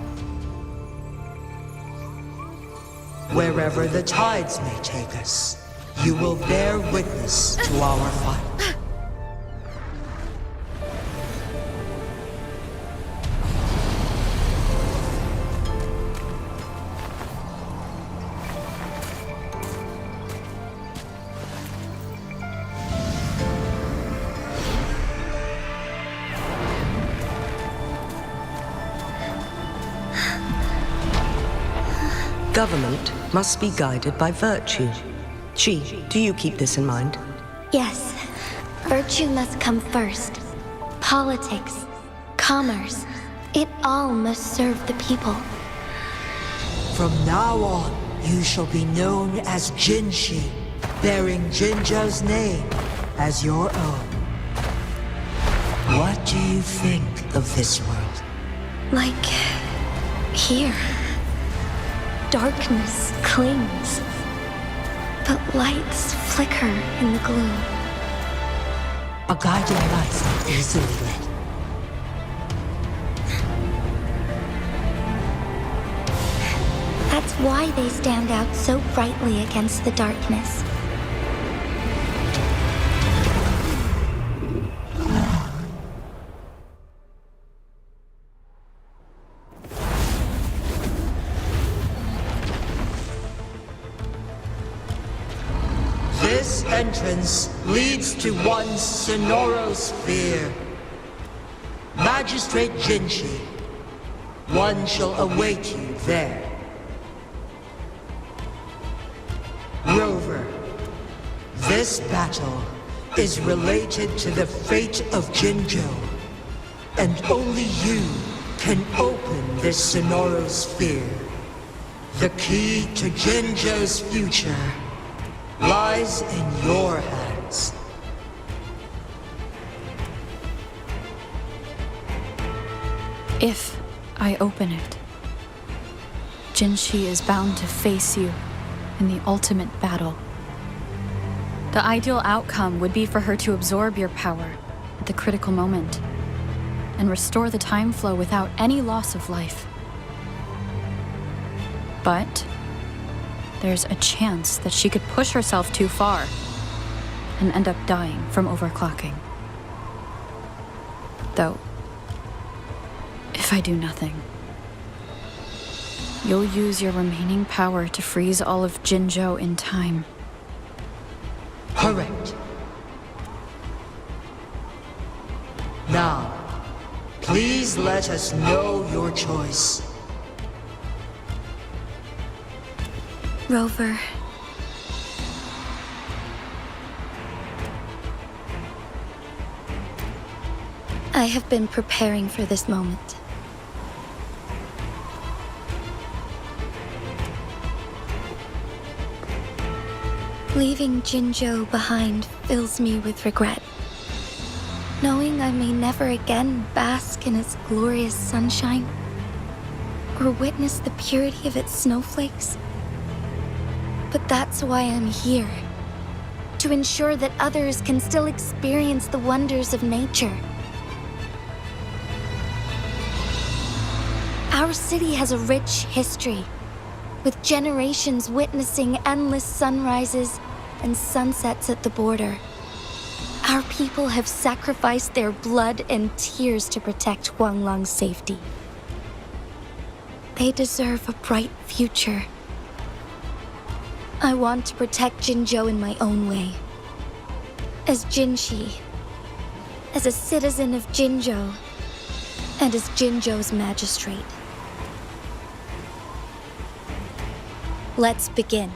Wherever the tides may take us, you will bear witness to our fight.
Government must be guided by virtue. Chi, do you keep this in mind?
Yes, virtue must come first. Politics, commerce, it all must serve the people.
From now on, you shall be known as Jinzhou, bearing Jinzhou's name as your own. What do you think of this world?
Like here. Darkness clings, but lights flicker in the gloom.
A guiding light easily lit.
That's why they stand out so brightly against the darkness.
entrance leads to one Sonorosphere. Magistrate Jinzhou, one shall await you there. Rover, this battle is related to the fate of Jinzhou, and only you can open this Sonorosphere. The key to Jinzhou's future lies in your hands.
If I open it, Jinzhou is bound to face you in the ultimate battle. The ideal outcome would be for her to absorb your power at the critical moment and restore the time flow without any loss of life. But there's a chance that she could push herself too far and end up dying from overclocking. Though, if I do nothing, you'll use your remaining power to freeze all of Jinzhou in time.
Correct. Now, please let us know your choice.
Rover. I have been preparing for this moment. Leaving Jinzhou behind fills me with regret. Knowing I may never again bask in its glorious sunshine, or witness the purity of its snowflakes. But that's why I'm here. To ensure that others can still experience the wonders of nature. Our city has a rich history, with generations witnessing endless sunrises and sunsets at the border. Our people have sacrificed their blood and tears to protect Huanglang's safety. They deserve a bright future. I want to protect Jinzhou in my own way. As Jinzhou, as a citizen of Jinzhou, and as Jinzhou's magistrate. Let's begin.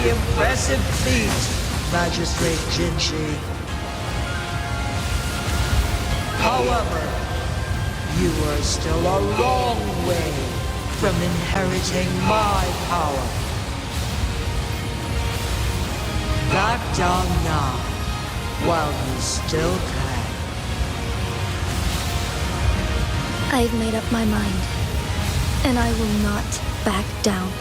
impressive feat, Magistrate Jinzhou. However, you are still a long way from inheriting my power. Back down now, while you still can.
I've made up my mind, and I will not back down.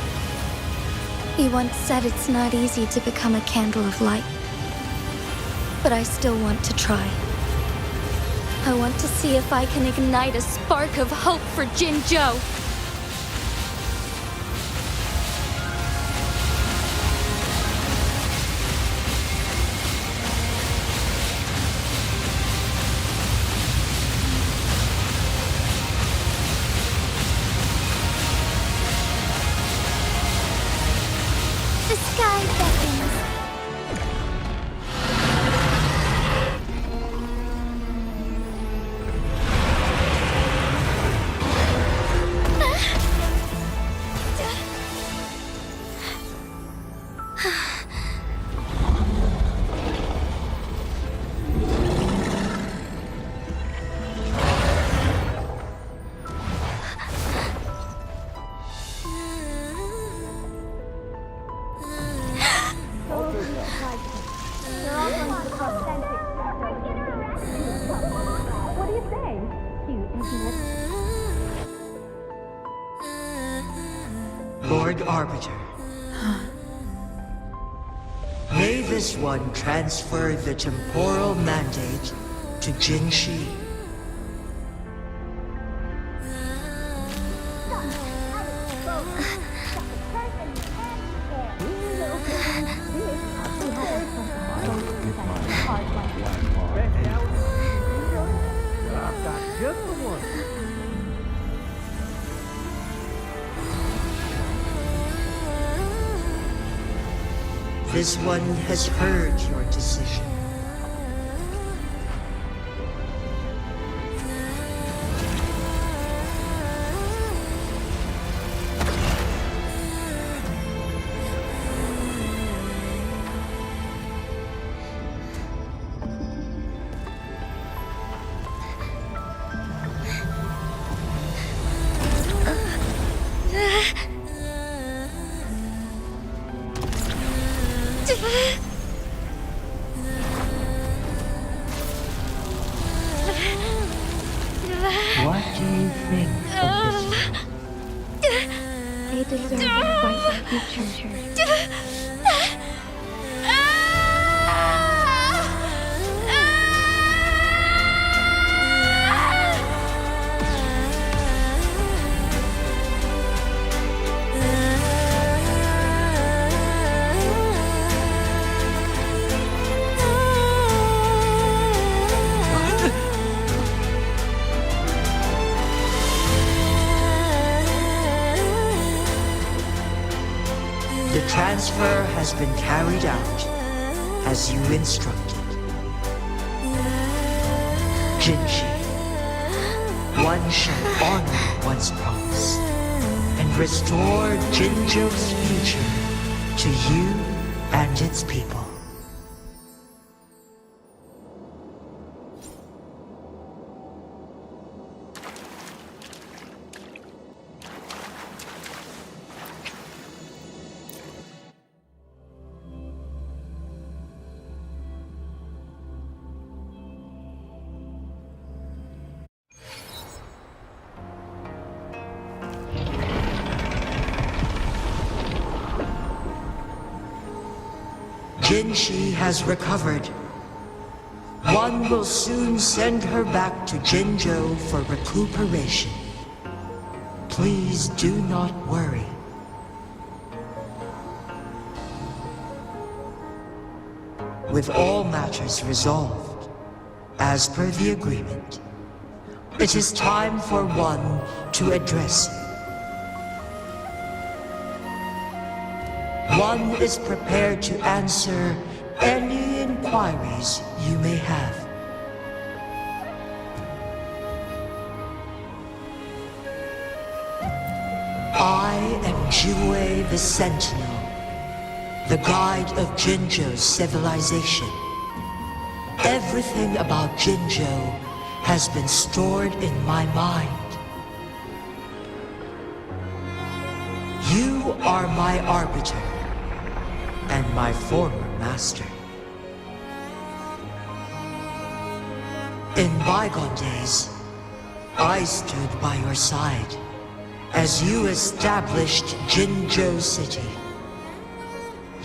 You once said it's not easy to become a candle of light, but I still want to try. I want to see if I can ignite a spark of hope for Jinzhou. The sky beckons.
What do you say?
Lord Arbiter. May this one transfer the temporal mandate to Jinzhou. This one has heard your decision. What do you think of this?
They deserve to fight like you, treasure.
The transfer has been carried out as you instructed. Jinzhou, one shall honor one's promise and restore Jinzhou's future to you and its people. Jinzhou has recovered. One will soon send her back to Jinzhou for recuperation. Please do not worry. With all matters resolved, as per the agreement, it is time for one to address you. One is prepared to answer any inquiries you may have. I am Jinzhou the Sentinel, the guide of Jinzhou's civilization. Everything about Jinzhou has been stored in my mind. You are my arbiter and my former master. In bygone days, I stood by your side as you established Jinzhou City.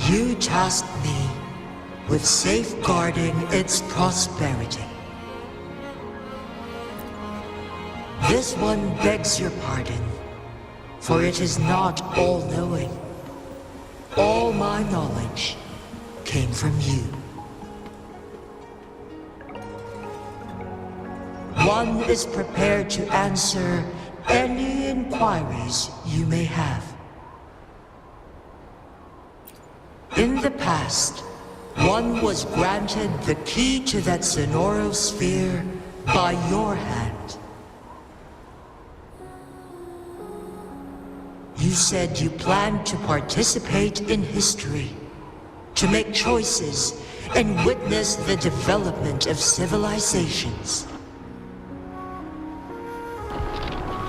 You tasked me with safeguarding its prosperity. This one begs your pardon, for it is not all-knowing. All my knowledge came from you. One is prepared to answer any inquiries you may have. In the past, one was granted the key to that Sonoro sphere by your hand. You said you planned to participate in history, to make choices and witness the development of civilizations.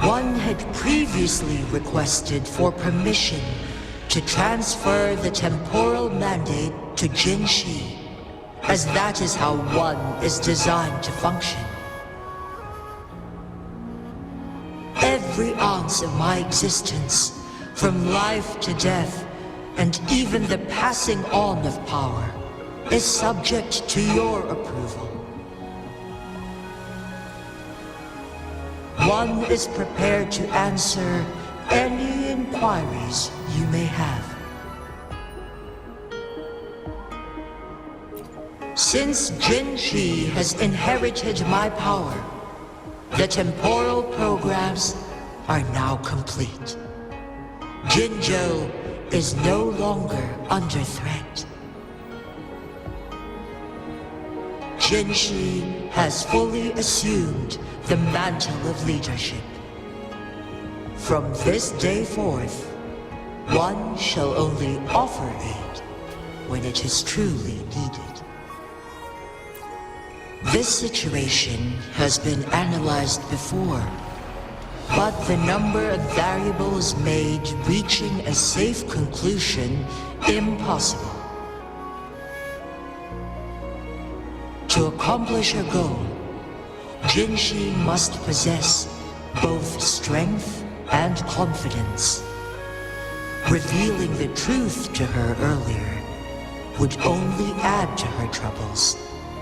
One had previously requested for permission to transfer the temporal mandate to Jinzhou, as that is how one is designed to function. Every ounce of my existence, from life to death, and even the passing on of power, is subject to your approval. One is prepared to answer any inquiries you may have. Since Jinzhou has inherited my power, the temporal programs are now complete. Jinzhou is no longer under threat. Jinzhou has fully assumed the mantle of leadership. From this day forth, one shall only offer aid when it is truly needed. This situation has been analyzed before, but the number of variables made reaching a safe conclusion impossible. To accomplish her goal, Jinzhou must possess both strength and confidence. Revealing the truth to her earlier would only add to her troubles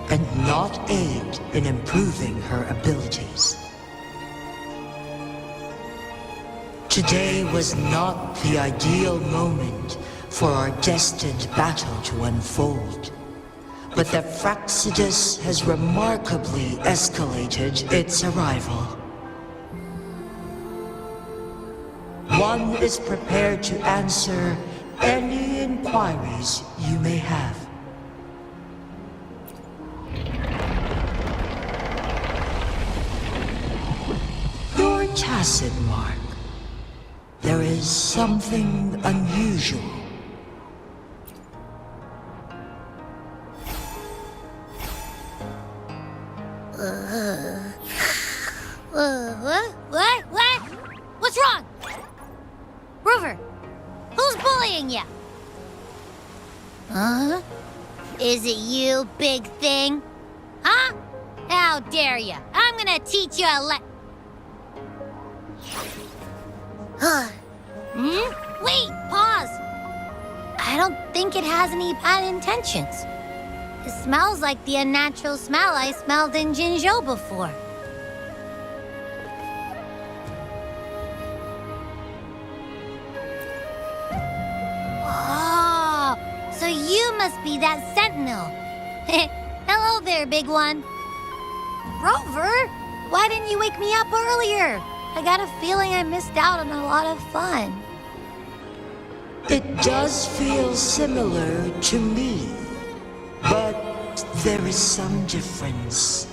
and not aid in improving her abilities. Today was not the ideal moment for our destined battle to unfold, but the Fraxidus has remarkably escalated its arrival. One is prepared to answer any inquiries you may have. Your tacit mark. There is something unusual.
What? What's wrong? Rover, who's bullying you? Huh? Is it you, big thing? Huh? How dare you? I'm gonna teach you a Wait, pause. I don't think it has any bad intentions. It smells like the unnatural smell I smelled in Jinzhou before. Oh, so you must be that sentinel. Hello there, big one. Rover, why didn't you wake me up earlier? I got a feeling I missed out on a lot of fun.
It does feel similar to me, but there is some difference.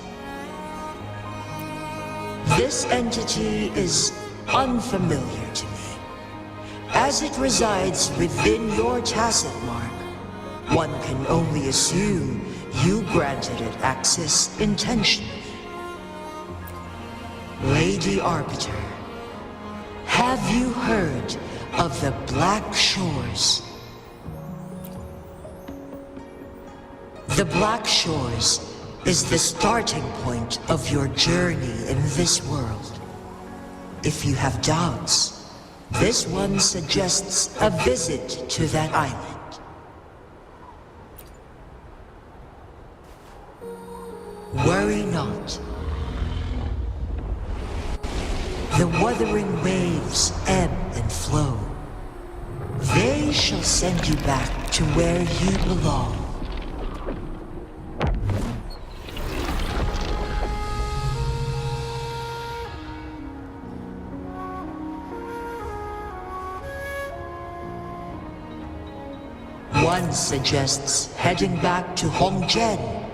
This entity is unfamiliar to me. As it resides within your tacit mark, One can only assume you granted it access intentionally. Lady Arbiter, have you heard of the Black Shores? The Black Shores is the starting point of your journey in this world. If you have doubts, this one suggests a visit to that island. Worry not. The Wuthering waves ebb and flow. They shall send you back to where you belong. One suggests heading back to Hongzhen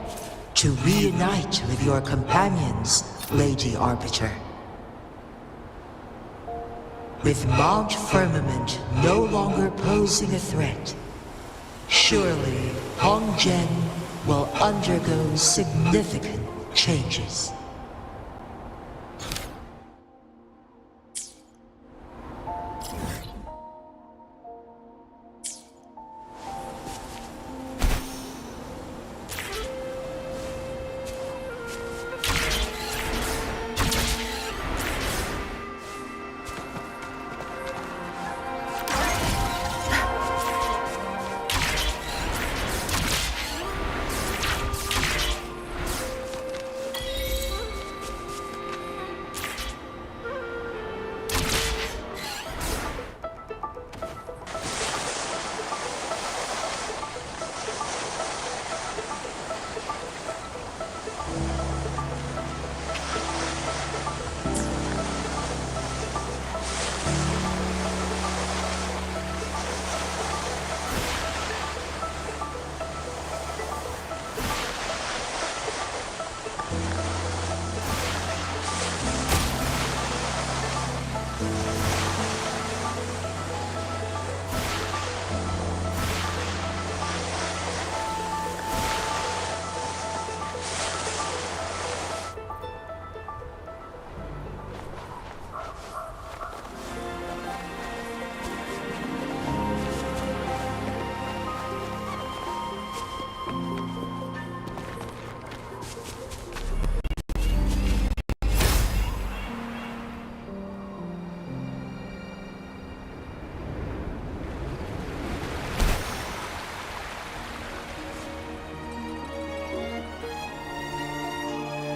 to reunite with your companions, Lady Arbiter. With Mount Firmament no longer posing a threat, surely Hongzhen will undergo significant changes.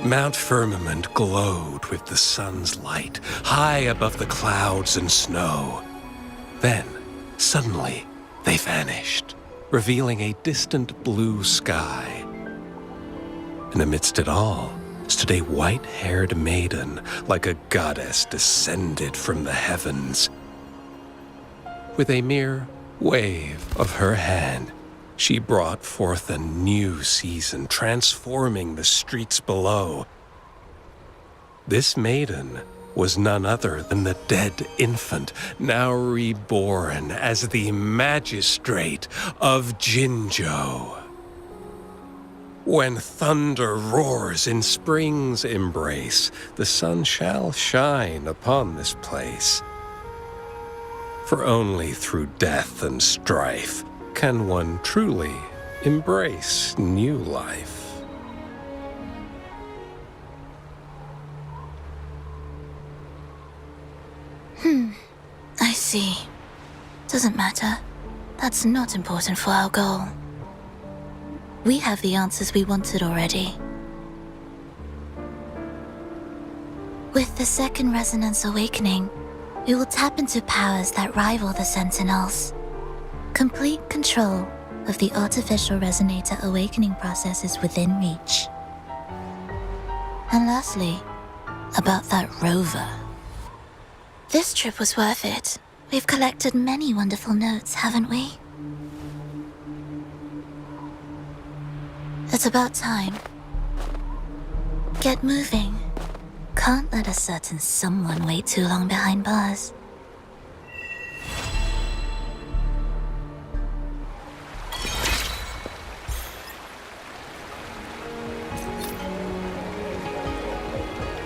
Mount Firmament glowed with the sun's light, high above the clouds and snow. Then, suddenly, they vanished, revealing a distant blue sky. And amidst it all stood a white-haired maiden, like a goddess descended from the heavens. With a mere wave of her hand, she brought forth a new season, transforming the streets below. This maiden was none other than the dead infant, now reborn as the magistrate of Jinzhou. When thunder roars in spring's embrace, the sun shall shine upon this place. For only through death and strife can one truly embrace new life.
I see. Doesn't matter. That's not important for our goal. We have the answers we wanted already. With the second resonance awakening, we will tap into powers that rival the Sentinels. Complete control of the artificial resonator awakening process is within reach. And lastly, about that rover. This trip was worth it. We've collected many wonderful notes, haven't we? It's about time. Get moving. Can't let a certain someone wait too long behind bars.